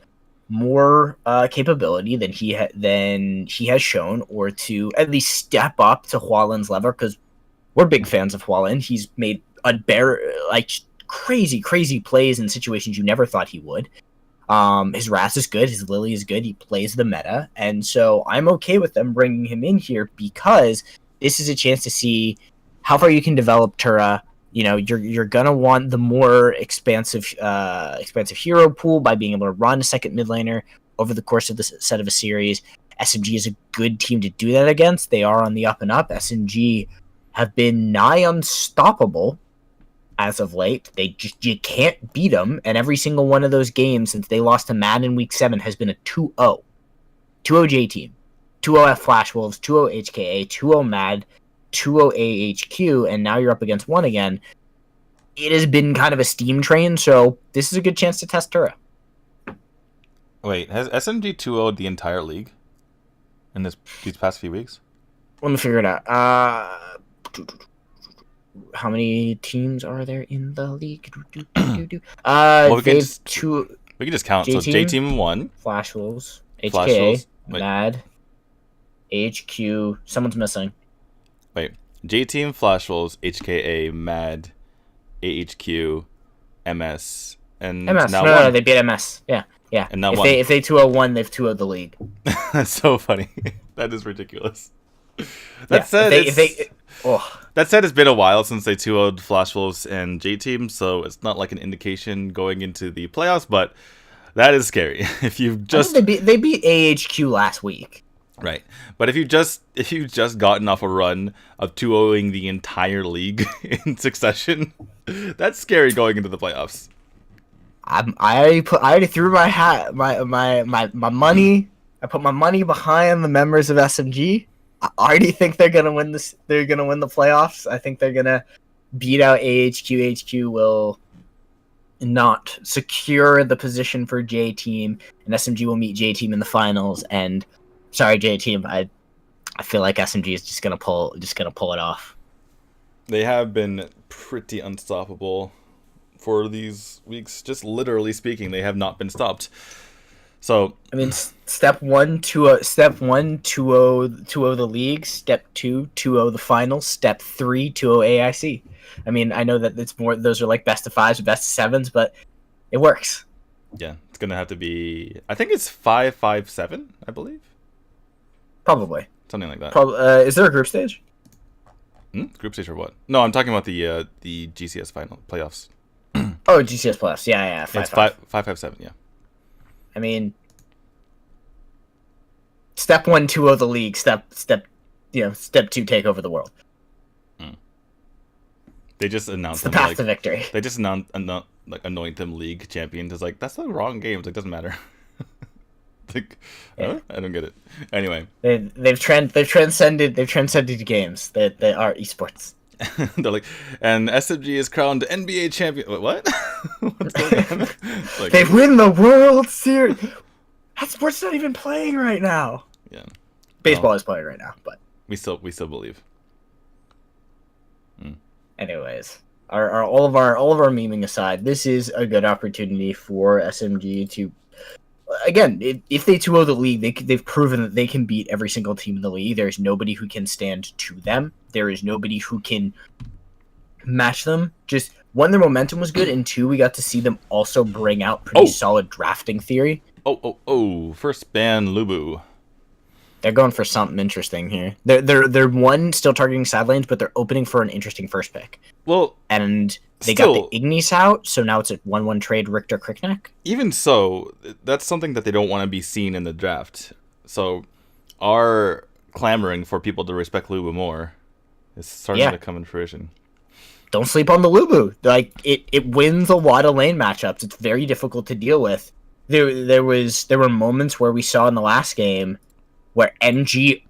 more capability than he has shown, or to at least step up to Hualin's level, because we're big fans of Hualin. He's made crazy plays in situations you never thought he would. His Raz is good, his Lily is good, he plays the meta, and so I'm okay with them bringing him in here because this is a chance to see how far you can develop Tura. You know, you're gonna want the more expansive hero pool by being able to run a second mid laner over the course of the set of a series. SMG is a good team to do that against. They are on the up and up. SMG have been nigh unstoppable as of late. You can't beat them, and every single one of those games since they lost to Mad in Week 7 has been a 2-0. 2-0 J Team, 2-0 F Flash Wolves, 2-0 HKA, 2-0 Mad, 2-0 AHQ, and now you're up against one again. It has been kind of a steam train, so this is a good chance to test Tura. Wait, has SMG 2-0'd the entire league in these past few weeks? Let me figure it out. how many teams are there in the league? Well, we can they've just, two. we can just count. J So J Team 1, Flash Wolves, Flash HKA, Wolves. Wait, Mad, HQ. Someone's missing. wait. J Team, Flash Wolves, HKA, Mad, AHQ, MS, and MS. now No, one. they beat MS. Yeah. And now if one. they 2-0-1, they've 2-0'd the league. That's so funny. That is ridiculous. That said, that said, it's been a while since they 2-0'd Flash Wolves and J Team, so it's not like an indication going into the playoffs. But that is scary. If you've just they beat AHQ last week. Right, but if you just gotten off a run of 2-0ing the entire league in succession, that's scary going into the playoffs. I already threw my money. I put my money behind the members of SMG. I already think they're gonna win this. They're gonna win the playoffs. I think they're gonna beat out AHQ. HQ will not secure the position for J Team, and SMG will meet J Team in the finals. And sorry, J Team, I feel like SMG is just gonna pull it off. They have been pretty unstoppable for these weeks. Just literally speaking, they have not been stopped. So I mean, step 1, 2-0 the league. Step 2, 2-0 the finals. Step 3, 2-0 AIC. I mean, I know that it's more; those are like best of 5s or best of 7s, but it works. Yeah, it's gonna have to be. I think it's 5-5-7. I believe. Probably something like that. Is there a group stage? Group stage or what? No, I'm talking about the GCS final playoffs. Oh, GCS playoffs. Yeah. It's 5-5-7. Yeah. I mean, step 1, 2-0 the league. Step 2 take over the world. They just announced the path to victory. They just announced anoint them league champions. It's like, that's the wrong game. It's like, doesn't matter. Like, I don't get it. Anyway, they've transcended games. They are esports. They're like, and SMG is crowned NBA champion. What? What's going on? Like, they win the World Series. That sport's not even playing right now. Yeah, baseball is playing right now, but we still believe. Anyways, all of our memeing aside, this is a good opportunity for SMG to, again, if they 2-0 the league, they've proven that they can beat every single team in the league. There's nobody who can stand to them. There is nobody who can match them. Just one, their momentum was good, and two, we got to see them also bring out pretty solid drafting theory. First ban Lubu. They're going for something interesting here. They're one still targeting side lanes, but they're opening for an interesting first pick. Well, and they got the Ignis out, so now it's a 1-1 trade Richter Kricknack. Even so, that's something that they don't want to be seen in the draft. So, our clamoring for people to respect Lubu more is starting to come in fruition. Don't sleep on the Lubu. Like it wins a lot of lane matchups. It's very difficult to deal with. There were moments where we saw in the last game where NG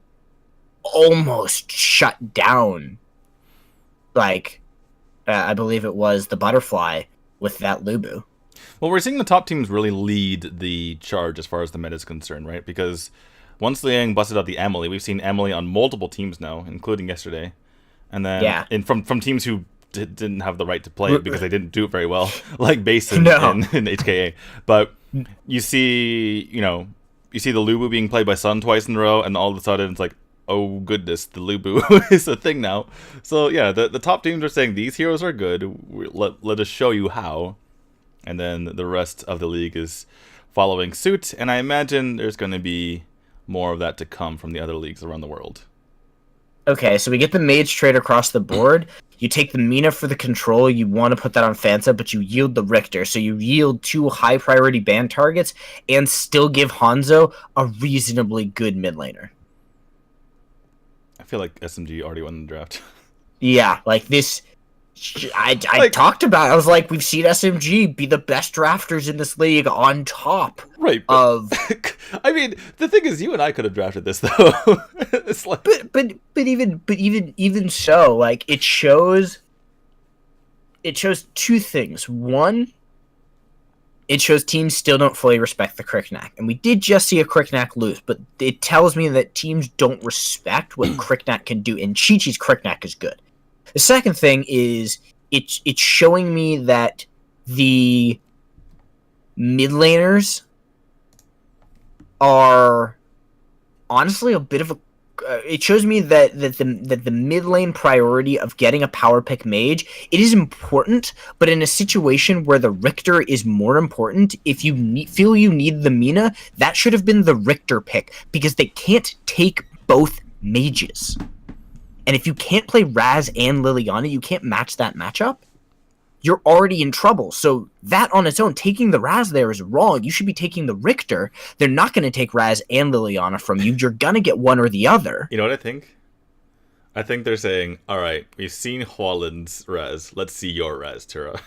almost shut down, like, I believe it was the Butterfly with that Lubu. Well, we're seeing the top teams really lead the charge as far as the meta is concerned, right? Because once Liang busted out the Amelie, we've seen Amelie on multiple teams now, including yesterday. And then from teams who didn't have the right to play it because they didn't do it very well, like Basin and HKA. But you see the Lubu being played by Sun twice in a row, and all of a sudden it's like, oh goodness, the Lubu is a thing now. So yeah, the top teams are saying these heroes are good. Let us show you how. And then the rest of the league is following suit. And I imagine there's going to be more of that to come from the other leagues around the world. Okay, so we get the Mage trade across the board. You take the Mina for the control. You want to put that on Fanta, but you yield the Richter. So you yield 2 high-priority ban targets and still give Hanzo a reasonably good mid laner. I feel like SMG already won the draft. Yeah, like this... I talked about it. I was like, we've seen SMG be the best drafters in this league on top of... I mean, the thing is, you and I could have drafted this, though. It's like... But even so, like, it shows two things. One, it shows teams still don't fully respect the Kricknack. And we did just see a Kricknack lose, but it tells me that teams don't respect what Kricknack can do, and Chi-Chi's Kricknack is good. The second thing is it's showing me that the mid laners are honestly a bit of a. It shows me that the mid lane priority of getting a power pick mage, it is important, but in a situation where the Richter is more important, if you feel you need the Mina, that should have been the Richter pick, because they can't take both mages. And if you can't play Raz and Liliana, you can't match that matchup, you're already in trouble. So that on its own, taking the Raz there is wrong. You should be taking the Richter. They're not going to take Raz and Liliana from you. You're going to get one or the other. You know what I think? I think they're saying, all right, we've seen Hualin's Raz. Let's see your Raz, Tura.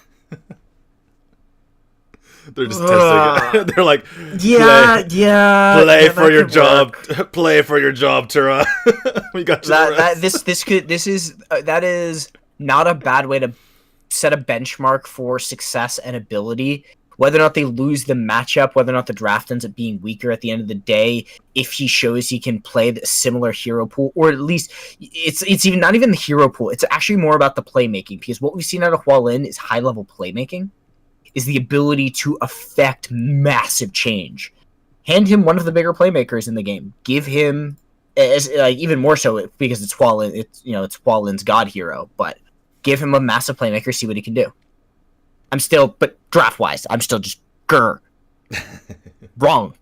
They're just testing it. They're like, play for your job. Play for your job, Tura. We got you that is not a bad way to set a benchmark for success and ability. Whether or not they lose the matchup, whether or not the draft ends up being weaker at the end of the day, if he shows he can play the similar hero pool, or at least it's even not even the hero pool. It's actually more about the playmaking, because what we've seen out of Hualin is high level playmaking, is the ability to affect massive change. Hand him one of the bigger playmakers in the game. Give him even more so because it's Hualin. It's Hualin's god hero, but give him a massive playmaker, see what he can do. But draft-wise, I'm still just wrong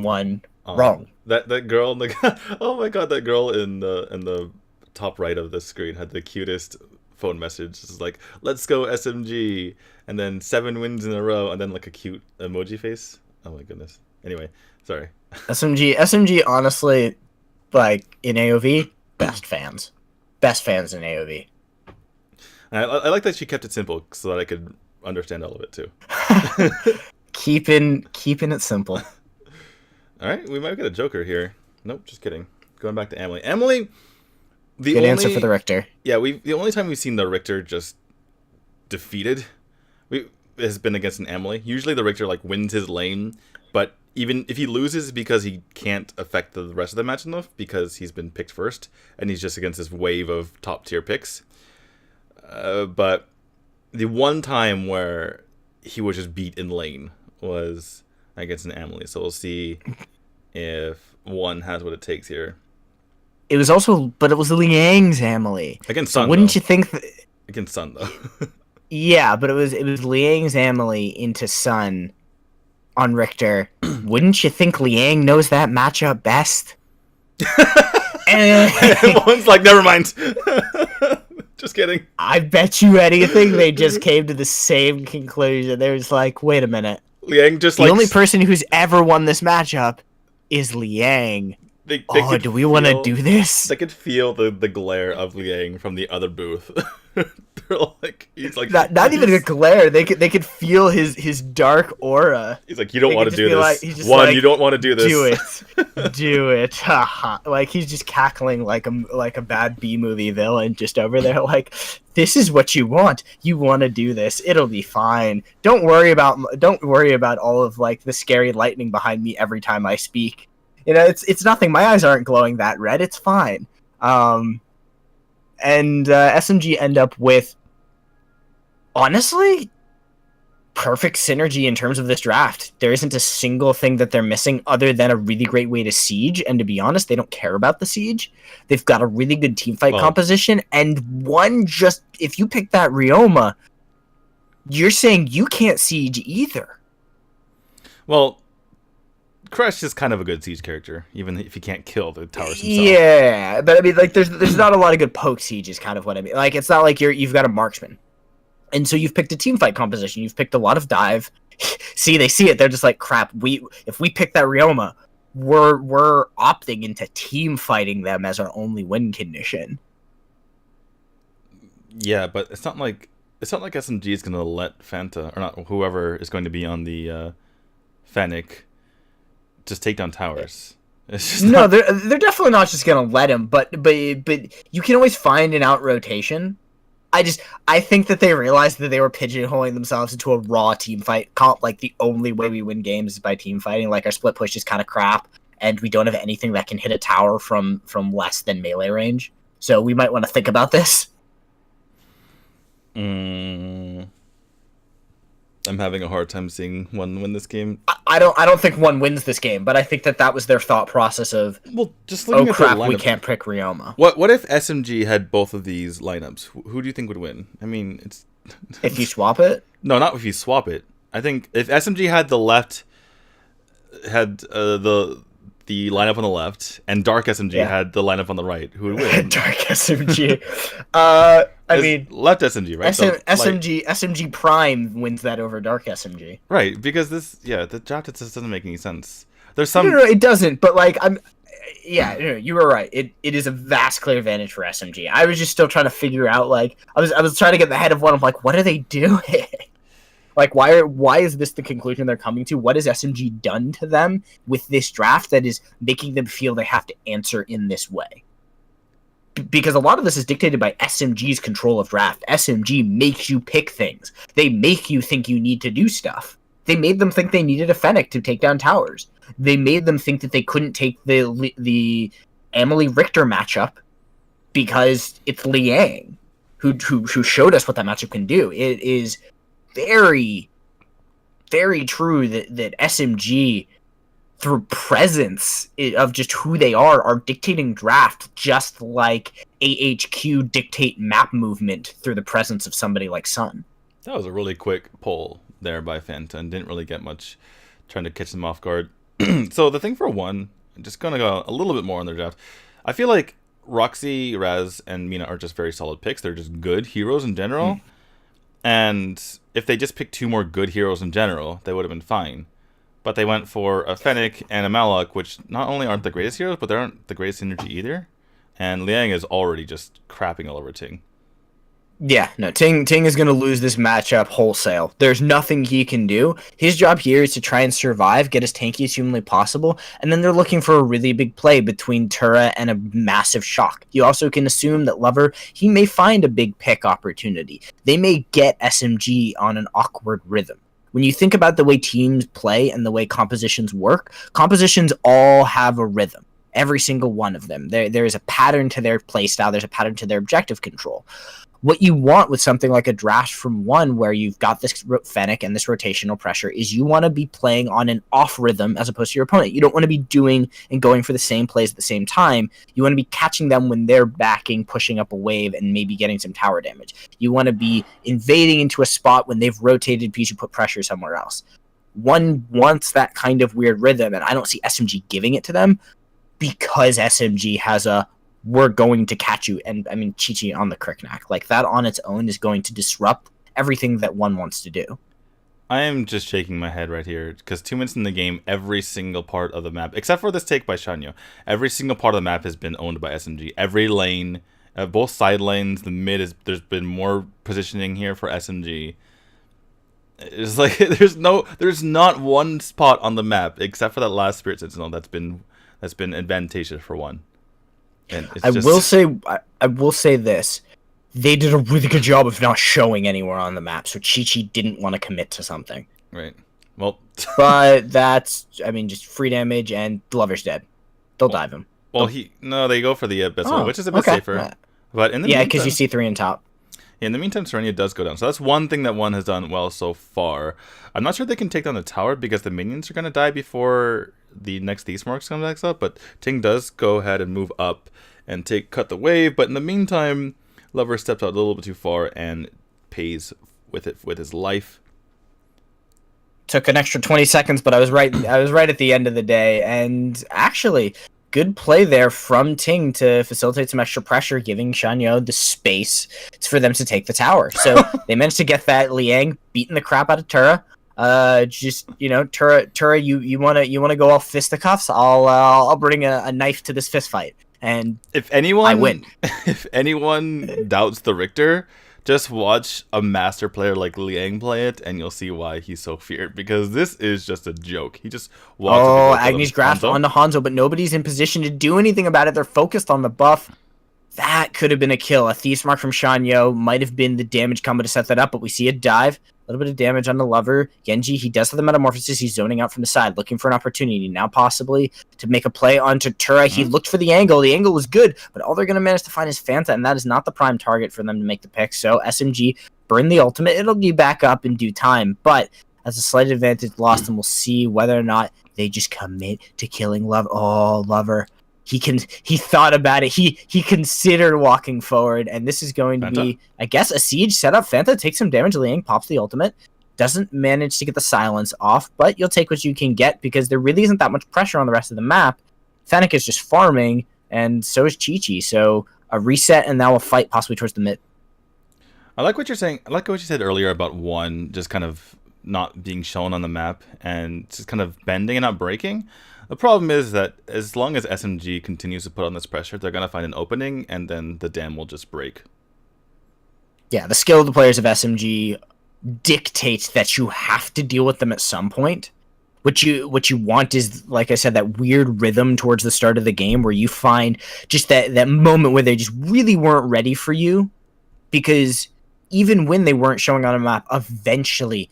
one, wrong. That girl in the oh my god, that girl in the top right of the screen had the cutest phone message. It's like, let's go SMG, and then 7 wins in a row, and then like a cute emoji face. Oh my goodness. Anyway, sorry. SMG, honestly, like in AOV, best fans in AOV. I like that she kept it simple so that I could understand all of it too. keeping it simple. All right, we might get a Joker here. Nope, just kidding. Going back to Emily. Emily, good answer for the Richter. Yeah, the only time we've seen the Richter just defeated has been against an Emily. Usually the Richter like wins his lane, but even if he loses because he can't affect the rest of the match enough because he's been picked first and he's just against this wave of top tier picks. But the one time where he was just beat in lane was against an Emily. So we'll see if one has what it takes here. It was Liang's Emily. Against Sun, wouldn't you think against Sun though? Yeah, but it was Liang's Emily into Sun on Richter. Wouldn't you think Liang knows that matchup best? One's like, never mind. Just kidding. I bet you anything they just came to the same conclusion. They was like, wait a minute. Liang just the only person who's ever won this matchup is Liang. Do we want to do this? They could feel the glare of Liang from the other booth. They're like, he's like, not even a glare. They could feel his dark aura. He's like, you don't want to do this. You don't want to do this. Do it. Like he's just cackling like a bad B movie villain just over there. Like, this is what you want. You want to do this. It'll be fine. Don't worry about all of like the scary lightning behind me every time I speak. It's nothing. My eyes aren't glowing that red. It's fine. And SMG end up with, honestly, perfect synergy in terms of this draft. There isn't a single thing that they're missing other than a really great way to siege. And to be honest, they don't care about the siege. They've got a really good teamfight composition. And if you pick that Ryoma, you're saying you can't siege either. Well, Crush is kind of a good siege character, even if he can't kill the towers himself. Yeah, but I mean, like, there's not a lot of good poke siege is kind of what I mean. Like, it's not like you've got a marksman. And so you've picked a teamfight composition. You've picked a lot of dive. See, they see it. They're just like, crap, if we pick that Ryoma, we're opting into team fighting them as our only win condition. Yeah, but it's not like SMG is going to let Fanta, or not, whoever is going to be on the Fennec, just take down towers. No, they're definitely not just gonna let him, but you can always find an out rotation. I think that they realized that they were pigeonholing themselves into a raw team fight. Like, the only way we win games is by team fighting. Like, our split push is kind of crap, and we don't have anything that can hit a tower from less than melee range. So we might want to think about this. I'm having a hard time seeing one win this game. I don't think one wins this game, but I think that was their thought process of, well, just looking oh at their crap, we lineup. can't pick Ryoma. What if SMG had both of these lineups? Who do you think would win? I mean, it's if you swap it. No, not if you swap it. I think if SMG had the lineup on the left, and Dark SMG had the lineup on the right, who would win? Dark SMG. I mean, left SMG, right? SMG Prime wins that over Dark SMG. Right, because the draft just doesn't make any sense. There's some. No, it doesn't. But like, you were right. It is a vast clear advantage for SMG. I was just still trying to figure out, like, I was trying to get in the head of one. I'm like, what are they doing? Like, why is this the conclusion they're coming to? What has SMG done to them with this draft that is making them feel they have to answer in this way? Because a lot of this is dictated by SMG's control of draft. SMG makes you pick things. They make you think you need to do stuff. They made them think they needed a Fennec to take down towers. They made them think that they couldn't take the Emily Richter matchup because it's Liang who showed us what that matchup can do. It is very, very true that SMG, through presence of just who they are dictating draft, just like AHQ dictate map movement through the presence of somebody like Sun. That was a really quick poll there by Fanta, and didn't really get much trying to catch them off guard. So the thing for one, I'm just going to go a little bit more on their draft. I feel like Roxy, Raz, and Mina are just very solid picks. They're just good heroes in general. And if they just picked 2 more good heroes in general, they would have been fine. But they went for a Fennec and a Malok, which not only aren't the greatest heroes, but they aren't the greatest synergy either. And Liang is already just crapping all over Ting. Yeah, no, Ting is going to lose this matchup wholesale. There's nothing he can do. His job here is to try and survive, get as tanky as humanly possible, and then they're looking for a really big play between Tura and a massive shock. You also can assume that Lover, he may find a big pick opportunity. They may get SMG on an awkward rhythm. When you think about the way teams play and the way compositions work, compositions all have a rhythm. Every single one of them. There is a pattern to their playstyle. There's a pattern to their objective control. What you want with something like a draft from one where you've got this Fennec and this rotational pressure is you want to be playing on an off rhythm as opposed to your opponent. You don't want to be doing and going for the same plays at the same time. You want to be catching them when they're backing, pushing up a wave, and maybe getting some tower damage. You want to be invading into a spot when they've rotated because you put pressure somewhere else. One wants that kind of weird rhythm, and I don't see SMG giving it to them because SMG has a we're going to catch you, and I mean Chi-Chi on the Kriknak. Like, that on its own is going to disrupt everything that one wants to do. I am just shaking my head right here, because 2 minutes in the game, every single part of the map, except for this take by Shanyo, every single part of the map has been owned by SMG. Every lane, both side lanes, the mid, there's been more positioning here for SMG. It's like, there's not one spot on the map, except for that last Spirit Sentinel, that's been advantageous for one. And I will say this. They did a really good job of not showing anywhere on the map, so Chi-Chi didn't want to commit to something. Right. Well, but that's, I mean, just free damage, and Lover's dead. They'll dive him. Well, they go for the Abyss, which is a bit safer. But in the meantime, because you see 3 on top. In the meantime, Serenia does go down. So that's one thing that one has done well so far. I'm not sure they can take down the tower because the minions are going to die before the next Thesemarks comes back up. But Ting does go ahead and move up and cut the wave. But in the meantime, Lover steps out a little bit too far and pays with his life. Took an extra 20 seconds, but I was right at the end of the day. And actually, good play there from Ting to facilitate some extra pressure, giving Shanyo the space for them to take the tower. So they managed to get that Liang beating the crap out of Tura. Tura, you wanna go all fisticuffs? I'll bring a knife to this fist fight. And if anyone, I win. If anyone doubts the Richter, just watch a master player like Liang play it, and you'll see why he's so feared. Because this is just a joke. He just walks. Oh, Agni's grasp onto Hanzo, but nobody's in position to do anything about it. They're focused on the buff. That could have been a kill. A Thief's Mark from Shanyo might have been the damage combo to set that up, but we see a dive. A little bit of damage on the Lover. Genji, he does have the Metamorphosis. He's zoning out from the side, looking for an opportunity now possibly to make a play onto Tura. He looked for the angle. The angle was good, but all they're going to manage to find is Fanta, and that is not the prime target for them to make the pick. So SMG burn the ultimate. It'll be back up in due time, but as a slight advantage lost, and we'll see whether or not they just commit to killing Lover. Oh, Lover. He thought about it. He considered walking forward, and this is going to be, I guess, a siege setup. Fanta takes some damage. Liang pops the ultimate. Doesn't manage to get the silence off, but you'll take what you can get because there really isn't that much pressure on the rest of the map. Fennec is just farming, and so is Chi-Chi. So a reset, and now a fight possibly towards the mid. I like what you're saying. I like what you said earlier about one just kind of not being shown on the map and just kind of bending and not breaking. The problem is that as long as SMG continues to put on this pressure, they're going to find an opening, and then the dam will just break. Yeah, the skill of the players of SMG dictates that you have to deal with them at some point. What you want is, like I said, that weird rhythm towards the start of the game where you find just that moment where they just really weren't ready for you, because even when they weren't showing on a map, eventually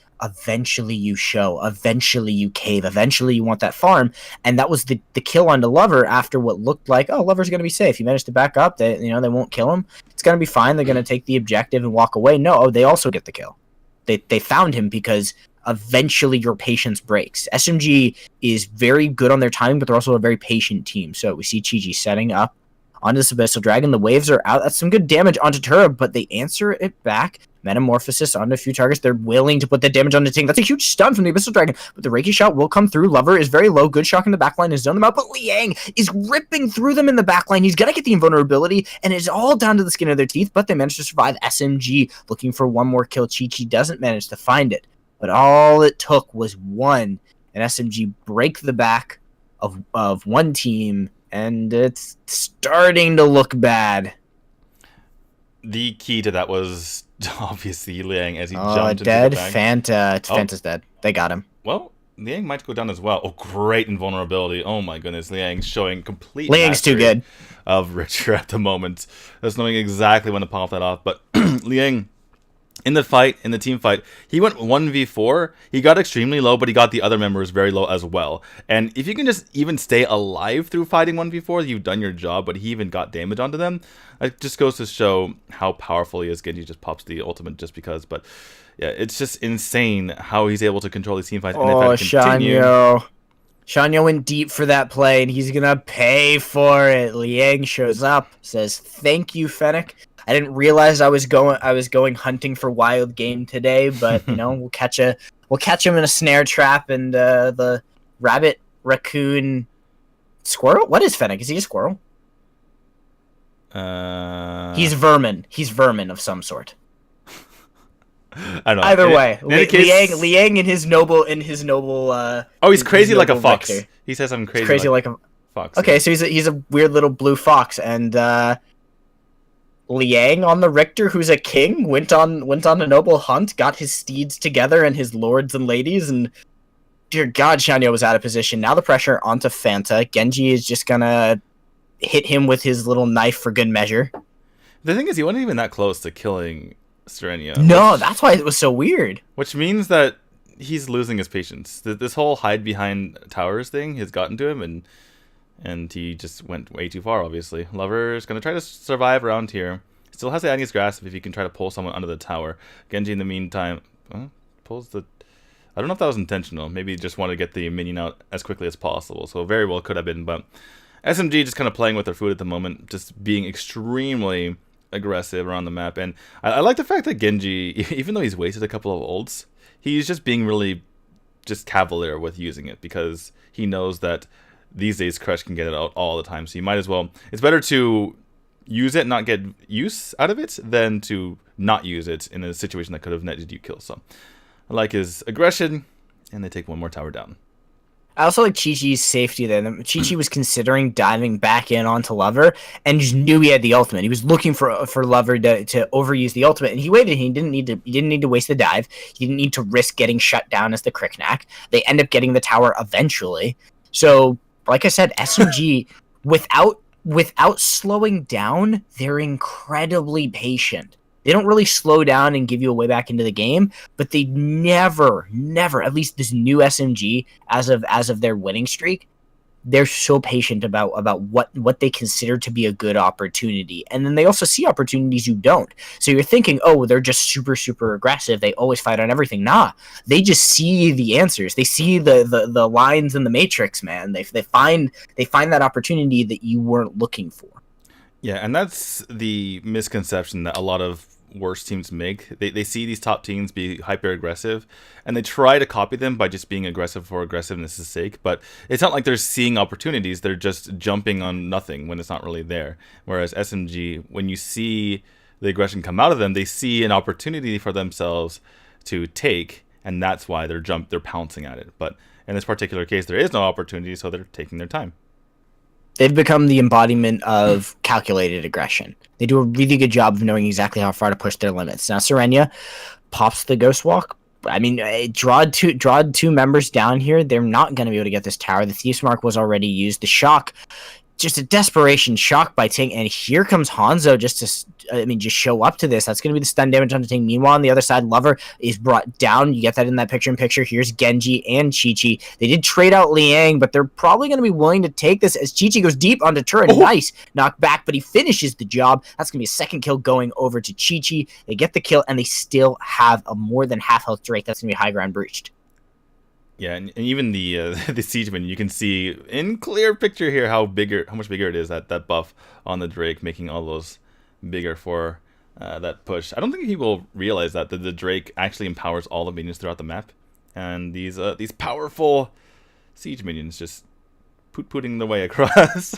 you show, eventually you cave, eventually you want that farm, and that was the kill onto Lover after what looked like, oh, Lover's going to be safe. He managed to back up. They won't kill him. It's going to be fine. They're going to take the objective and walk away. No, they also get the kill. They found him because eventually your patience breaks. SMG is very good on their timing, but they're also a very patient team. So we see Chi-Chi setting up onto this Abyssal Dragon. The waves are out. That's some good damage onto Turra, but they answer it back. Metamorphosis onto a few targets. They're willing to put the damage on the Ting. That's a huge stun from the Abyssal Dragon, but the Reiki shot will come through. Lover is very low. Good shock in the backline has zone them out, but Liang is ripping through them in the backline. He's going to get the invulnerability, and it's all down to the skin of their teeth, but they managed to survive. SMG looking for one more kill. Chi-Chi doesn't manage to find it, but all it took was one, and SMG break the back of one team, and it's starting to look bad. The key to that was obviously Liang as he jumped dead. into the back. Fanta's dead. They got him. Well, Liang might go down as well. Oh, great invulnerability. Oh my goodness, Liang's showing complete Liang's too good of Richter at the moment. Just knowing exactly when to pop that off. But Liang, in the team fight, he went 1v4. He got extremely low, but he got the other members very low as well. And if you can just even stay alive through fighting 1v4, you've done your job, but he even got damage onto them. It just goes to show how powerful he is. Genji just pops the ultimate just because, but yeah, it's just insane how he's able to control these team fights. And Shanyo went deep for that play, and he's gonna pay for it. Liang shows up, says, "Thank you, Fennec. I didn't realize I was going hunting for wild game today, but we'll catch him in a snare trap." And the rabbit, raccoon, squirrel. What is Fennec? Is he a squirrel? He's vermin. He's vermin of some sort. I don't know. Either way, Liang in his noble. Oh, he's crazy like a fox. Vector. He says I'm crazy. He's crazy like a fox. Okay, so he's a weird little blue fox, and Liang on the Richter, who's a king, went on a noble hunt, got his steeds together and his lords and ladies, and dear God, Shanyo was out of position. Now the pressure onto Fanta. Genji is just gonna hit him with his little knife for good measure. The thing is, he wasn't even that close to killing Serenia. No, that's why it was so weird. Which means that he's losing his patience. This whole hide behind towers thing has gotten to him, and he just went way too far, obviously. Lover's going to try to survive around here. Still has the Agnes grasp if he can try to pull someone under the tower. Genji, in the meantime, pulls the... I don't know if that was intentional. Maybe he just wanted to get the minion out as quickly as possible. So very well could have been, but SMG just kind of playing with their food at the moment, just being extremely aggressive around the map. And I like the fact that Genji, even though he's wasted a couple of ults, he's just being really just cavalier with using it, because he knows that these days Crush can get it out all the time. So you might as well, it's better to use it, not get use out of it, than to not use it in a situation that could have netted you kills. So I like his aggression, and they take one more tower down. I also like Chi-Chi's safety there. Chi-Chi was considering diving back in onto Lover and just knew he had the ultimate. He was looking for Lover to overuse the ultimate, and he waited. He didn't need to waste the dive. He didn't need to risk getting shut down as the Cricknack. They end up getting the tower eventually. So, like I said, SMG without slowing down, they're incredibly patient. They don't really slow down and give you a way back into the game, but they never, at least this new SMG, as of their winning streak, they're so patient about what they consider to be a good opportunity, and then they also see opportunities you don't. So you're thinking, oh, they're just super aggressive, they always fight on everything. Nah, they just see the answers, they see the lines in the matrix, man. They find that opportunity that you weren't looking for. Yeah, and that's the misconception that a lot of worst teams make. They see these top teams be hyper aggressive, and they try to copy them by just being aggressive for aggressiveness' sake. But it's not like they're seeing opportunities; they're just jumping on nothing when it's not really there. Whereas SMG, when you see the aggression come out of them, they see an opportunity for themselves to take, and that's why they're pouncing at it. But in this particular case, there is no opportunity, so they're taking their time. They've become the embodiment of calculated aggression. They do a really good job of knowing exactly how far to push their limits. Now, Serenia pops the Ghost Walk. I mean, drawed two members down here. They're not going to be able to get this tower. The Thief's Mark was already used. The Shock, just a desperation shock by Ting. And here comes Hanzo just to show up to this. That's going to be the stun damage on the Ting. Meanwhile, on the other side, Lover is brought down. You get that in that picture-in-picture. Here's Genji and Chi-Chi. They did trade out Liang, but they're probably going to be willing to take this as Chi-Chi goes deep onto Turret. Oh. Nice knock back, but he finishes the job. That's going to be a second kill going over to Chi-Chi. They get the kill, and they still have a more than half health Drake. That's going to be high ground breached. Yeah, and even the Siegeman, you can see in clear picture here how much bigger it is, that buff on the Drake, making all those bigger for that push. I don't think people realize that the Drake actually empowers all the minions throughout the map, and these powerful siege minions just putting the way across.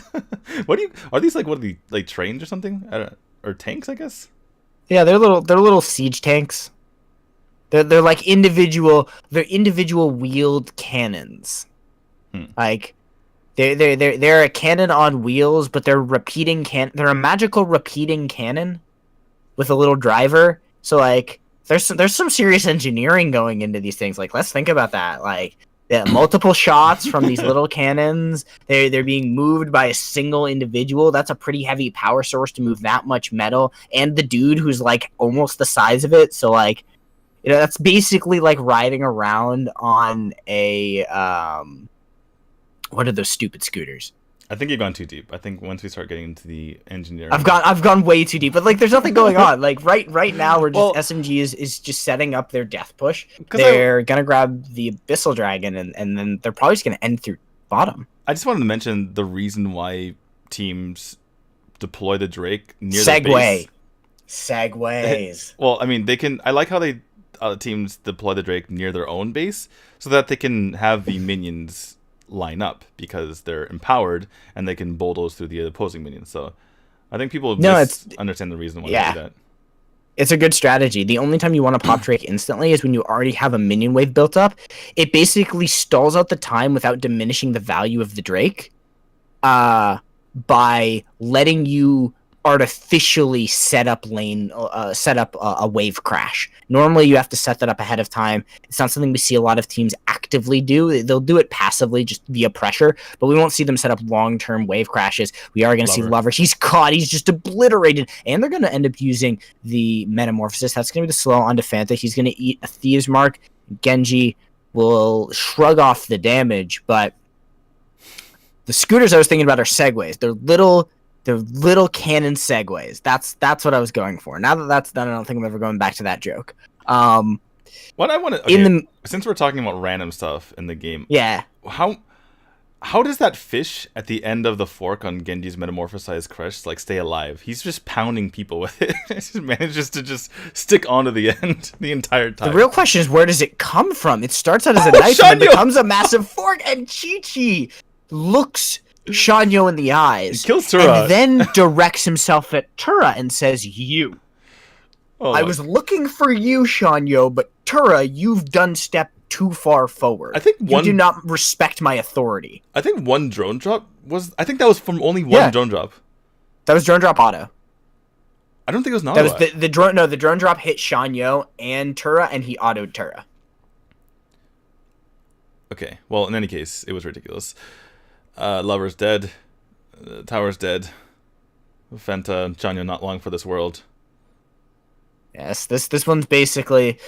Are these like trains or something? Or tanks, I guess? Yeah, they're little siege tanks. They're like individual wheeled cannons. Like they're a cannon on wheels, but they're a magical repeating cannon with a little driver. So like there's some serious engineering going into these things. Like, let's think about that. Like, multiple shots from these little cannons. They're being moved by a single individual. That's a pretty heavy power source to move that much metal, and the dude who's like almost the size of it. So like, you know, that's basically like riding around on a what are those stupid scooters? I think you've gone too deep. I think once we start getting into the engineering, I've gone way too deep. But like, there's nothing going on. Like right now, we're just SMG is just setting up their death push. They're gonna grab the Abyssal Dragon, and then they're probably just gonna end through bottom. I just wanted to mention the reason why teams deploy the Drake near the base. Segues. Well, I mean, they can. I like how they teams deploy the Drake near their own base so that they can have the minions line up because they're empowered and they can bulldoze through the opposing minions. So I think people understand the reason why they do that. It's a good strategy. The only time you want to pop Drake instantly is when you already have a minion wave built up. It basically stalls out the time without diminishing the value of the Drake by letting you artificially set up a wave crash. Normally you have to set that up ahead of time. It's not something we see a lot of teams actively do. They'll do it passively just via pressure, but we won't see them set up long-term wave crashes. We are going to see Lover. He's caught. He's just obliterated, and they're going to end up using the Metamorphosis. That's going to be the slow onto Fanta. He's going to eat a Thieves Mark. Genji will shrug off the damage, but the scooters I was thinking about are segways. They're little cannon segues. That's what I was going for. Now that that's done, I don't think I'm ever going back to that joke. What I want to since we're talking about random stuff in the game, how does that fish at the end of the fork on Genji's metamorphosized Crush like stay alive? He's just pounding people with it. He just manages to just stick onto the end the entire time. The real question is, where does it come from? It starts out as a knife and becomes a massive fork, and Chi-Chi looks Shanyo in the eyes, kills Tura, and then directs himself at Tura and says, "You. I was looking for you, Shanyo, but Tura, you've done step too far forward. I think you do not respect my authority." I think one drone drop was. I think that was from only one drone drop. That was drone drop auto. I don't think it was not. That was the drone. No, the drone drop hit Shanyo and Tura, and he autoed Tura. Okay. Well, in any case, it was ridiculous. Lover's dead. Tower's dead. Fenta and Chanyo not long for this world. Yes, this one's basically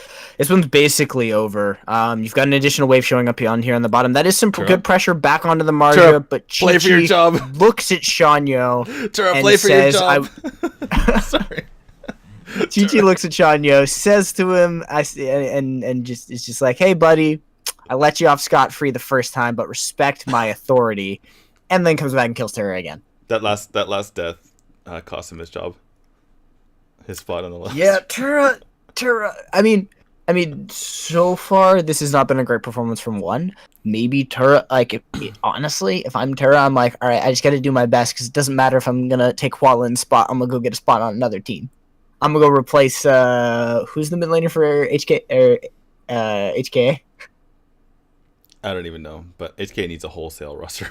over. You've got an additional wave showing up on here on the bottom. That is some good pressure back onto the Marja, but play for your job. Looks at Shanyo and play for says, your job. Sorry. Chi-Chi looks at Shanyo, says to him, and just is just like, "Hey, buddy, I let you off scot-free the first time, but respect my authority," and then comes back and kills Terra again. That last death cost him his job. His spot on the list. Yeah, Terra. I mean, so far this has not been a great performance from one. Maybe Terra. Like, honestly, if I'm Terra, I'm like, all right, I just got to do my best because it doesn't matter if I'm gonna take Hualin's spot. I'm gonna go get a spot on another team. I'm gonna go replace who's the mid laner for HKA? I don't even know, but HK needs a wholesale roster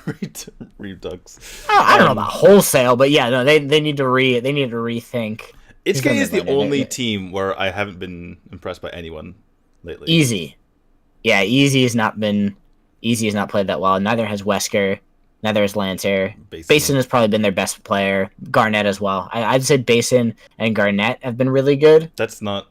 redux. I don't know about wholesale, but yeah, no, they need to rethink. HK is the only team where I haven't been impressed by anyone lately. Easy. Yeah, Easy has not played that well. Neither has Wesker. Neither has Lancer. Basin has probably been their best player. Garnett as well. I'd say Basin and Garnett have been really good. That's not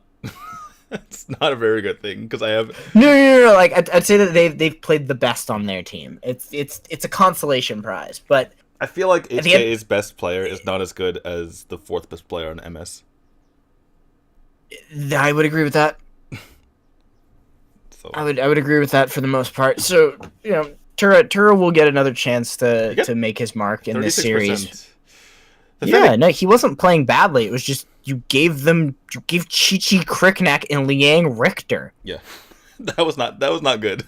that's not a very good thing because I have no. Like I'd say that they've played the best on their team. It's a consolation prize, but I feel like HK's best player is not as good as the fourth best player on MS. I would agree with that. So I would agree with that for the most part. So, you know, Tura will get another chance to make his mark in this series. Yeah, no, he wasn't playing badly. It was just you gave Chi-Chi, Kriknak, and Liang Richter. Yeah. That was not good.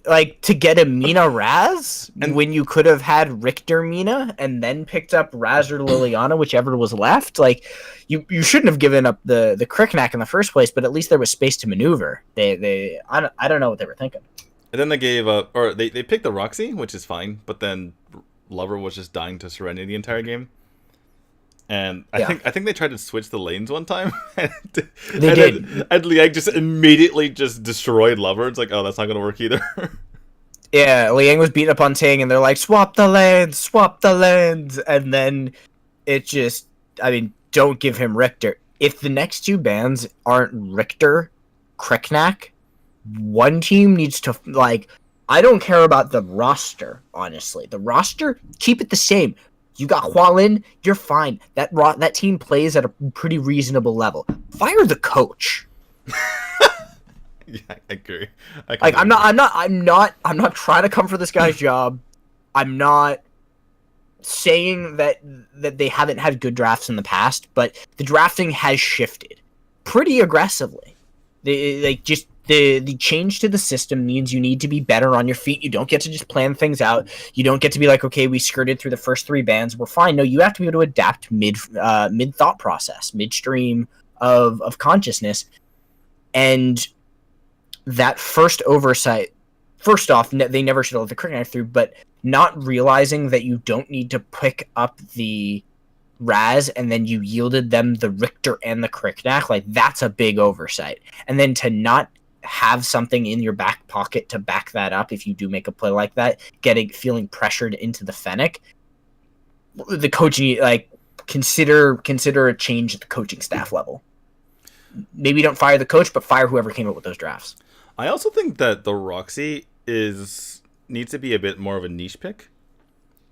Like, to get a Mina Raz when you could have had Richter Mina and then picked up Raz or Liliana, whichever was left. Like, you shouldn't have given up the Kriknak in the first place, but at least there was space to maneuver. I don't know what they were thinking. And then they gave up, or they picked the Roxy, which is fine, but then Lover was just dying to Serenity the entire game. And I think they tried to switch the lanes one time. They did. And Liang just immediately just destroyed Lover. It's like, oh, that's not going to work either. Yeah, Liang was beating up on Ting, and they're like, swap the lanes. And then it just, don't give him Richter. If the next two bans aren't Richter, Kriknak, one team needs to, I don't care about the roster, honestly. The roster, keep it the same. You got Hualin, you're fine. That team plays at a pretty reasonable level. Fire the coach. Yeah, I agree. I'm not trying to come for this guy's job. I'm not saying that they haven't had good drafts in the past, but the drafting has shifted pretty aggressively. The change to the system means you need to be better on your feet. You don't get to just plan things out. You don't get to be like, okay, we skirted through the first three bans, we're fine. No, you have to be able to adapt mid thought process, midstream of consciousness. And that first oversight, first off, they never should have let the Kriknak through, but not realizing that you don't need to pick up the Raz and then you yielded them the Richter and the Kriknak, that's a big oversight. And then to not have something in your back pocket to back that up if you do make a play like that, feeling pressured into the Fennec, the coaching, consider a change at the coaching staff level. Maybe don't fire the coach, but fire whoever came up with those drafts. I also think that the Roxy needs to be a bit more of a niche pick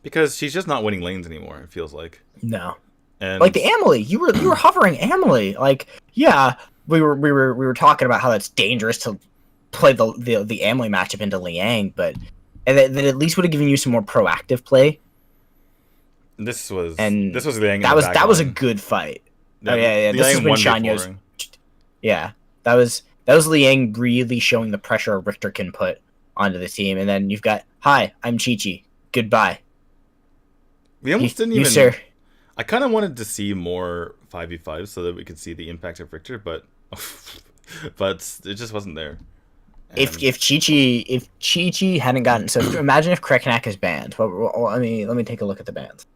because she's just not winning lanes anymore. It feels like no, and the Amelie, you were hovering Amelie, yeah. We were talking about how that's dangerous to play the Amelie matchup into Liang, but that at least would have given you some more proactive play. This was Liang. That was a good fight. Yeah. This is when Shanyo's. Yeah, that was Liang really showing the pressure a Richter can put onto the team, and then you've got, hi, I'm Chi-Chi. Goodbye. We almost didn't even. Sir. I kind of wanted to see more 5v5 so that we could see the impact of Richter, but it just wasn't there. And if Chi-Chi hadn't gotten, so imagine if Kriknak is banned. Well, let me take a look at the bans.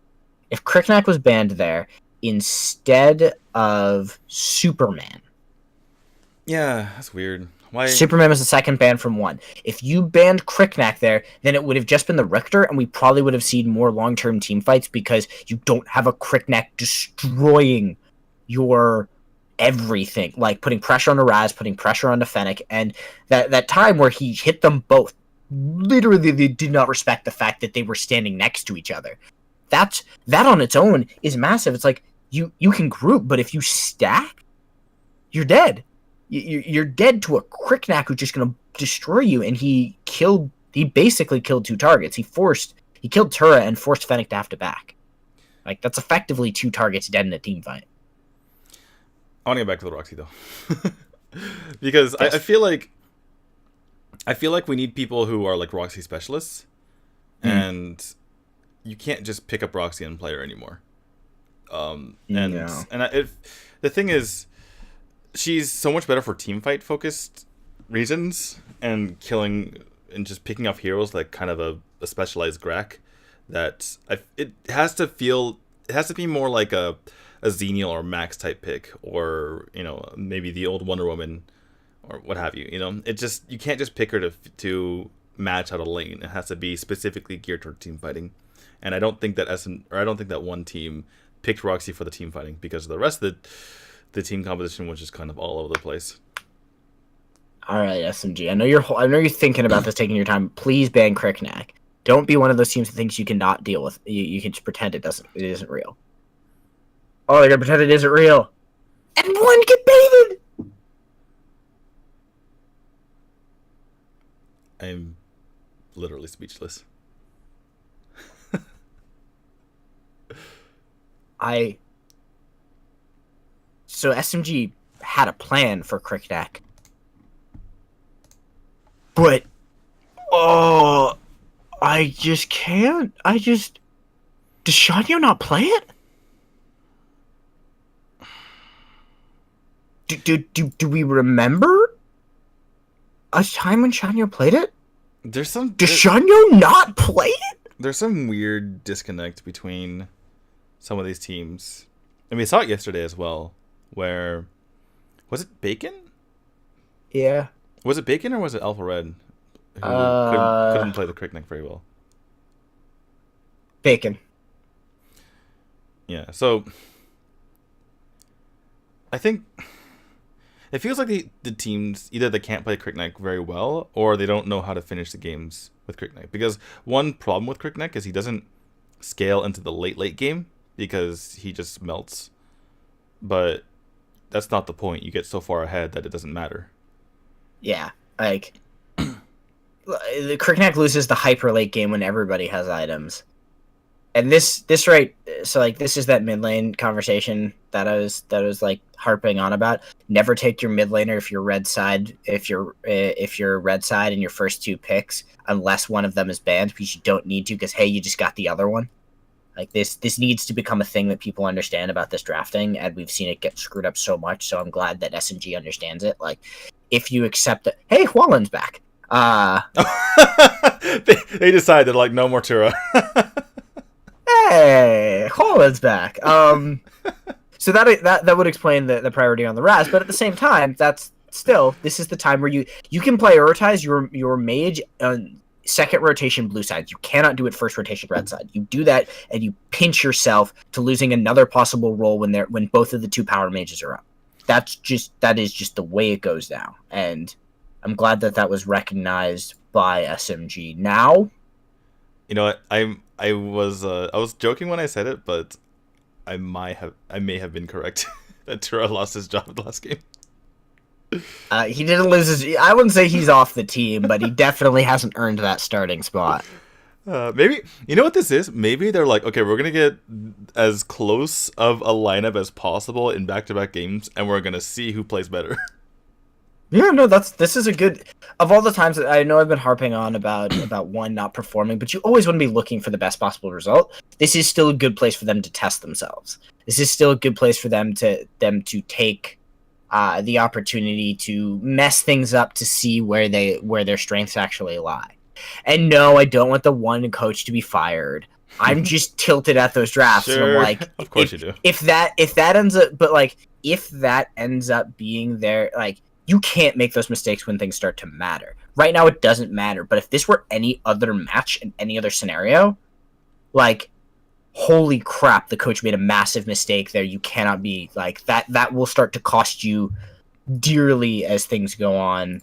If Kriknak was banned there instead of Superman. Yeah, that's weird. Why? Superman was the second ban from one. If you banned Kriknak there, then it would have just been the Richter, and we probably would have seen more long-term team fights because you don't have a Kriknak destroying your everything, like putting pressure on the Raz, putting pressure on the Fennec, and that time where he hit them both, literally they did not respect the fact that they were standing next to each other. That on its own is massive. It's like you can group, but if you stack, you're dead. You're dead to a Cricknack who's just gonna destroy you. And he basically killed 2 targets. He killed Tura and forced Fennec to have to back. Like, that's effectively 2 targets dead in a team fight. I want to get back to the Roxy though, because yes. I feel like we need people who are like Roxy specialists, and you can't just pick up Roxy and play her anymore. The thing is, she's so much better for team fight focused reasons and killing and just picking up heroes like kind of a specialized Grak, that it has to be more like a Xenial or Max type pick, or maybe the old Wonder Woman or what have you. You can't just pick her to match out a lane. It has to be specifically geared toward team fighting. And I don't think that one team picked Roxy for the team fighting, because the rest of the team composition was just kind of all over the place. All right, SMG. I know you're thinking about this, taking your time. Please ban Cricknack. Don't be one of those teams that thinks you cannot deal with. You can just pretend it isn't real. Oh, they're gonna pretend it isn't real. And one get baited! I'm literally speechless. So SMG had a plan for Cricknack. But I just can't. Does Shanyo not play it? Do we remember a time when Shanyo played it? Does Shanyo not play it? There's some weird disconnect between some of these teams. And we saw it yesterday as well, where... Was it Bacon? Yeah. Was it Bacon or was it Alpha Red who couldn't play the Cricknack very well? Bacon. Yeah, so... I think... It feels like the teams, either they can't play Cricknack very well, or they don't know how to finish the games with Cricknack. Because one problem with Cricknack is he doesn't scale into the late game, because he just melts. But that's not the point. You get so far ahead that it doesn't matter. Yeah, like... the Cricknack loses the hyper late game when everybody has items. And this right, so like this is that mid lane conversation that I was like harping on about. Never take your mid laner if you're red side red side in your first 2 picks, unless one of them is banned, because you don't need to, because hey, you just got the other one. Like this needs to become a thing that people understand about this drafting, and we've seen it get screwed up so much. So I'm glad that SMG understands it. Like, if you accept it, hey, Hualan's back. They decided like no more Tura. Hey, Hualan's back. So that would explain the priority on the Raz, but at the same time, this is the time where you can prioritize your mage on second rotation blue side. You cannot do it first rotation red side. You do that and you pinch yourself to losing another possible role when both of the 2 power mages are up. That is just the way it goes now, and I'm glad that was recognized by SMG. Now, you know what, I was joking when I said it, but I may have been correct that Tura lost his job at the last game. He didn't lose his... I wouldn't say he's off the team, but he definitely hasn't earned that starting spot. Maybe... You know what this is? Maybe they're like, okay, we're going to get as close of a lineup as possible in back-to-back games, and we're going to see who plays better. Yeah, no, this is a good... Of all the times that I know I've been harping on about one not performing, but you always want to be looking for the best possible result. This is still a good place for them to test themselves. This is still a good place for them to take... the opportunity to mess things up to see where their strengths actually lie. And no, I don't want the one coach to be fired. I'm just tilted at those drafts. Sure. And I'm like, of course you do. If that ends up, but like, if that ends up being there, like, you can't make those mistakes when things start to matter. Right now, it doesn't matter. But if this were any other match in any other scenario, like, holy crap, the coach made a massive mistake there. You cannot be like that. That will start to cost you dearly as things go on.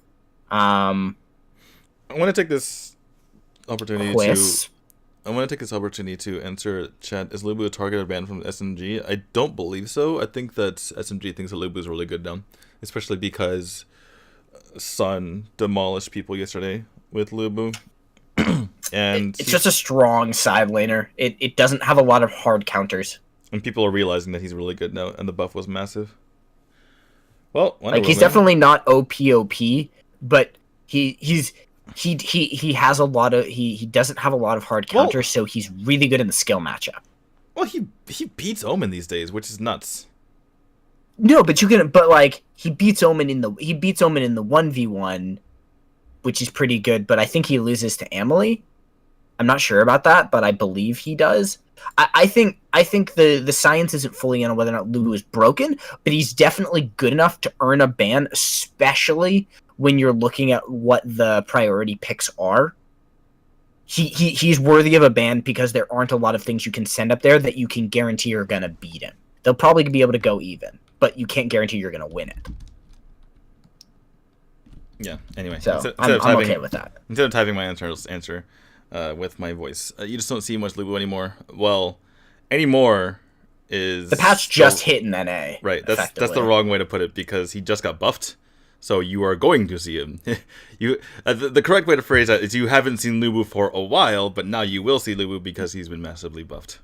I want to take this opportunity to answer chat. Is Lubu a targeted ban from SMG? I don't believe so. I think that SMG thinks that Lubu is really good now, especially because Sun demolished people yesterday with Lubu. And it's just a strong side laner. It doesn't have a lot of hard counters. And people are realizing that he's really good now, and the buff was massive. Well, like he's definitely not OP, but he has a lot of he doesn't have a lot of hard counters, so he's really good in the skill matchup. Well, he beats Omen these days, which is nuts. No, but he beats Omen in the 1v1, which is pretty good, but I think he loses to Amelie. I'm not sure about that, but I believe he does. I think the science isn't fully on whether or not Lubu is broken, but he's definitely good enough to earn a ban, especially when you're looking at what the priority picks are. He's worthy of a ban because there aren't a lot of things you can send up there that you can guarantee are going to beat him. They'll probably be able to go even, but you can't guarantee you're going to win it. Yeah, anyway. So I'm okay with that. Instead of typing my answer with my voice, you just don't see much Lubu anymore. Well, anymore is... The patch just hit in NA. Right, that's the wrong way to put it, because he just got buffed. So you are going to see him. The correct way to phrase that is you haven't seen Lubu for a while, but now you will see Lubu because he's been massively buffed.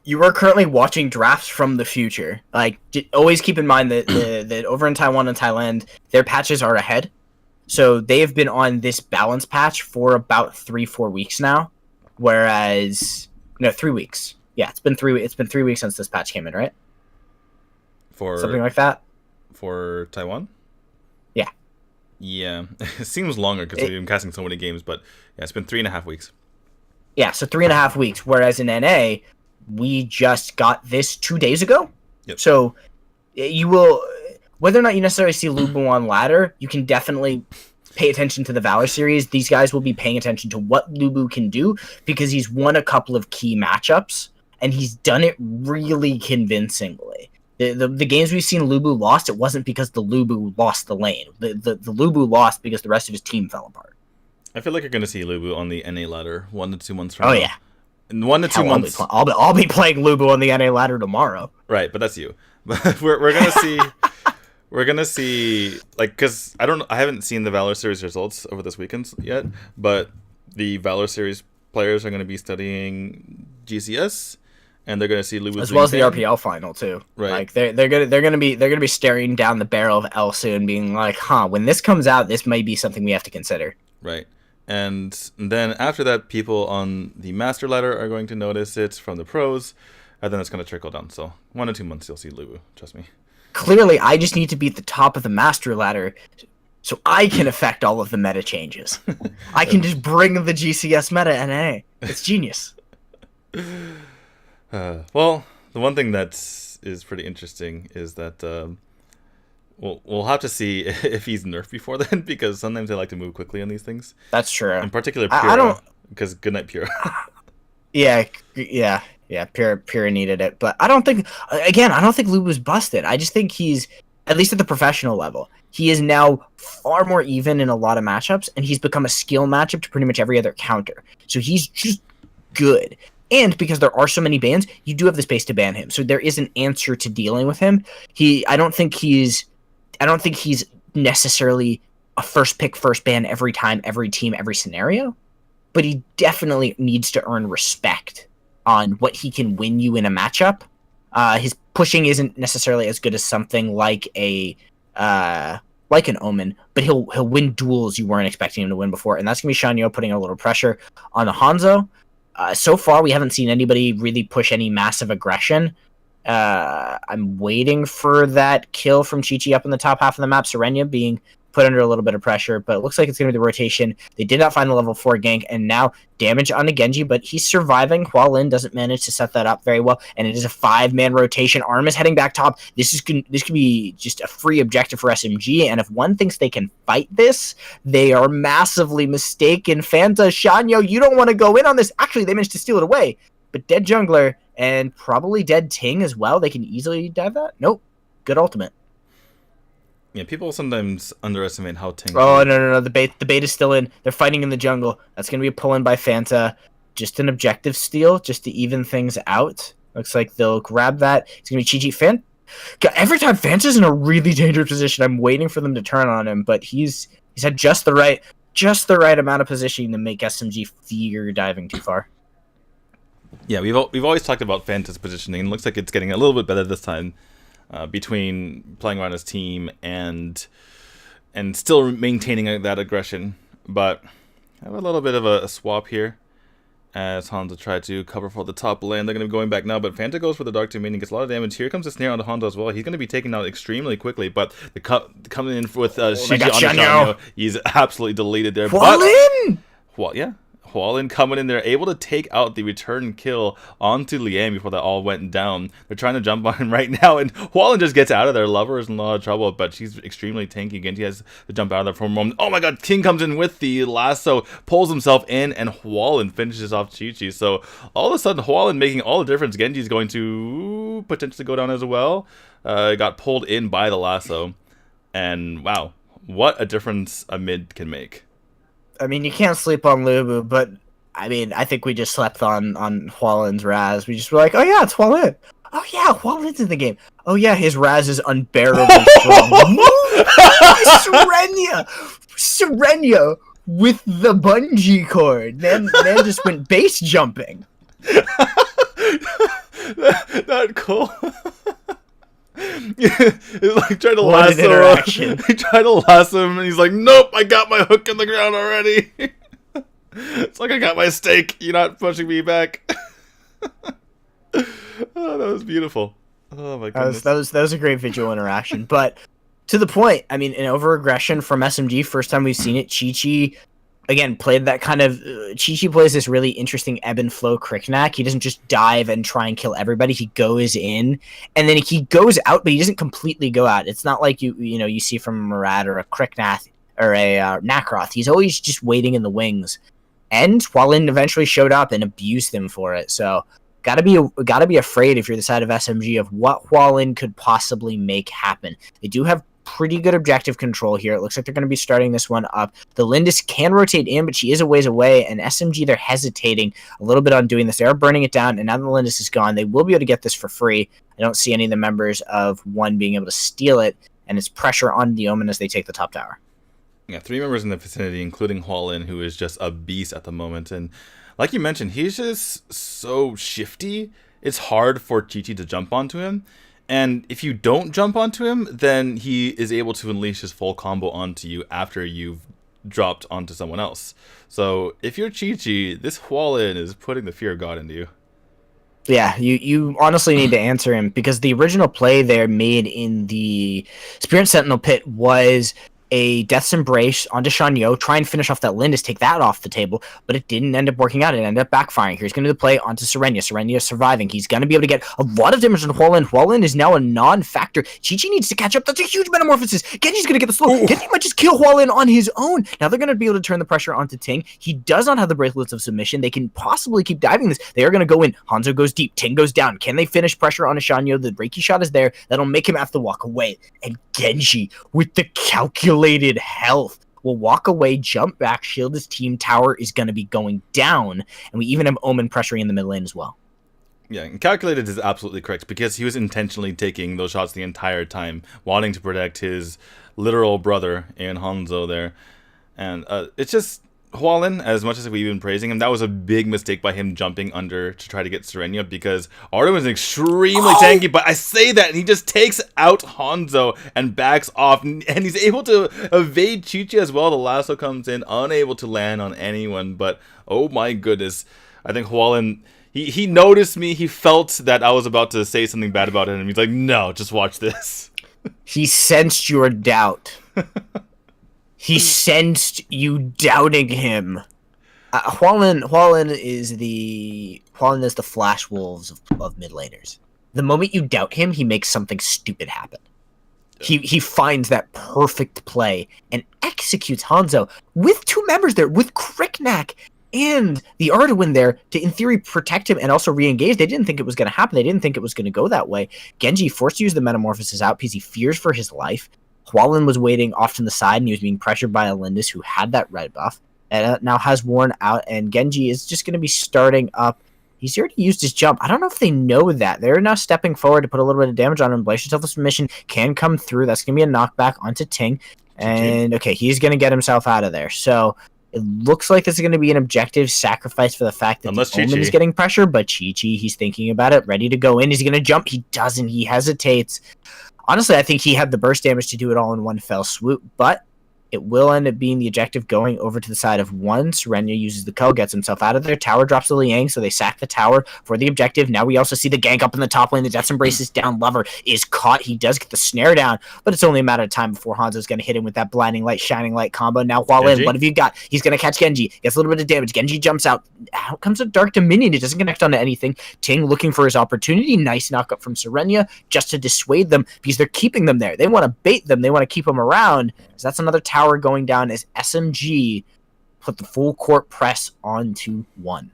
You are currently watching drafts from the future. Like, always keep in mind that that over in Taiwan and Thailand, their patches are ahead. So they have been on this balance patch for about 3-4 weeks now, whereas 3 weeks. Yeah, it's been 3 weeks. It's been 3 weeks since this patch came in, right? For something like that. For Taiwan. Yeah. Yeah, it seems longer because we've been casting so many games, but yeah, it's been 3.5 weeks. Yeah, so 3.5 weeks. Whereas in NA, we just got this 2 days ago. Yep. So you will. Whether or not you necessarily see Lubu on ladder, you can definitely pay attention to the Valor series. These guys will be paying attention to what Lubu can do because he's won a couple of key matchups, and he's done it really convincingly. The games we've seen Lubu lost, it wasn't because the Lubu lost the lane. The Lubu lost because the rest of his team fell apart. I feel like you're going to see Lubu on the NA ladder 1 to 2 months from now. Oh, yeah. In 1 to 2 months. I'll be playing Lubu on the NA ladder tomorrow. Right, but that's you. we're going to see... We're gonna see, like, because I haven't seen the Valor Series results over this weekend yet, but the Valor Series players are gonna be studying GCS, and they're gonna see Lubu as well as the RPL final too. Right, like they're gonna be staring down the barrel of Elsu and being like, when this comes out, this may be something we have to consider. Right, and then after that, people on the Master ladder are going to notice it from the pros, and then it's gonna trickle down. So 1 to 2 months, you'll see Lubu. Trust me. Clearly, I just need to be at the top of the Master ladder so I can affect all of the meta changes. I can just bring the GCS meta NA. It's genius. Well, the one thing that is pretty interesting is that we'll have to see if he's nerfed before then, because sometimes they like to move quickly on these things. That's true. In particular, Pyrrha, I don't... because goodnight Pyrrha. Yeah, Pyrrha needed it, but I don't think Lubu's busted. I just think he's, at least at the professional level, he is now far more even in a lot of matchups, and he's become a skill matchup to pretty much every other counter. So he's just good. And because there are so many bans, you do have the space to ban him. So there is an answer to dealing with him. I don't think he's necessarily a first pick, first ban every time, every team, every scenario, but he definitely needs to earn respect on what he can win you in a matchup. His pushing isn't necessarily as good as something like an Omen, but he'll win duels you weren't expecting him to win before, and that's gonna be Shanyo putting a little pressure on the Hanzo. So far, we haven't seen anybody really push any massive aggression. I'm waiting for that kill from Chi-Chi up in the top half of the map, Serenia being put under a little bit of pressure, but it looks like it's going to be the rotation. They did not find the level 4 gank, and now damage on a Genji, but he's surviving. Hua Lin doesn't manage to set that up very well, and it is a 5-man rotation. Arm is heading back top. This could be just a free objective for SMG, and if one thinks they can fight this, they are massively mistaken. Fanta, Shanyo, you don't want to go in on this. Actually, they managed to steal it away, but dead jungler and probably dead Ting as well. They can easily dive that. Nope. Good ultimate. Yeah, people sometimes underestimate how Ting. Oh no! The bait is still in. They're fighting in the jungle. That's gonna be a pull in by Fanta. Just an objective steal, just to even things out. Looks like they'll grab that. It's gonna be Chi-Chi. God, every time Fanta's in a really dangerous position, I'm waiting for them to turn on him, but he's had just the right amount of positioning to make SMG fear diving too far. Yeah, we've always talked about Fanta's positioning, and it looks like it's getting a little bit better this time. Between playing around his team and still maintaining that aggression. But I have a little bit of a swap here as Hanzo tried to cover for the top lane. They're going to be going back now, but Fanta goes for the Dark Dominion, gets a lot of damage. Here comes the snare onto Hanzo as well. He's going to be taken out extremely quickly, but coming in with Shiji on Shanyo, he's absolutely deleted there. Hualin! Well, yeah. Hualin coming in there, able to take out the return kill onto Liang before that all went down. They're trying to jump on him right now, and Hualin just gets out of there. Lover is in a lot of trouble, but she's extremely tanky. Genji has to jump out of there for a moment. Oh my god, King comes in with the lasso, pulls himself in, and Hualin finishes off Chi-Chi. So all of a sudden, Hualin making all the difference. Genji's going to potentially go down as well. Got pulled in by the lasso, and wow, what a difference a mid can make. I mean, you can't sleep on Lubu, but I mean, I think we just slept on Hualin's Raz. We just were like, oh yeah, it's Hualin. Oh yeah, Hualin's in the game. Oh yeah, his Raz is unbearably strong. Serenia with the bungee cord. Then just went base jumping. That cool. It's like trying to lasso him. He tried to lasso him, and he's like, "Nope, I got my hook in the ground already." It's like I got my steak. You're not pushing me back. Oh, that was beautiful. Oh my goodness. That was a great visual interaction, but to the point. I mean, an over aggression from SMG. First time we've seen it. Chi-Chi again played that kind of. Chi-Chi plays this really interesting ebb and flow Cricknack. He doesn't just dive and try and kill everybody. He goes in and then he goes out, but he doesn't completely go out. It's not like you see from a Murad or a Cricknack or a Nakaroth. He's always just waiting in the wings. And Hualin eventually showed up and abused him for it. So gotta be afraid if you're the side of SMG of what Hualin could possibly make happen. They do have pretty good objective control here. It looks like they're going to be starting this one up. The Lindis can rotate in, but she is a ways away, and SMG, they're hesitating a little bit on doing this. They are burning it down, and now that the Lindis is gone, they will be able to get this for free. I don't see any of the members of one being able to steal it, and it's pressure on the Omen as they take the top tower. Yeah, 3 members in the vicinity, including Hualin, who is just a beast at the moment. And like you mentioned, he's just so shifty. It's hard for Chi-Chi to jump onto him. And if you don't jump onto him, then he is able to unleash his full combo onto you after you've dropped onto someone else. So if you're Chi-Chi, this Hualin is putting the fear of God into you. Yeah, you honestly need to answer him, because the original play there made in the Spirit Sentinel pit was a Death's Embrace onto Shanyo, try and finish off that Lindis, take that off the table, but it didn't end up working out. It ended up backfiring. Here's going to play onto Serenia. Serenia is surviving. He's going to be able to get a lot of damage on Hualin. Hualin is now a non-factor. Chi-Chi needs to catch up. That's a huge metamorphosis. Genji's going to get the slow. Genji might just kill Hualin on his own. Now they're going to be able to turn the pressure onto Ting. He does not have the Bracelets of Submission. They can possibly keep diving this. They are going to go in. Hanzo goes deep. Ting goes down. Can they finish pressure on Shanyo? The Reiki shot is there. That'll make him have to walk away. And Genji, with the calculated health, will walk away, jump back, shield his team. Tower is going to be going down, and we even have Omen pressuring in the mid lane as well. Yeah, and calculated is absolutely correct, because he was intentionally taking those shots the entire time, wanting to protect his literal brother in Hanzo there. And it's just Hualin, as much as we've been praising him, that was a big mistake by him jumping under to try to get Serenia, because Artem is extremely tanky, but I say that and he just takes out Hanzo and backs off, and he's able to evade Chi-Chi as well. The lasso comes in, unable to land on anyone, but oh my goodness, I think Hualin, he noticed me, he felt that I was about to say something bad about him, and he's like, no, just watch this. He sensed your doubt. He sensed you doubting him. Hualin is the Flash Wolves of mid laners. The moment you doubt him, he makes something stupid happen. He finds that perfect play and executes Hanzo with 2 members there, with Cricknack and the Arduin there to, in theory, protect him and also re-engage. They didn't think it was going to happen. They didn't think it was going to go that way. Genji forced to use the Metamorphosis out because he fears for his life. Hualin was waiting off to the side, and he was being pressured by Alindis, who had that red buff, and now has worn out, and Genji is just going to be starting up. He's already used his jump. I don't know if they know that. They're now stepping forward to put a little bit of damage on him. Blazer Self-Submission can come through. That's going to be a knockback onto Ting. And, okay, he's going to get himself out of there. So it looks like this is going to be an objective sacrifice for the fact that the Omen is getting pressure, but Chi-Chi, he's thinking about it, ready to go in. Is he going to jump? He doesn't. He hesitates. Honestly, I think he had the burst damage to do it all in one fell swoop, but it will end up being the objective going over to the side of one. Serenia uses the Ko, gets himself out of there. Tower drops to Liang, so they sack the tower for the objective. Now we also see the gank up in the top lane. The Death's Embrace is down. Lover is caught. He does get the snare down, but it's only a matter of time before Hanzo's going to hit him with that Blinding Light, Shining Light combo. Now Hualin, what have you got? He's going to catch Genji. Gets a little bit of damage. Genji jumps out. Out comes a Dark Dominion. It doesn't connect onto anything. Ting looking for his opportunity. Nice knockup from Serenia just to dissuade them because they're keeping them there. They want to bait them. They want to keep them around. So that's another tower going down as SMG put the full court press onto one.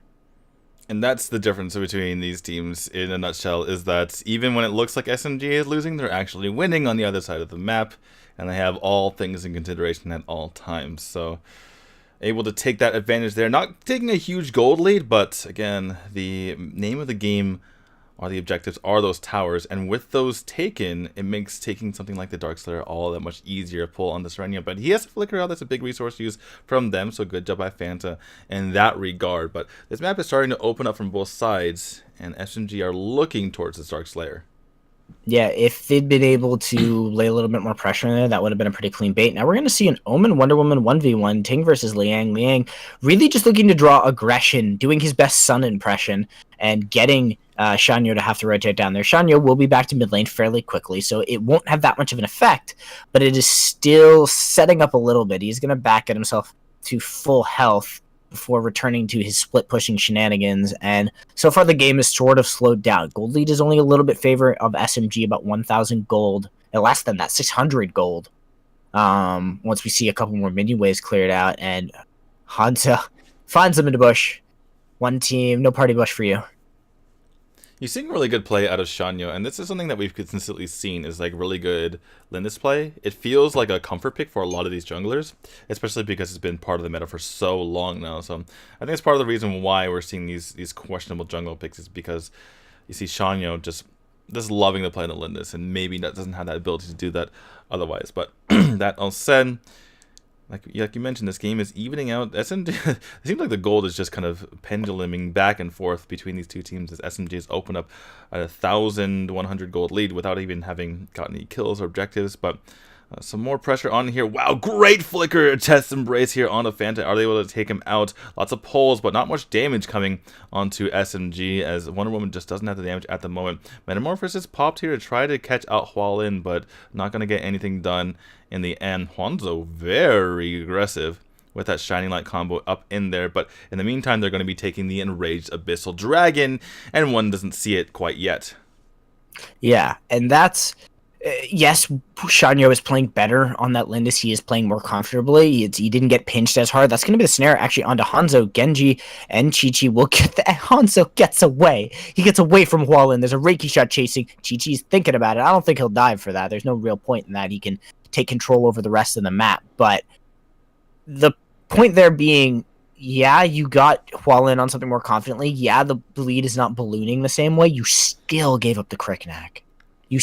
And that's the difference between these teams in a nutshell, is that even when it looks like SMG is losing, they're actually winning on the other side of the map, and they have all things in consideration at all times. So able to take that advantage there. Not taking a huge gold lead, but again, the name of the game are the objectives, are those towers, and with those taken, it makes taking something like the Darkslayer all that much easier to pull on the Serenia. But he has to flicker out. That's a big resource use from them, so good job by Fanta in that regard. But this map is starting to open up from both sides, and SMG are looking towards this Darkslayer. Yeah, if they'd been able to lay a little bit more pressure in there, that would have been a pretty clean bait. Now we're going to see an Omen Wonder Woman 1v1, Ting versus Liang. Liang really just looking to draw aggression, doing his best Sun impression, and getting Shanyo to have to rotate down there. Shanyo will be back to mid lane fairly quickly, so it won't have that much of an effect, but it is still setting up a little bit. He's going to back at himself to full health before returning to his split pushing shenanigans, and so far the game is sort of slowed down. Gold lead is only a little bit favor of SMG, about 1,000 gold, and less than that, 600 gold. Once we see a couple more minion waves cleared out, and Hanzo finds them in the bush. One team, no party bush for you. You're seeing really good play out of Shanyo, and this is something that we've consistently seen is like really good Lindis play. It feels like a comfort pick for a lot of these junglers, especially because it's been part of the meta for so long now. So I think it's part of the reason why we're seeing these questionable jungle picks is because you see Shanyo just loving to play in the Lindis, and maybe that doesn't have that ability to do that otherwise. But that all said, like you mentioned, this game is evening out. SMG, it seems like the gold is just kind of penduluming back and forth between these two teams as SMG has opened up a 1,100 gold lead without even having gotten any kills or objectives. But some more pressure on here. Wow, great flicker Death's Embrace here onto Fanta. Are they able to take him out? Lots of pulls, but not much damage coming onto SMG as Wonder Woman just doesn't have the damage at the moment. Metamorphosis popped here to try to catch out Hualin, but not going to get anything done in the end. Hanzo very aggressive with that Shining Light combo up in there, but in the meantime, they're going to be taking the Enraged Abyssal Dragon, and one doesn't see it quite yet. Yeah, and that's... yes, Shanyo is playing better on that Lindis. He is playing more comfortably. He didn't get pinched as hard. That's going to be the snare actually onto Hanzo. Genji and Chi-Chi will get the... Hanzo gets away. He gets away from Hualin. There's a Reiki shot chasing. Chi-Chi's thinking about it. I don't think he'll dive for that. There's no real point in that. He can take control over the rest of the map. But the point there being... yeah, you got Hualin on something more confidently. Yeah, the bleed is not ballooning the same way. You still gave up the Cricknack. You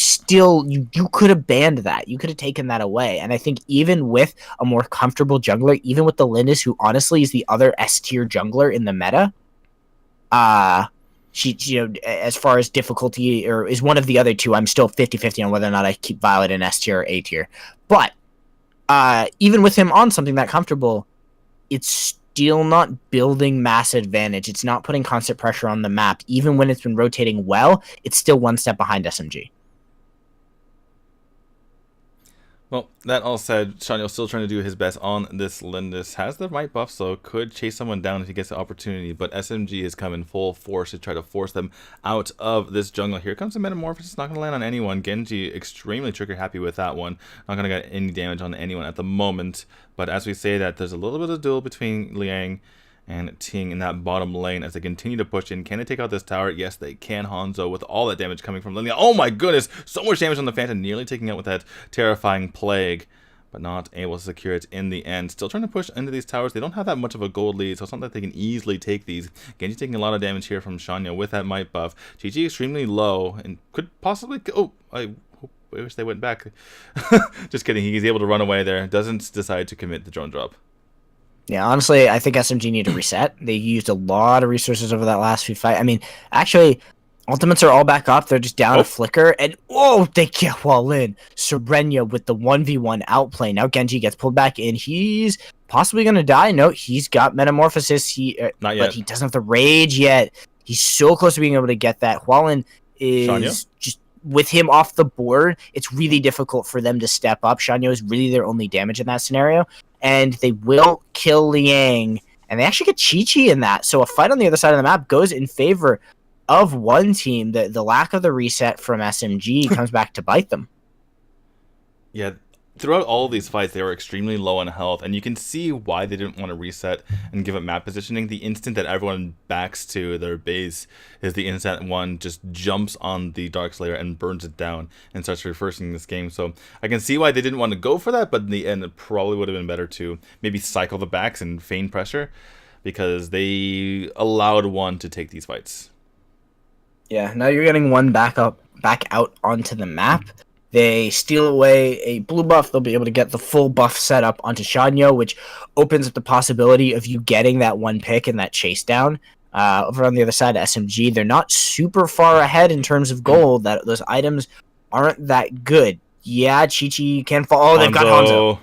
could have banned that. You could have taken that away. And I think even with a more comfortable jungler, even with the Lindis, who honestly is the other S-tier jungler in the meta, she, as far as difficulty, or is one of the other two, I'm still 50-50 on whether or not I keep Violet in S-tier or A-tier. But even with him on something that comfortable, it's still not building mass advantage. It's not putting constant pressure on the map. Even when it's been rotating well, it's still one step behind SMG. Well, that all said, Shanyo's still trying to do his best on this Lindis. Has the right buff, so could chase someone down if he gets the opportunity, but SMG is coming full force to try to force them out of this jungle. Here comes the Metamorphosis, not going to land on anyone. Genji extremely trigger happy with that one. Not going to get any damage on anyone at the moment, but as we say that, there's a little bit of duel between Liang and Ting in that bottom lane as they continue to push in. Can they take out this tower? Yes, they can. Hanzo with all that damage coming from Lilia. Oh my goodness, so much damage on the Phantom, nearly taking out with that terrifying plague, but not able to secure it in the end. Still trying to push into these towers. They don't have that much of a gold lead, so it's not that they can easily take these. Genji taking a lot of damage here from Shanya with that might buff. GG extremely low and could possibly... Oh, I wish they went back. Just kidding. He's able to run away there. Doesn't decide to commit the drone drop. Yeah, honestly, I think SMG need to reset. They used a lot of resources over that last few fight. I mean, actually, ultimates are all back up. They're just down a flicker. And, they get wall in. Serenia with the 1v1 outplay. Now Genji gets pulled back in. He's possibly going to die. No, he's got Metamorphosis. Not yet. But he doesn't have the rage yet. He's so close to being able to get that. Hualin is Shanya? just... With him off the board, it's really difficult for them to step up. Shanyo is really their only damage in that scenario. And they will kill Liang. And they actually get Chi-Chi in that. So a fight on the other side of the map goes in favor of one team. The lack of the reset from SMG comes back to bite them. Yeah, throughout all of these fights, they were extremely low on health, and you can see why they didn't want to reset and give up map positioning. The instant that everyone backs to their base is the instant one just jumps on the Darkslayer and burns it down and starts reversing this game. So I can see why they didn't want to go for that, but in the end, it probably would have been better to maybe cycle the backs and feign pressure, because they allowed one to take these fights. Yeah, now you're getting one back out onto the map. They steal away a blue buff. They'll be able to get the full buff set up onto Shanyo, which opens up the possibility of you getting that one pick and that chase down. Over on the other side, SMG, they're not super far ahead in terms of gold. That those items aren't that good. Yeah, Chi-Chi can fall. Oh, they've got Hanzo.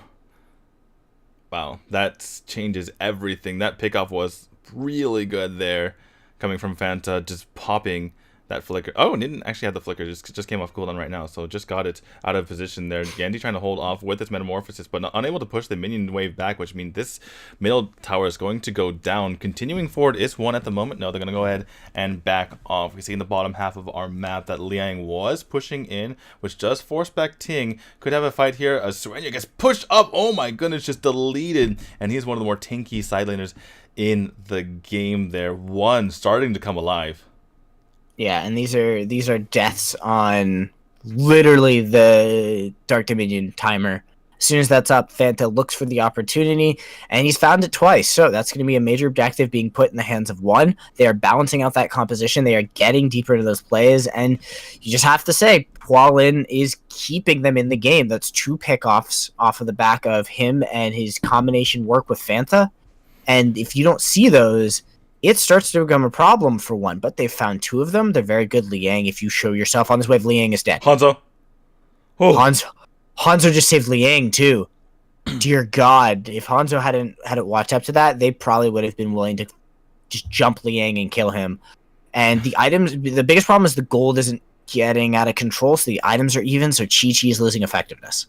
Wow, that changes everything. That pickoff was really good there, coming from Fanta, just popping that flicker. Oh, and didn't actually have the flicker, just came off cooldown right now, so just got it out of position there. Genji trying to hold off with its Metamorphosis, but unable to push the minion wave back, which means this middle tower is going to go down. Continuing forward is one at the moment. No, they're going to go ahead and back off. We see in the bottom half of our map that Liang was pushing in, which does force back Ting. Could have a fight here as Serenia gets pushed up. Oh my goodness, just deleted, and he's one of the more tanky side laners in the game there. One starting to come alive. Yeah, and these are deaths on literally the Dark Dominion timer. As soon as that's up, Fanta looks for the opportunity, and he's found it twice. So that's going to be a major objective being put in the hands of one. They are balancing out that composition. They are getting deeper into those plays, and you just have to say, Hualin is keeping them in the game. That's 2 pickoffs off of the back of him and his combination work with Fanta. And if you don't see those, it starts to become a problem for one, but they've found 2 of them. They're very good. Liang, if you show yourself on this wave, Liang is dead. Hanzo. Oh. Hanzo just saved Liang too. Dear God, if Hanzo hadn't watched up to that, they probably would have been willing to just jump Liang and kill him. And the items, the biggest problem is the gold isn't getting out of control, so the items are even, so Chi-Chi is losing effectiveness.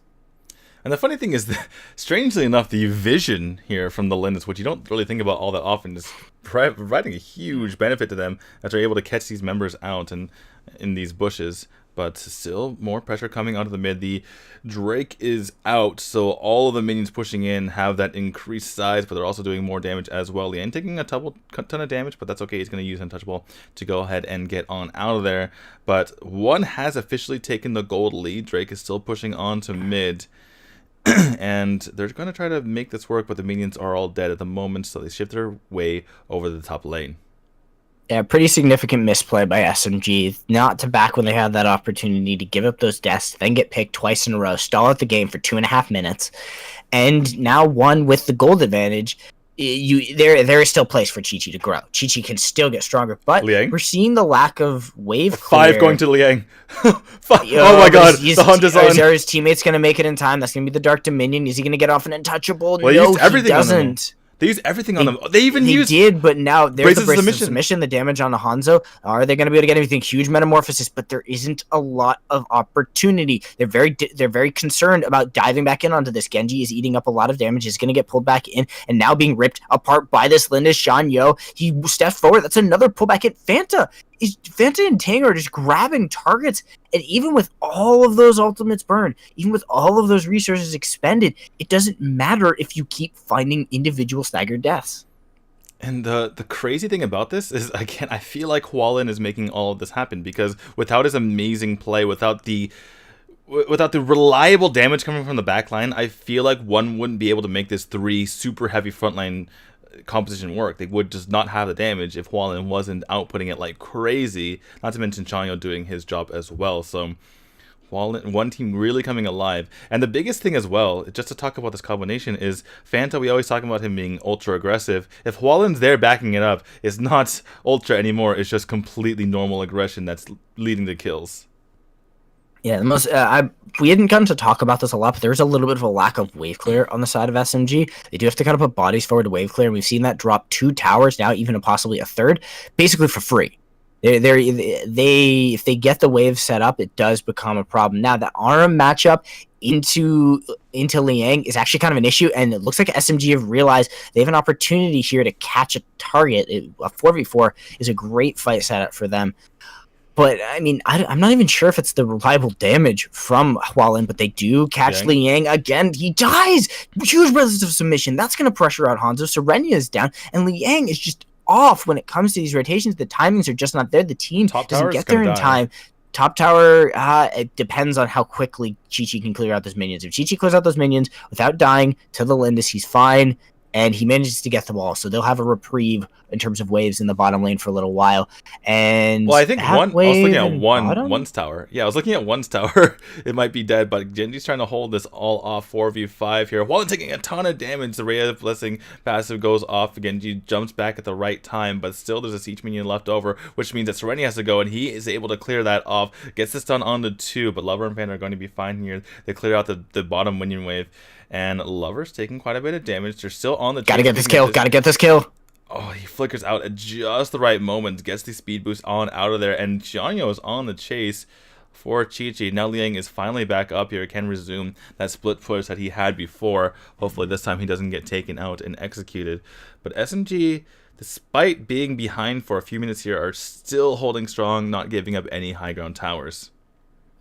And the funny thing is that, strangely enough, the vision here from the Linus, which you don't really think about all that often, is providing a huge benefit to them as they're able to catch these members out and in these bushes. But still more pressure coming out of the mid. The Drake is out, so all of the minions pushing in have that increased size, but they're also doing more damage as well. Lian taking a ton of damage, but that's okay. He's going to use Untouchable to go ahead and get on out of there. But one has officially taken the gold lead. Drake is still pushing on to mid. And they're going to try to make this work, but the minions are all dead at the moment, so they shift their way over the top lane. Yeah, pretty significant misplay by SMG, not to back when they had that opportunity to give up those deaths, then get picked twice in a row, stall out the game for 2.5 minutes, and now one with the gold advantage. There is still place for Chi-Chi to grow. Chi-Chi can still get stronger, but Liang? We're seeing the lack of wave clear. 5 going to Liang. Oh my God, the hunt is on. Are his teammates going to make it in time? That's going to be the Dark Dominion. Is he going to get off an Untouchable? Well, no, he doesn't. They used everything on them. They did, but now there's the braces of submission, the damage on the Hanzo. Are they going to be able to get anything? Huge Metamorphosis, but there isn't a lot of opportunity. They're very concerned about diving back in onto this. Genji is eating up a lot of damage. He's going to get pulled back in and now being ripped apart by this Linda Shanyo. He stepped forward. That's another pullback hit. Fanta and Tang are just grabbing targets, and even with all of those ultimates burned, even with all of those resources expended, it doesn't matter if you keep finding individual staggered deaths. And the crazy thing about this is, again, I feel like Hualin is making all of this happen, because without his amazing play, without the reliable damage coming from the backline, I feel like one wouldn't be able to make this 3 super heavy frontline composition work. They would just not have the damage if Hualin wasn't outputting it like crazy, not to mention Chanyo doing his job as well. So one team really coming alive. And the biggest thing as well, just to talk about this combination, is Fanta. We always talk about him being ultra aggressive. If Hualin's there backing it up, it's not ultra anymore. It's just completely normal aggression that's leading to kills. Yeah, the most we hadn't gotten to talk about this a lot, but there's a little bit of a lack of wave clear on the side of SMG. They do have to kind of put bodies forward to wave clear, and we've seen that drop 2 towers now, even possibly a third, basically for free. If they get the wave set up, it does become a problem. Now, the ARM matchup into Liang is actually kind of an issue, and it looks like SMG have realized they have an opportunity here to catch a target. A 4v4 is a great fight setup for them. But, I mean, I'm not even sure if it's the reliable damage from Hualin, but they do catch Liang. Again, he dies! Huge resistance of submission. That's going to pressure out Hanzo. Serenia is down, and Liang is just off when it comes to these rotations. The timings are just not there. The team doesn't get there in time. Top tower, it depends on how quickly Chi-Chi can clear out those minions. If Chi-Chi clears out those minions without dying to the Lindis, he's fine. And he manages to get the wall, so they'll have a reprieve in terms of waves in the bottom lane for a little while. And well, I think I was looking at one's tower. Yeah, I was looking at one's tower. It might be dead, but Genji's trying to hold this all off 4v5 here. While taking a ton of damage, the Ray of Blessing passive goes off. Genji jumps back at the right time, but still there's a siege minion left over, which means that Serenia has to go, and he is able to clear that off. Gets the stun on the 2, but Lover and Panda are going to be fine here. They clear out the bottom minion wave. And Lover's taking quite a bit of damage. They're still on the... Gotta get this kill. Gotta get this kill. Oh, he flickers out at just the right moment. Gets the speed boost on out of there. And Chanyo is on the chase for Chi-Chi. Now Liang is finally back up here. Can resume that split push that he had before. Hopefully this time he doesn't get taken out and executed. But SMG, despite being behind for a few minutes here, are still holding strong, not giving up any high ground towers.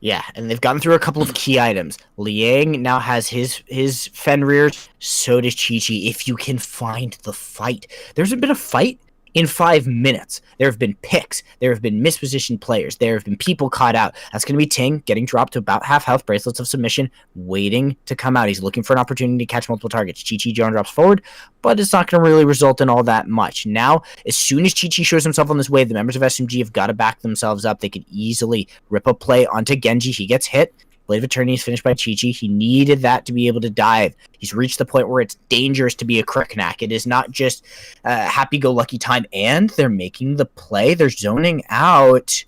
Yeah, and they've gotten through a couple of key items. Liang now has his Fenrir, so does Chi-Chi, if you can find the fight. There's been a fight in 5 minutes. There have been picks. There have been mispositioned players. There have been people caught out. That's going to be Ting getting dropped to about half health, bracelets of submission, waiting to come out. He's looking for an opportunity to catch multiple targets. Chi-Chi Joan drops forward, but it's not going to really result in all that much. Now, as soon as Chi-Chi shows himself on this wave, the members of SMG have got to back themselves up. They could easily rip a play onto Genji. He gets hit. Blade of Eternity is finished by Chi-Chi. He needed that to be able to dive. He's reached the point where it's dangerous to be a Kriknak. It is not just happy-go-lucky time, and they're making the play. They're zoning out.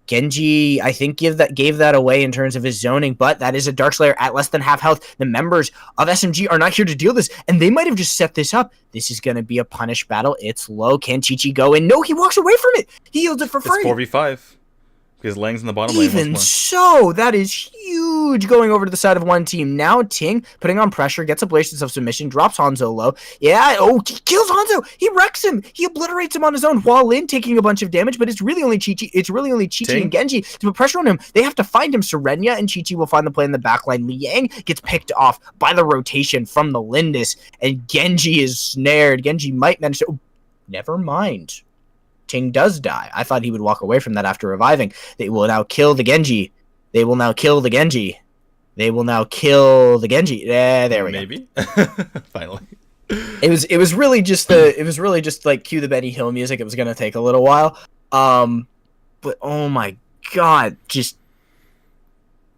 Genji, I think, gave that away in terms of his zoning, but that is a Dark Slayer at less than half health. The members of SMG are not here to deal this, and they might have just set this up. This is going to be a punish battle. It's low. Can Chi-Chi go in? No, he walks away from it. He yields it for free. It's 4v5. Because Lang's in the bottom lane. Even so, that is huge going over to the side of one team. Now Ting, putting on pressure, gets ablations of submission, drops Hanzo low. Yeah, he kills Hanzo. He wrecks him. He obliterates him on his own. Hualin taking a bunch of damage, but it's really only Chi-Chi. It's really only Chi-Chi and Genji to put pressure on him. They have to find him. Serenia and Chi-Chi will find the play in the backline. Liang gets picked off by the rotation from the Lindis, and Genji is snared. Genji might manage to... Oh, never mind. Ting does die. I thought he would walk away from that after reviving. They will now kill the Genji. They will now kill the Genji. They will now kill the Genji. There we go. Maybe. Finally. It was really just like cue the Benny Hill music. It was gonna take a little while. But oh my god, just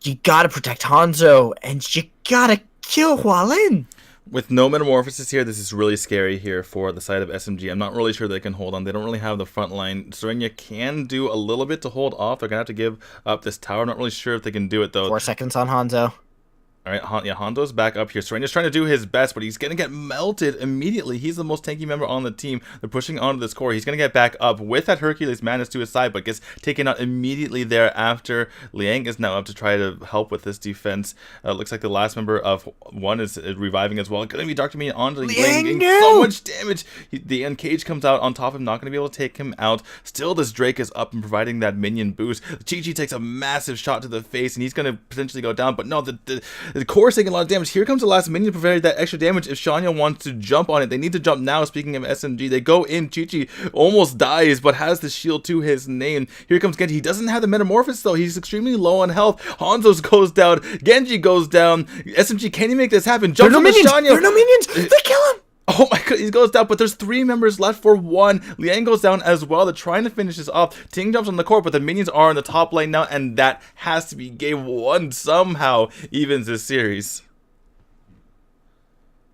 you gotta protect Hanzo and you gotta kill Hualin. With no Metamorphosis here, this is really scary here for the side of SMG. I'm not really sure they can hold on. They don't really have the front line. Serenia can do a little bit to hold off. They're going to have to give up this tower. I'm not really sure if they can do it, though. 4 seconds on Hanzo. All right, Hondo's back up here. Serenia's trying to do his best, but he's going to get melted immediately. He's the most tanky member on the team. They're pushing onto this core. He's going to get back up with that Hercules Madness to his side, but gets taken out immediately thereafter. Liang is now up to try to help with this defense. Looks like the last member of one is reviving as well. Going to be Dr. Me onto Liang, getting so much damage. The Uncage comes out on top of him, not going to be able to take him out. Still, this Drake is up and providing that minion boost. Chi-Chi takes a massive shot to the face, and he's going to potentially go down, but no, The core is taking a lot of damage. Here comes the last minion to prevent that extra damage. If Shanya wants to jump on it, they need to jump now. Speaking of SMG, they go in. Chi-Chi almost dies, but has the shield to his name. Here comes Genji. He doesn't have the Metamorphosis, though. He's extremely low on health. Hanzo goes down. Genji goes down. SMG, can he make this happen? Jumps on the Shanya. There are no minions. They kill him. Oh my god, he goes down, but there's 3 members left for 1. Liang goes down as well. They're trying to finish this off. Ting jumps on the core, but the minions are in the top lane now, and that has to be game 1 somehow evens this series.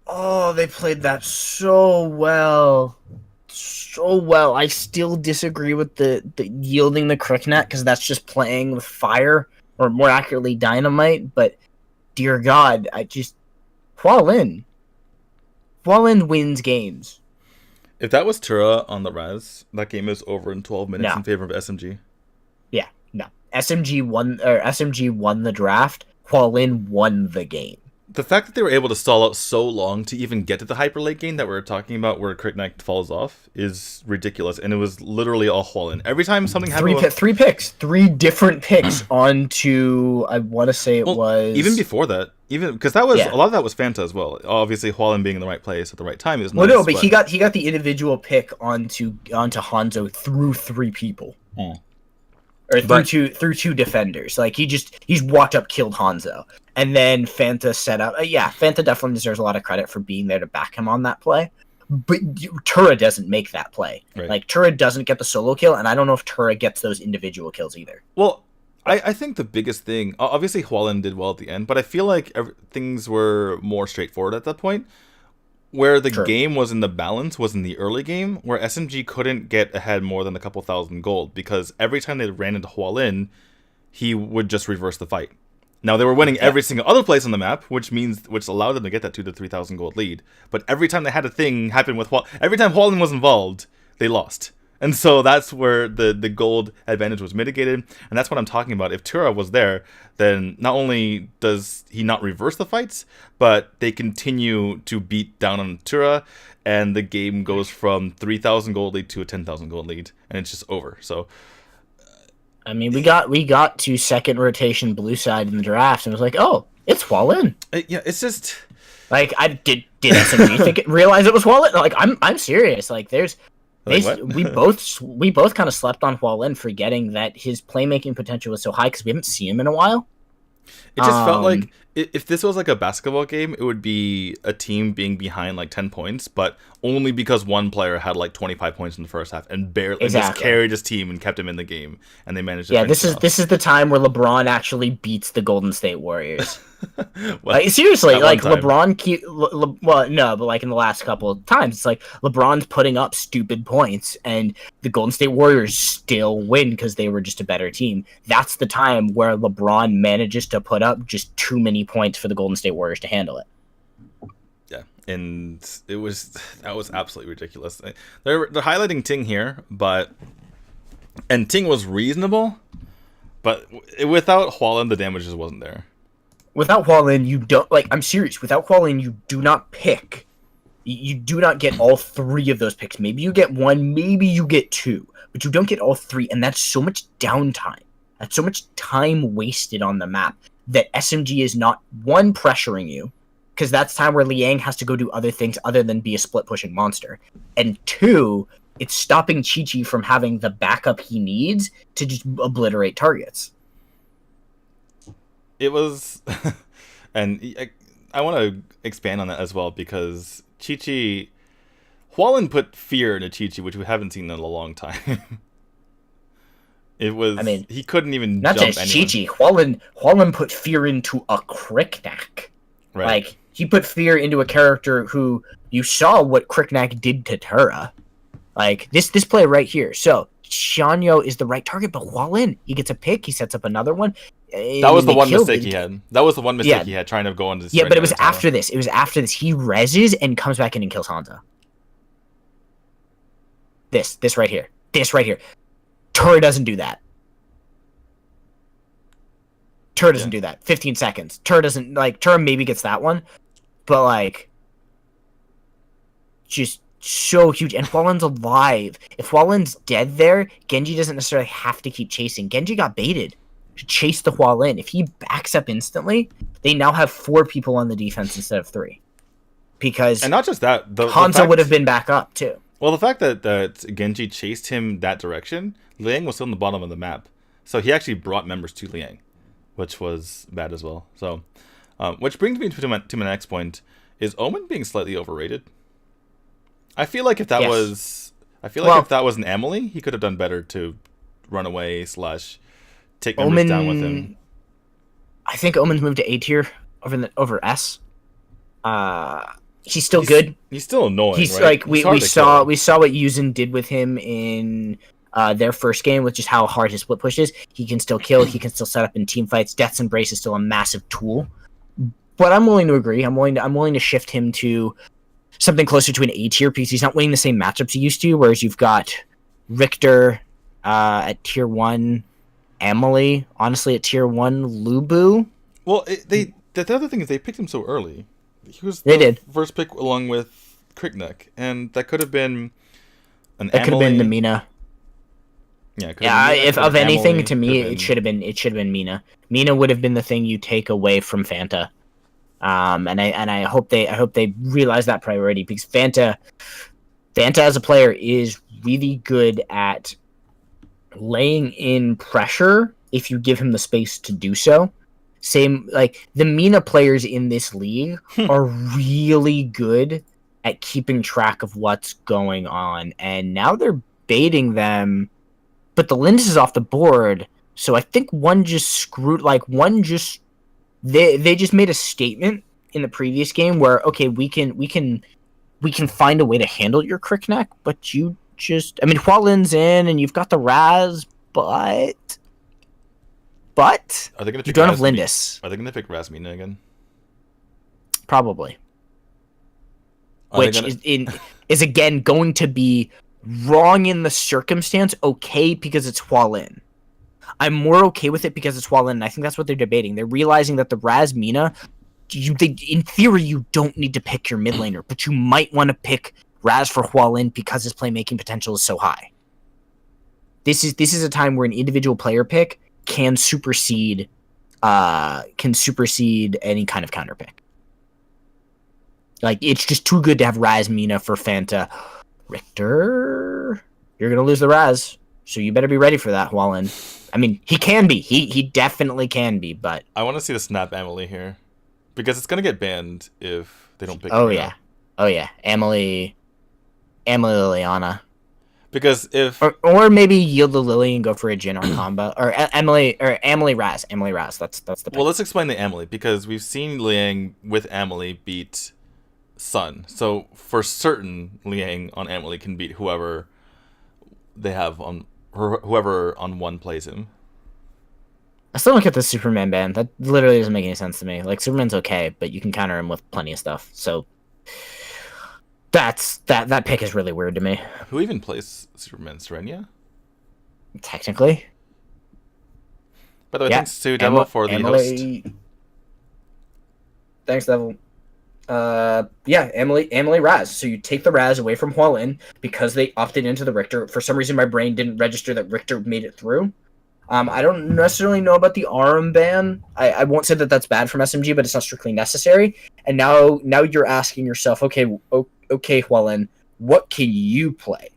Oh, they played that so well. So well. I still disagree with the yielding the Cricknet, because that's just playing with fire, or more accurately, dynamite, but dear God, Hualin wins games. If that was Tura on the res, that game is over in 12 minutes in favor of SMG. Yeah, no. SMG won the draft. Hualin won the game. The fact that they were able to stall out so long to even get to the hyper late game that we're talking about where Cricknet falls off is ridiculous, and it was literally all Hualin. Every time something happened, 3 different picks onto, I want to say it was even before that, even because that was a lot of that was Fanta as well. Obviously, Hualin being in the right place at the right time is nice. No, but he got the individual pick onto Hanzo through 3 people. Or through two defenders. Like, he's walked up, killed Hanzo. And then Fanta set up... Fanta definitely deserves a lot of credit for being there to back him on that play. But Tura doesn't make that play. Right. Like, Tura doesn't get the solo kill, and I don't know if Tura gets those individual kills either. Well, I think the biggest thing... Obviously, Hualin did well at the end, but I feel like things were more straightforward at that point. Where the game was in the balance was in the early game, where SMG couldn't get ahead more than a couple thousand gold, because every time they ran into Hualin, he would just reverse the fight. Now, they were winning every single other place on the map, which allowed them to get that 2,000 to 3,000 gold lead. But every time they had a thing happen with every time Hualin was involved, they lost. And so that's where the gold advantage was mitigated. And that's what I'm talking about. If Tura was there, then not only does he not reverse the fights, but they continue to beat down on Tura, and the game goes from 3,000 gold lead to a 10,000 gold lead, and it's just over. So, I mean, we got to second rotation blue side in the draft, and it was like, oh, it's Hualin. Yeah, it's just like, I did SMG realize it was Hualin? Like, I'm serious. Like, there's... we both kind of slept on Hualin, forgetting that his playmaking potential was so high because we haven't seen him in a while. It just felt like if this was like a basketball game, it would be a team being behind like 10 points, but only because one player had like 25 points in the first half and barely just carried his team and kept him in the game, and they managed to this is the time where LeBron actually beats the Golden State Warriors. Like, seriously, like LeBron but like in the last couple of times, it's like LeBron's putting up stupid points and the Golden State Warriors still win because they were just a better team. That's the time where LeBron manages to put up just too many points for the Golden State Warriors to handle it. Yeah, and that was absolutely ridiculous. They're highlighting Ting here, and Ting was reasonable, but without Hualin, the damage just wasn't there. Without Hualin, you don't... Like, I'm serious. Without Hualin, you do not pick. You do not get all 3 of those picks. Maybe you get 1, maybe you get 2. But you don't get all 3, and that's so much downtime. That's so much time wasted on the map that SMG is not, 1, pressuring you, because that's time where Liang has to go do other things other than be a split-pushing monster. And 2, it's stopping Chi-Chi from having the backup he needs to just obliterate targets. It was, and I want to expand on that as well, because Chi-Chi, Hualin put fear into Chi-Chi, which we haven't seen in a long time. It was, he couldn't even not jump just Chi-Chi, Hualin put fear into a Cricknack. Right. Like, he put fear into a character who, you saw what Cricknack did to Tura. Like, this play right here. So, Shanyo is the right target, but Hualin, he gets a pick, he sets up another one. That was the one mistake he had. That was the one mistake he had, trying to go on this. Yeah, but it was after this. It was after this. He reses and comes back in and kills Hanzo. This right here. This right here. Tura doesn't do that. Tura doesn't do that. 15 seconds. Tura doesn't, like, Tura maybe gets that one, but, like, just so huge. And Hualin's alive. If Hualin's dead there, Genji doesn't necessarily have to keep chasing. Genji got baited. to chase the Hua Lin. If he backs up instantly, they now have 4 people on the defense instead of 3. Because and not just that, Hanzo would have been back up too. Well, the fact that Genji chased him that direction, Liang was still on the bottom of the map. So he actually brought members to Liang, which was bad as well. So, which brings me to my next point, is Omen being slightly overrated? I feel like if that was... if that was an Emily, he could have done better to run away / take members down with him. I think Omen's moved to A tier over S. He's still good. He's still annoying. He's right? like we saw what Yuzin did with him in their first game, with just how hard his split push is. He can still kill. He can still set up in team fights. Death's Embrace is still a massive tool. But I'm willing to agree. I'm willing to shift him to something closer to an A tier, because he's not winning the same matchups he used to. Whereas you've got Richter at tier 1, Emily honestly at tier 1, Lubu. Well, the other thing is they picked him so early. He was first pick along with Crickneck, and that could have been an That could have been the Mina. Yeah, if of anything, to me, it should have been Mina. Mina would have been the thing you take away from Fanta. And I hope they realize that priority, because Fanta as a player is really good at laying in pressure if you give him the space to do so. Same, like, the Mina players in this league are really good at keeping track of what's going on, and now they're baiting them, but the Lindis is off the board, so I think they just made a statement in the previous game where, okay, we can find a way to handle your Crickneck, but you just, I mean, Hua Lin's in, and you've got the Raz, but are they gonna you don't have Lindis. Are they going to pick Rasmina again? Probably. Which is again going to be wrong in the circumstance, okay, because it's Hua Lin. I'm more okay with it because it's Hua Lin, and I think that's what they're debating. They're realizing that the Rasmina, in theory, you don't need to pick your mid laner, but you might want to pick Raz for Hua Lin because his playmaking potential is so high. This is a time where an individual player pick can supersede any kind of counter pick. Like, it's just too good to have Raz Mina for Fanta. Richter, you're gonna lose the Raz, so you better be ready for that, Hua Lin. I mean, he can be. He definitely can be, but I want to see the Snap Emily here, because it's gonna get banned if they don't pick. Oh yeah, Emily Liliana. Because if or maybe yield the Lily and go for a Jin or combo, or Emily Raz. That's the pick. Well, let's explain the Emily, because we've seen Liang with Emily beat Sun. So for certain, Liang on Emily can beat whoever they have on whoever on one plays him. I still don't get the Superman ban. That literally doesn't make any sense to me. Like, Superman's okay, but you can counter him with plenty of stuff. So that pick is really weird to me. Who even plays Superman? Serenia? Technically. By the way, thanks to Devil for the host. Thanks, Devil. Emily Raz. So you take the Raz away from Hua Lin because they opted into the Richter. For some reason, my brain didn't register that Richter made it through. I don't necessarily know about the Arum ban. I won't say that that's bad from SMG, but it's not strictly necessary. And now you're asking yourself, okay, Hua Lin, what can you play?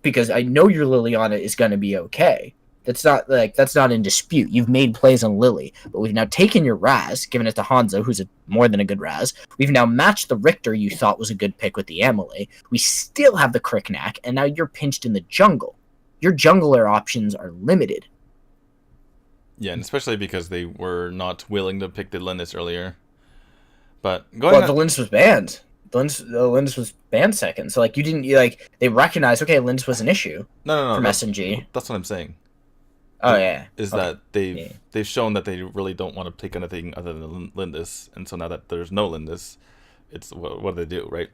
Because I know your Liliana is going to be okay. That's not in dispute. You've made plays on Lily, but we've now taken your Raz, given it to Hanzo, who's more than a good Raz. We've now matched the Richter you thought was a good pick with the Emily. We still have the Crickneck, and now you're pinched in the jungle. Your jungler options are limited. Yeah, and especially because they were not willing to pick the Lindis earlier. But the Lindis was banned. The Lindis was banned second, so they recognized, okay, Lindis was an issue. No, from SMG. That's what I'm saying. That they've shown that they really don't want to take anything other than Lindis, and so now that there's no Lindis, it's what do they do, right?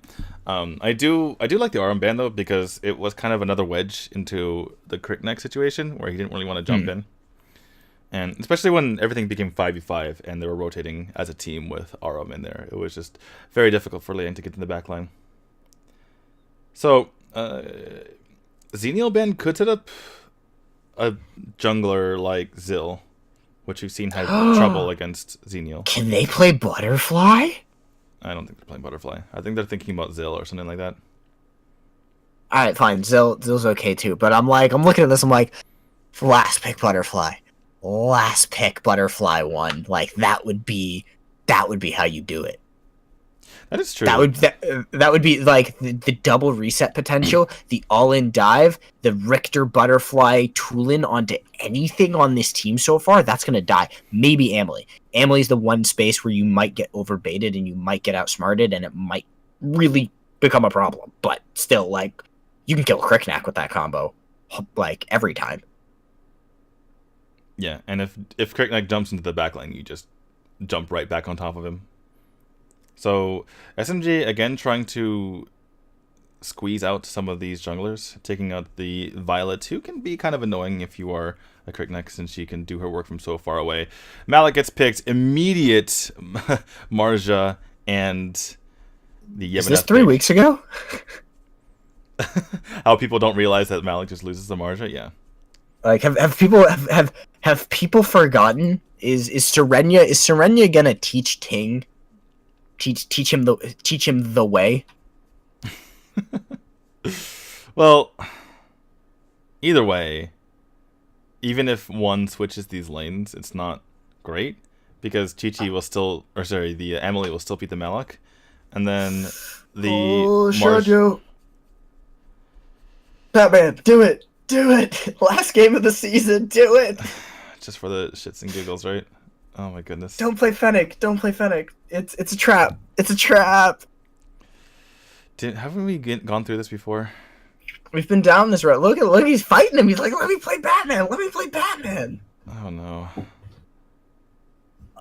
I do like the Arum ban though, because it was kind of another wedge into the Crickneck situation where he didn't really want to jump in. And especially when everything became 5v5 and they were rotating as a team with Arum in there. It was just very difficult for Liang to get in the back line. So, Xenial ban could set up a jungler like Zill which we've seen had trouble against Xenial. Can they play Butterfly? I don't think they're playing Butterfly. I think they're thinking about Zill or something like that. Alright, fine. Zill's okay too. But I'm looking at this, I'm like, last pick Butterfly. Last pick Butterfly 1. Like, that would be how you do it. That is true. That would be like the double reset potential, the all-in dive, the Richter Butterfly Tulin onto anything on this team so far. That's gonna die. Maybe Amelie. Amelie's the one space where you might get overbaited and you might get outsmarted, and it might really become a problem. But still, like, you can kill Kriknak with that combo, like, every time. Yeah, and if Kriknak jumps into the backline, you just jump right back on top of him. So SMG again trying to squeeze out some of these junglers, taking out the Violet, who can be kind of annoying if you are a Kriknak, since she can do her work from so far away. Malik gets picked, immediate Marja and the Yevoneth. Is this 3 weeks ago? How people don't realize that Malik just loses to Marja? Yeah. Like, have people forgotten? Is Serenia gonna teach Ting? Teach him the way. Well, either way, even if one switches these lanes, it's not great because Chi-Chi will still, or sorry, the Amelie will still beat the Malik, and then the Shoujo. Batman, do it, last game of the season, do it. Just for the shits and giggles, right? Oh my goodness. Don't play Fennec. It's a trap. It's a trap. Haven't we gone through this before? We've been down this road. Look, he's fighting him. He's like, let me play Batman. Oh no.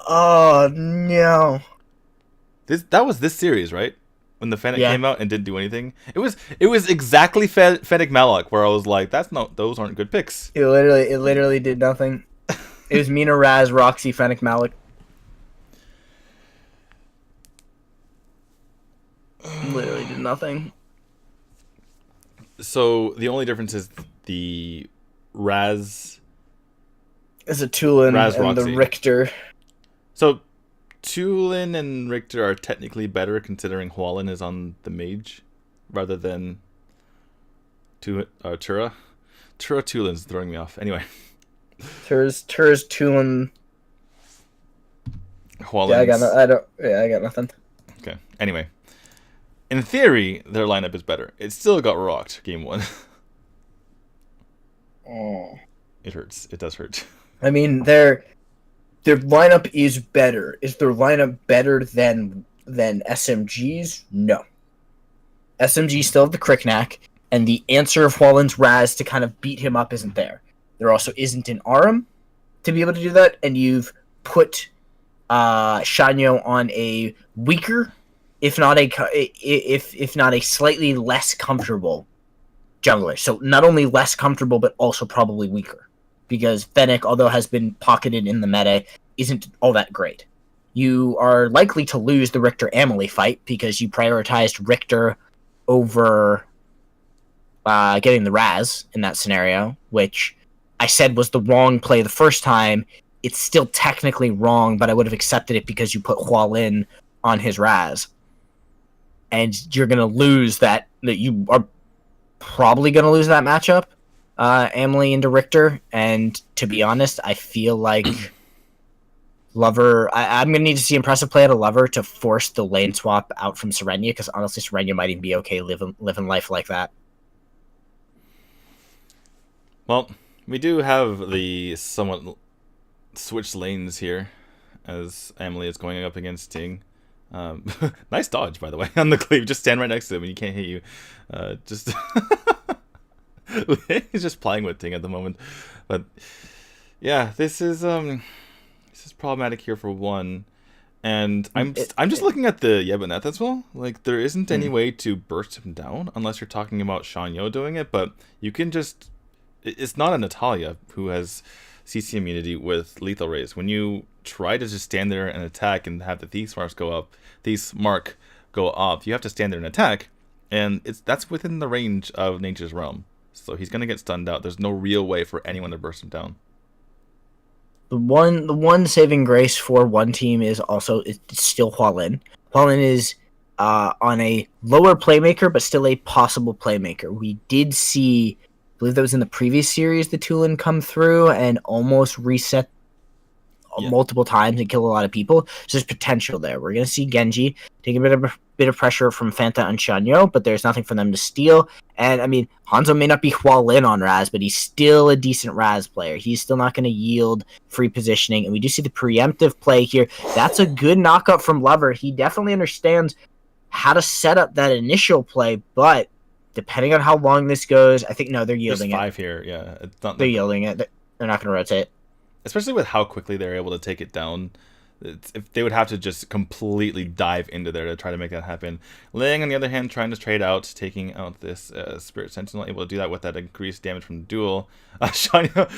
Oh no. That was this series, right? When the Fennec came out and didn't do anything. It was exactly Fennec Malik, where I was like, those aren't good picks. It literally did nothing. It was Mina, Raz, Roxy, Fennec, Malik. Literally did nothing. So the only difference is the Raz is a Tulin and Roxy. The Richter. So Tulin and Richter are technically better considering Hualin is on the mage rather than Tura. Tura Tulin's throwing me off. Anyway. Tura's Tulin. Hualin's... I got nothing. Okay. Anyway. In theory, their lineup is better. It still got rocked game 1. Oh. It hurts. It does hurt. I mean, their lineup is better. Is their lineup better than SMG's? No. SMG still have the Kriknak, and the answer of Hualin's Raz to kind of beat him up isn't there. There also isn't an Aram to be able to do that, and you've put Shanyo on a weaker, if not a slightly less comfortable jungler. So not only less comfortable, but also probably weaker. Because Fennec, although has been pocketed in the meta, isn't all that great. You are likely to lose the Richter-Amelie fight because you prioritized Richter over getting the Raz in that scenario, which I said was the wrong play the first time. It's still technically wrong, but I would have accepted it because you put Hualin on his Raz. And you're going to lose that you are probably going to lose that matchup, Amelie into Richter. And to be honest, I feel like Lover, I'm going to need to see impressive play out of Lover to force the lane swap out from Serenia, because honestly, Serenia might even be okay living life like that. Well, we do have the somewhat switched lanes here as Amelie is going up against Ting. Nice dodge, by the way, on the cleave. Just stand right next to him and he can't hit you. He's just playing with Ting at the moment. But yeah, this is problematic here for one. And I'm just looking at the Yevoneth as well. Like, there isn't any way to burst him down unless you're talking about Shanyo doing it, but you can just... It's not a Natalia who has CC immunity with lethal rays. When you try to just stand there and attack and have the Thieves Mark go up, you have to stand there and attack, and that's within the range of Nature's Realm. So he's going to get stunned out. There's no real way for anyone to burst him down. The one saving grace for one team is also it's still Hualin. Hualin is on a lower playmaker, but still a possible playmaker. We did see, I believe that was in the previous series, the Tulin come through and almost reset multiple times and kill a lot of people. So there's potential there. We're gonna see Genji take a bit of pressure from Fanta and Shanyo, but there's nothing for them to steal. And I mean, Hanzo may not be Hualin on Raz, but he's still a decent Raz player. He's still not going to yield free positioning. And we do see the preemptive play here. That's a good knockup from Lover. He definitely understands how to set up that initial play, but depending on how long this goes, I think they're yielding There's 5 here. Yeah, it's not. They're yielding it. They're not going to rotate. Especially with how quickly they're able to take it down. If they would have to just completely dive into there to try to make that happen. Liang, on the other hand, trying to trade out, taking out this Spirit Sentinel, able to do that with that increased damage from the duel. Shanyo,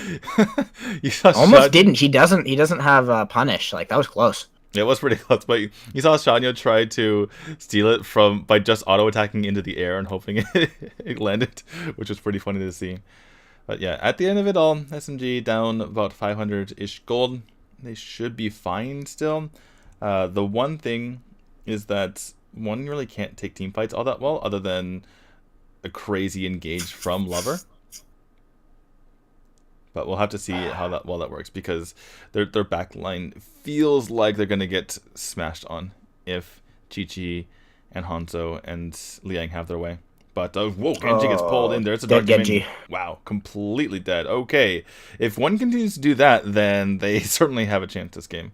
you saw almost didn't. He doesn't have punish. Like, that was close. It was pretty close, but you saw Shanyo try to steal it by just auto attacking into the air and hoping it landed, which was pretty funny to see. But yeah, at the end of it all, SMG down about 500-ish gold. They should be fine still. The one thing is that one really can't take team fights all that well, other than a crazy engage from Lover. But we'll have to see how that works, because their backline feels like they're gonna get smashed on if Chi-Chi and Hanzo and Liang have their way. But, whoa, Genji gets pulled in there. It's a dark Genji. Wow, completely dead. Okay, if one continues to do that, then they certainly have a chance this game.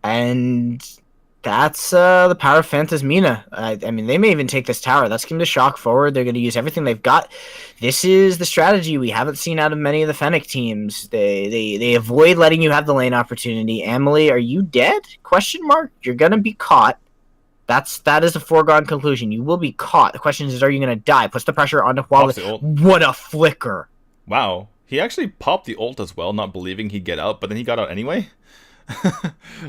And that's the power of Phantasmina. I mean, they may even take this tower. That's going to shock forward. They're going to use everything they've got. This is the strategy we haven't seen out of many of the Fennec teams. They avoid letting you have the lane opportunity. Emily, are you dead? Question mark. You're going to be caught. That is a foregone conclusion. You will be caught. The question is, are you going to die? Puts the pressure onto Hualin. What a flicker. Wow. He actually popped the ult as well, not believing he'd get out, but then he got out anyway.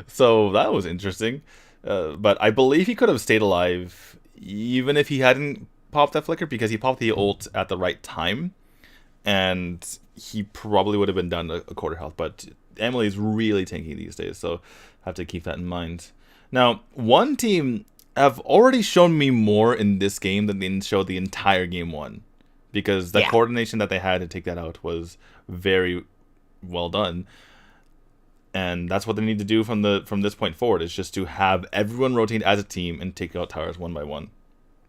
So that was interesting. But I believe he could have stayed alive even if he hadn't popped that flicker, because he popped the ult at the right time. And he probably would have been down a quarter health. But Emily's really tanky these days, so have to keep that in mind. Now, one team have already shown me more in this game than they showed the entire game 1. Because the coordination that they had to take that out was very well done. And that's what they need to do from this point forward, is just to have everyone rotate as a team and take out towers one by one.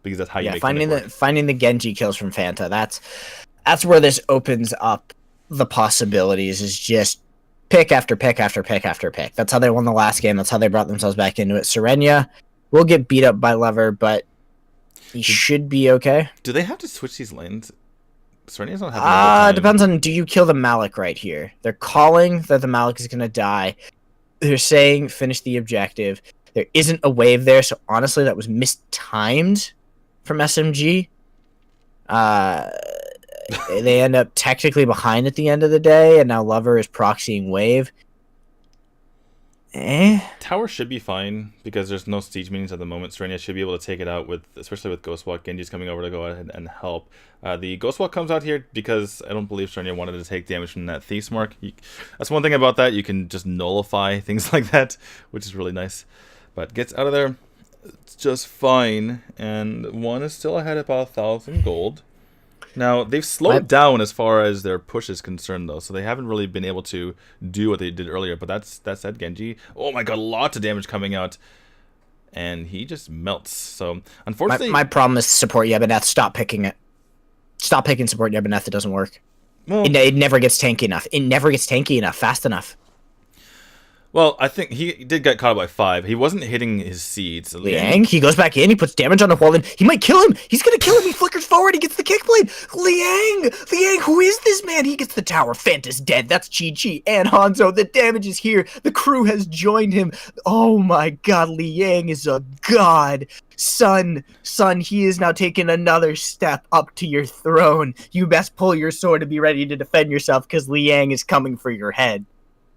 Because that's how you make finding the Genji kills from Fanta. That's where this opens up the possibilities, is just pick after pick after pick after pick. That's how they won the last game. That's how they brought themselves back into it. Serenia will get beat up by Lover, but he should be okay. Do they have to switch these lanes? Serenia's not having a good time. Depends on, do you kill the Malik right here? They're calling that the Malik is going to die. They're saying finish the objective. There isn't a wave there, so honestly that was mistimed from SMG. They end up technically behind at the end of the day, and now Lover is proxying wave. Tower should be fine because there's no siege meetings at the moment. Serenia should be able to take it out, especially with Ghostwalk. Genji's coming over to go ahead and help. The Ghostwalk comes out here because I don't believe Serenia wanted to take damage from that Thief's Mark. That's one thing about that. You can just nullify things like that, which is really nice. But gets out of there. It's just fine. And one is still ahead about 1,000 gold. Now, they've slowed down as far as their push is concerned, though, so they haven't really been able to do what they did earlier, but that said, Genji, oh my god, lots of damage coming out, and he just melts, so, unfortunately... My problem is support Yeboneth. Stop picking it. Stop picking support Yeboneth. It doesn't work. Well, it never gets tanky enough. It never gets tanky enough, fast enough. Well, I think he did get caught by 5. He wasn't hitting his seeds. Liang, he goes back in, he puts damage on the Hualin. He might kill him. He's going to kill him. He flickers forward. He gets the kick blade. Liang, who is this man? He gets the tower. Fanta's dead. That's Chi-Chi and Hanzo. The damage is here. The crew has joined him. Oh my god, Liang is a god. Son, he is now taking another step up to your throne. You best pull your sword to be ready to defend yourself, because Liang is coming for your head.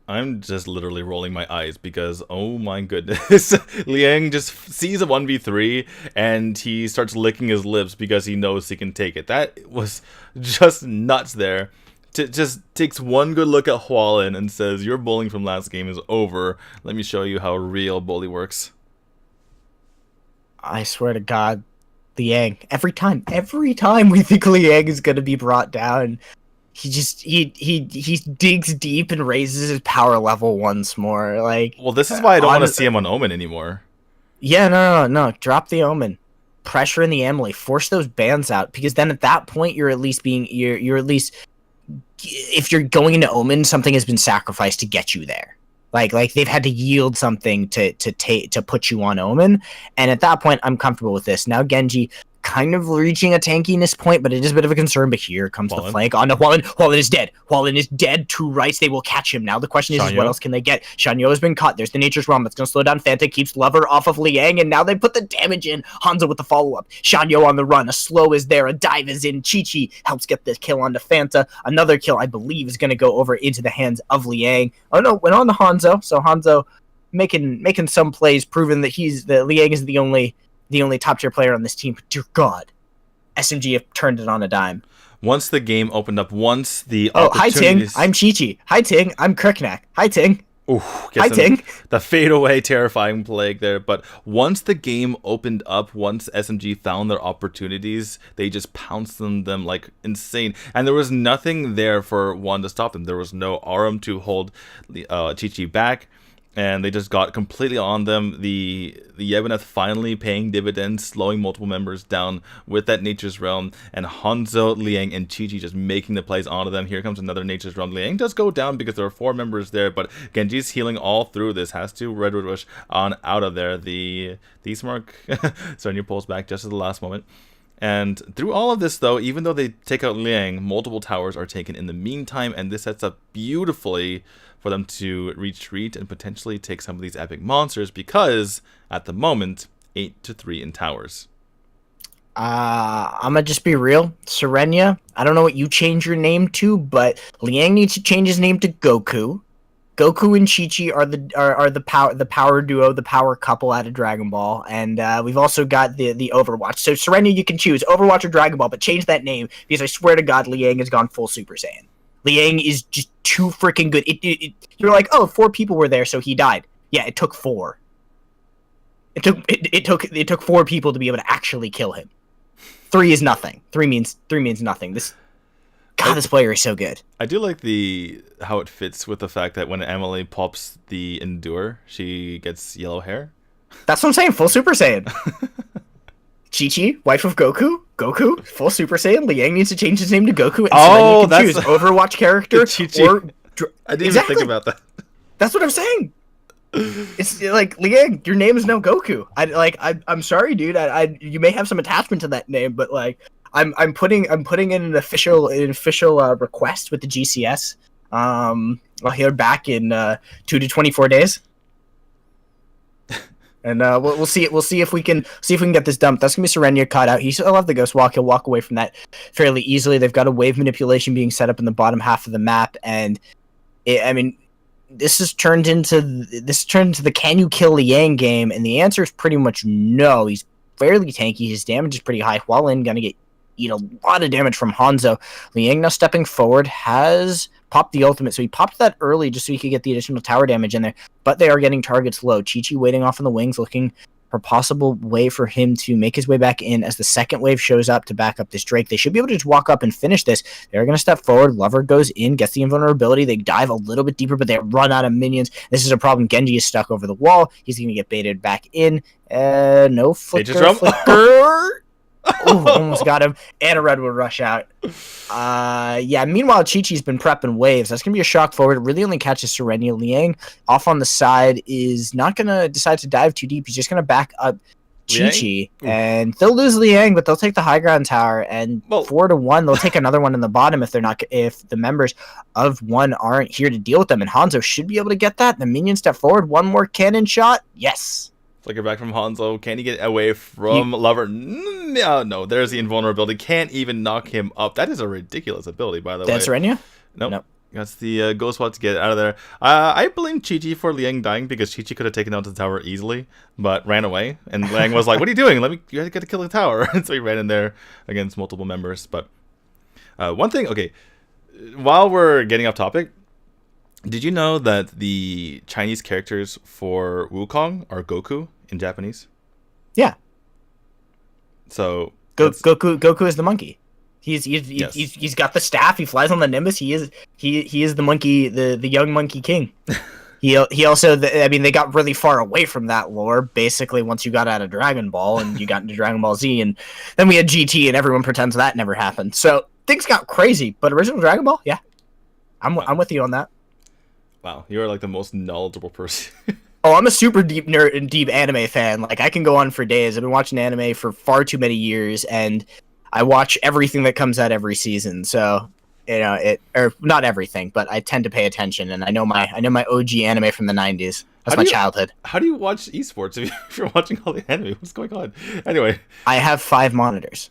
I'm just literally rolling my eyes because, oh my goodness, Liang just sees a 1v3 and he starts licking his lips because he knows he can take it. That was just nuts there just takes one good look at Hualin and says, "Your bowling from last game is over. Let me show you how real bully works." I swear to God, Liang. Every time we think Liang is gonna be brought down, he digs deep and raises his power level once more. Like, well, this is why I don't want to see him on Omen anymore. Yeah, no. Drop the Omen. Pressure in the Emily. Force those bans out, because then at that point you're at least if you're going into Omen, something has been sacrificed to get you there. Like they've had to yield something to put you on Omen, and at that point I'm comfortable with this. Now Genji kind of reaching a tankiness point, but it is a bit of a concern. But here comes the flank onto Hualin. Hualin is dead. Hualin is dead. 2 rights. They will catch him. Now the question is what else can they get? Shanyo has been caught. There's the Nature's Realm. That's going to slow down Fanta. Keeps Lover off of Liang, and now they put the damage in. Hanzo with the follow-up. Shanyo on the run. A slow is there. A dive is in. Chi-Chi helps get this kill onto Fanta. Another kill, I believe, is going to go over into the hands of Liang. Oh no, went on to Hanzo. So Hanzo making some plays, proving that Liang is the only top tier player on this team. But dear God, SMG have turned it on a dime. Once the game opened up, once the hi Ting, I'm Chi-Chi. Hi Ting, I'm Kriknak. Hi Ting. Ooh, hi Ting. The fadeaway terrifying plague there. But once the game opened up, once SMG found their opportunities, they just pounced on them like insane. And there was nothing there for one to stop them. There was no Arum to hold Chi-Chi back. And they just got completely on them. The Yebuneth finally paying dividends, slowing multiple members down with that Nature's Realm, and Hanzo, Liang, and Chi-Chi just making the plays onto them. Here comes another Nature's Realm. Liang does go down because there are 4 members there, but Genji's healing all through this. Has to Redwood Rush on out of there. The Mark Serenia pulls back just at the last moment. And through all of this, though, even though they take out Liang, multiple towers are taken in the meantime, and this sets up beautifully for them to retreat and potentially take some of these epic monsters, because at the moment 8-3 in towers. I'm gonna just be real, Serenia. I don't know what you change your name to, but Liang needs to change his name to Goku. Goku and Chi-Chi are the power duo, the power couple out of Dragon Ball, and we've also got the Overwatch. So Serenia, you can choose Overwatch or Dragon Ball, but change that name, because I swear to God, Liang has gone full Super Saiyan. Liang is just too freaking good. You're like, oh, 4 people were there, so he died. Yeah, it took 4. It took 4 people to be able to actually kill him. 3 is nothing. 3 means nothing. This player is so good. I do like how it fits with the fact that when Emily pops the Endure, she gets yellow hair. That's what I'm saying. Full Super Saiyan. Chi-Chi, wife of Goku. Goku, full Super Saiyan. Liang needs to change his name to Goku. And you can choose Overwatch character or... I didn't even think about that. That's what I'm saying. It's like, Liang, your name is now Goku. I'm sorry, dude. You may have some attachment to that name, but like, I'm putting in an official request with the GCS. I'll hear back in 2 to 24 days. And we'll see if we can get this dumped. That's gonna be Serenia caught out. He'll have the Ghost Walk. He'll walk away from that fairly easily. They've got a wave manipulation being set up in the bottom half of the map, and this has turned into the can you kill Liang game, and the answer is pretty much no. He's fairly tanky. His damage is pretty high. Hualin gonna get a lot of damage from Hanzo. Liang now stepping forward has popped the ultimate, so he popped that early just so he could get the additional tower damage in there, but they are getting targets low. Chi-Chi waiting off in the wings, looking for a possible way for him to make his way back in as the second wave shows up to back up this Drake. They should be able to just walk up and finish this. They're going to step forward. Lover goes in, gets the invulnerability. They dive a little bit deeper, but they run out of minions. This is a problem. Genji is stuck over the wall. He's going to get baited back in. No flicker. Ooh, almost got him. And a Redwood Rush out. Meanwhile, Chi-Chi's been prepping waves. That's going to be a shock forward. It really only catches Serenia. Liang off on the side is not going to decide to dive too deep. He's just going to back up Chi-Chi. And they'll lose Liang, but they'll take the high ground tower. And 4-1, they'll take another one in the bottom if the members of 1 aren't here to deal with them. And Hanzo should be able to get that. The minion step forward. 1 more cannon shot. Yes. Flicker back from Hanzo. Can he get away from Lover? No, there's the invulnerability. Can't even knock him up. That is a ridiculous ability, by the way. That's Serenia? Nope. That's the Ghost Swat to get out of there. I blame Chi-Chi for Liang dying, because Chi-Chi could have taken out the tower easily, but ran away. And Liang was like, what are you doing? You got to kill the tower. And so he ran in there against multiple members. But one thing, okay. while we're getting off topic, did you know that the Chinese characters for Wukong are Goku in Japanese? Yeah. So Goku is the monkey. He's got the staff. He flies on the Nimbus. He is the monkey, the young monkey king. He also, they got really far away from that lore, basically, once you got out of Dragon Ball and you got into Dragon Ball Z, and then we had GT, and everyone pretends that never happened. So things got crazy, but original Dragon Ball, yeah. I'm with you on that. Wow, you're like the most knowledgeable person. Oh, I'm a super deep anime fan. Like, I can go on for days. I've been watching anime for far too many years, and I watch everything that comes out every season. So, or not everything, but I tend to pay attention, and I know my OG anime from the 90s. That's my childhood. How do you watch esports if you're watching all the anime? What's going on? Anyway, I have 5 monitors.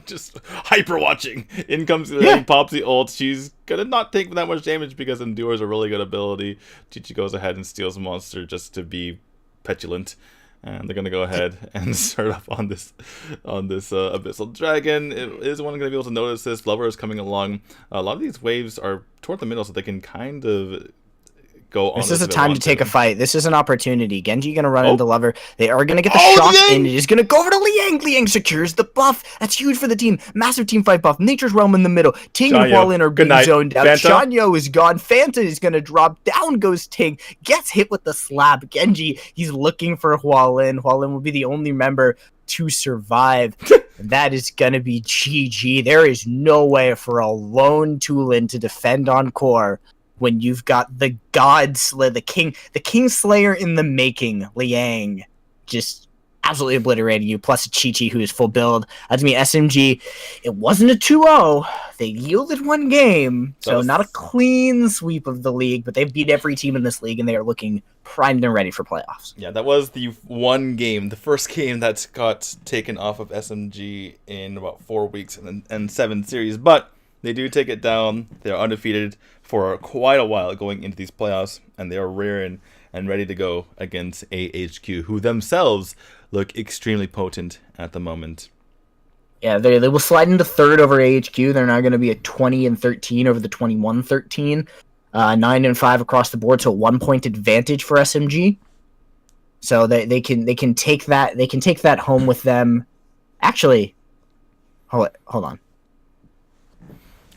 Just hyper watching. In comes the pops the ult. She's gonna not take that much damage because Endure is a really good ability. Chi goes ahead and steals a monster just to be petulant. And they're gonna go ahead and start up on this Abyssal Dragon. Is one gonna be able to notice this? Valor is coming along. A lot of these waves are toward the middle, so they can kind of go on. This is a time to take a fight. This is an opportunity. Genji gonna run into Lover. They are gonna get the shock, and it is gonna go over to Liang. Liang secures the buff. That's huge for the team. Massive team fight buff. Nature's Realm in the middle. Ting and Hualin are being zoned out. Shanyo is gone. Fanta is gonna drop. Down goes Ting. Gets hit with the slap. Genji, he's looking for Hualin. Hualin will be the only member to survive. That is gonna be GG. There is no way for a lone Tulin to defend on core when you've got the the King Slayer in the making, Liang, just absolutely obliterating you, plus a Chi-Chi who is full build. That's me, SMG. It wasn't a 2-0. They yielded one game, so not a clean sweep of the league, but they've beat every team in this league, and they are looking primed and ready for playoffs. Yeah, that was the one game, the first game that got taken off of SMG in about 4 weeks and 7 series, but they do take it down. They're undefeated for quite a while going into these playoffs, and they are rearing and ready to go against AHQ, who themselves look extremely potent at the moment. Yeah, they will slide into third over AHQ. They're now going to be at 20-13 over the 21-13, 9-5 across the board, so 1 point advantage for SMG. So they can take that home with them. Actually, hold on.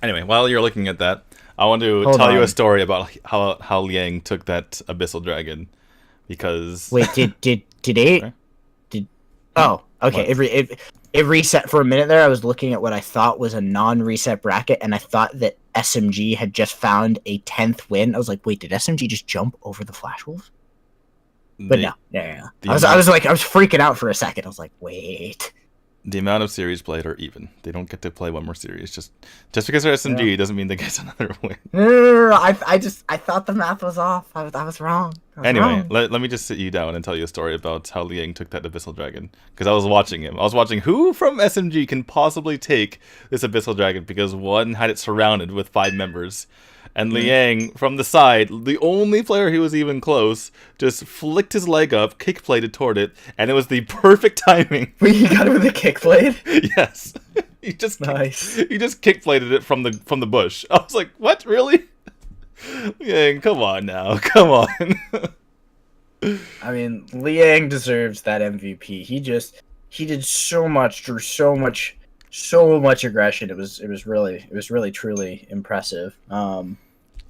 Anyway, while you're looking at that, I want to tell you a story about how Liang took that Abyssal Dragon, because wait, oh, okay. It reset for a minute there. I was looking at what I thought was a non-reset bracket, and I thought that SMG had just found a 10th win. I was like, wait, did SMG just jump over the Flash Wolves? But no. I was freaking out for a second. I was like, wait. The amount of series played are even. They don't get to play one more series. Just because they're SMG doesn't mean they get another win. No. I thought the math was off. I was wrong. Anyway, let me just sit you down and tell you a story about how Liang took that Abyssal Dragon. Because I was watching him. I was watching who from SMG can possibly take this Abyssal Dragon, because one had it surrounded with 5 members. And Liang, from the side, the only player who was even close, just flicked his leg up, kick-bladed toward it, and it was the perfect timing. Wait, you got it with a kick-blade? Yes. He just kick-bladed it from the bush. I was like, what, really? Liang, come on now. Come on. I mean, Liang deserves that MVP. He did so much, drew so much aggression. It was really truly impressive.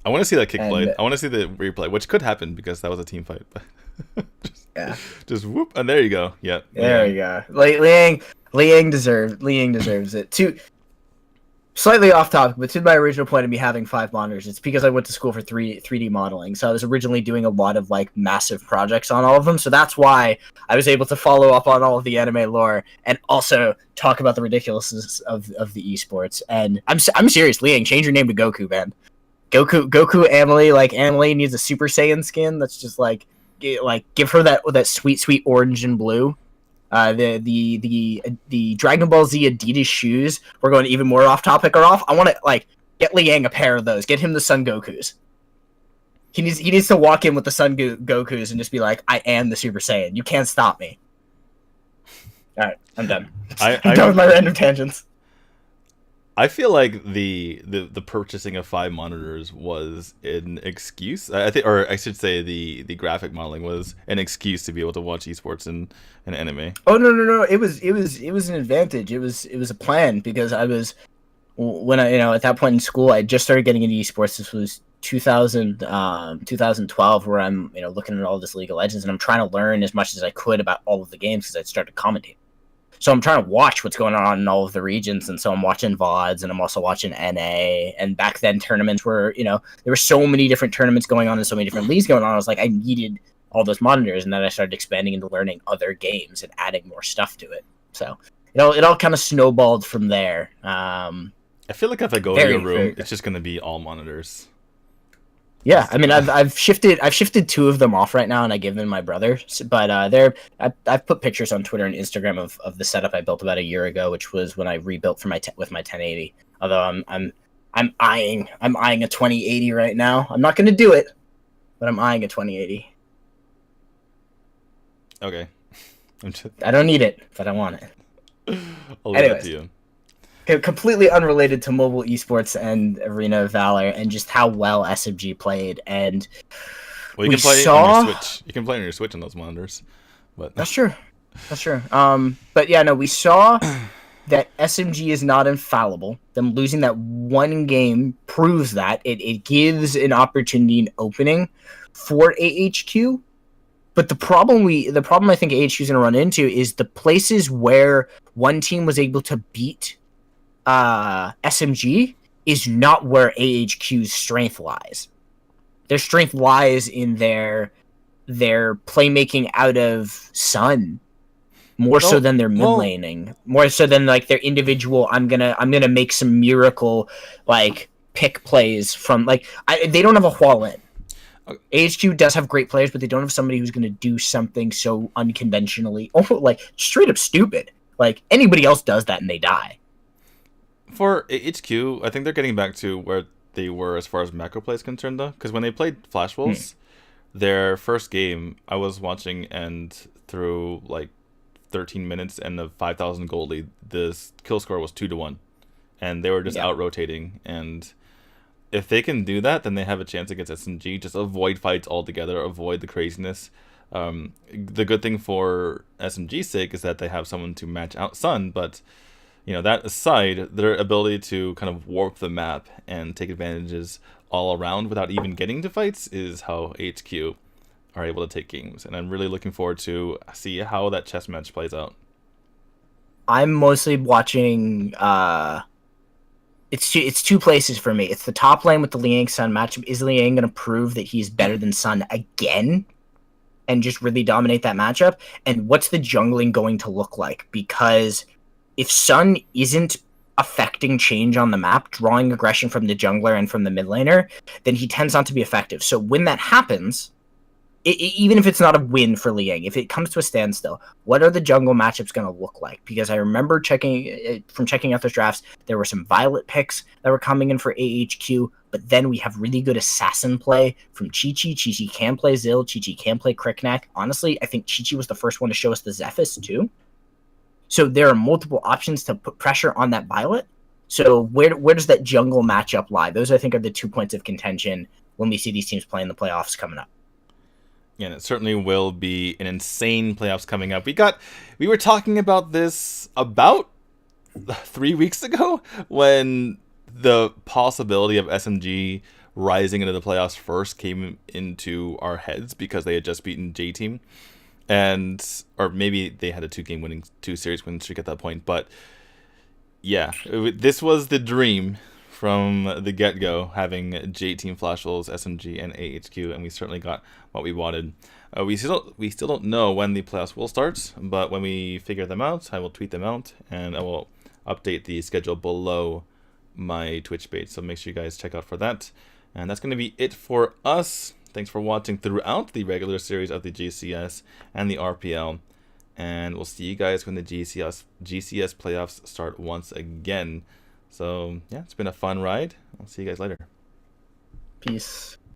I want to see that kick blade. I want to see the replay, which could happen because that was a team fight. Just whoop, and there you go. Yeah, there you go. Liang deserves it. Slightly off topic, but to my original point of me having 5 monitors, it's because I went to school for 3D modeling. So I was originally doing a lot of massive projects on all of them. So that's why I was able to follow up on all of the anime lore and also talk about the ridiculousness of the esports. And I'm serious, Liang, change your name to Goku, man. Goku Amelie, Amelie needs a Super Saiyan skin that's just give her that sweet orange and blue. The Dragon Ball Z Adidas shoes, we're going even more off topic, are off. I want to get Liang a pair of those. Get him the Sun Gokus. He needs to walk in with the Sun Gokus and just be like, I am the Super Saiyan. You can't stop me. All right, I'm done. I'm done with my random tangents. I feel like the purchasing of 5 monitors was an excuse. I think, or I should say, the graphic modeling was an excuse to be able to watch esports and anime. Oh no! It was an advantage. It was a plan because when I at that point in school I just started getting into esports. This was 2012, where I'm looking at all this League of Legends and I'm trying to learn as much as I could about all of the games because I started commentating. So I'm trying to watch what's going on in all of the regions, and so I'm watching VODs, and I'm also watching NA. And back then, tournaments were, there were so many different tournaments going on and so many different leagues going on. I was like, I needed all those monitors, and then I started expanding into learning other games and adding more stuff to it. So it all kind of snowballed from there. I feel like if I go to a room, it's just going to be all monitors. Yeah, I mean, I've shifted 2 of them off right now, and I give them my brother. But I've put pictures on Twitter and Instagram of the setup I built about a year ago, which was when I rebuilt for with my 1080. Although I'm eyeing a 2080 right now. I'm not going to do it, but I'm eyeing a 2080. Okay. I don't need it, but I want it. I'll leave it to you. Completely unrelated to mobile esports and Arena of Valor and just how well SMG played. And well, you can play on your Switch. You can play on your Switch on those monitors. But that's true. But yeah, no, we saw that SMG is not infallible. Them losing that one game proves that. It gives an opportunity, an opening for AHQ. But the problem I think AHQ is going to run into is the places where one team was able to beat SMG is not where AHQ's strength lies. Their strength lies in their playmaking out of Sun, more so than their mid laning, more so than like their individual. I'm gonna make some miracle like pick plays from they don't have a Hualin. AHQ does have great players, but they don't have somebody who's gonna do something so unconventionally, like straight up stupid. Like anybody else does that and they die. For HQ, I think they're getting back to where they were as far as macro play is concerned, though. Because when they played Flash Wolves, their first game, I was watching, and through like 13 minutes and a 5,000 gold lead, the kill score was 2-1. And they were just out-rotating. And if they can do that, then they have a chance against SMG. Just avoid fights altogether, avoid the craziness. The good thing for SMG's sake is that they have someone to match out Sun, but that aside, their ability to kind of warp the map and take advantages all around without even getting to fights is how HQ are able to take games. And I'm really looking forward to see how that chess match plays out. I'm mostly watching... It's 2 places for me. It's the top lane with the Liang Sun matchup. Is Liang going to prove that he's better than Sun again? And just really dominate that matchup? And what's the jungling going to look like? Because if Sun isn't affecting change on the map, drawing aggression from the jungler and from the mid laner, then he tends not to be effective. So when that happens, even if it's not a win for Liang, if it comes to a standstill, what are the jungle matchups going to look like? Because I remember checking out those drafts, there were some Violet picks that were coming in for AHQ, but then we have really good assassin play from Chi-Chi. Chi-Chi can play Zill, Chi-Chi can play Cricknack. Honestly, I think Chi-Chi was the first one to show us the Zephys too. So there are multiple options to put pressure on that Violet. So where does that jungle matchup lie? Those, I think, are the 2 points of contention when we see these teams play in the playoffs coming up. Yeah, and it certainly will be an insane playoffs coming up. We were talking about this about 3 weeks ago when the possibility of SMG rising into the playoffs first came into our heads because they had just beaten J-Team. Or maybe they had a 2 series winning streak at that point. But yeah, this was the dream from the get-go, having J-Team, Flash Wolves, SMG, and AHQ, and we certainly got what we wanted. We still don't know when the playoffs will start, but when we figure them out, I will tweet them out, and I will update the schedule below my Twitch page, so make sure you guys check out for that. And that's going to be it for us. Thanks for watching throughout the regular series of the GCS and the RPL. And we'll see you guys when the GCS playoffs start once again. So, yeah, it's been a fun ride. I'll see you guys later. Peace.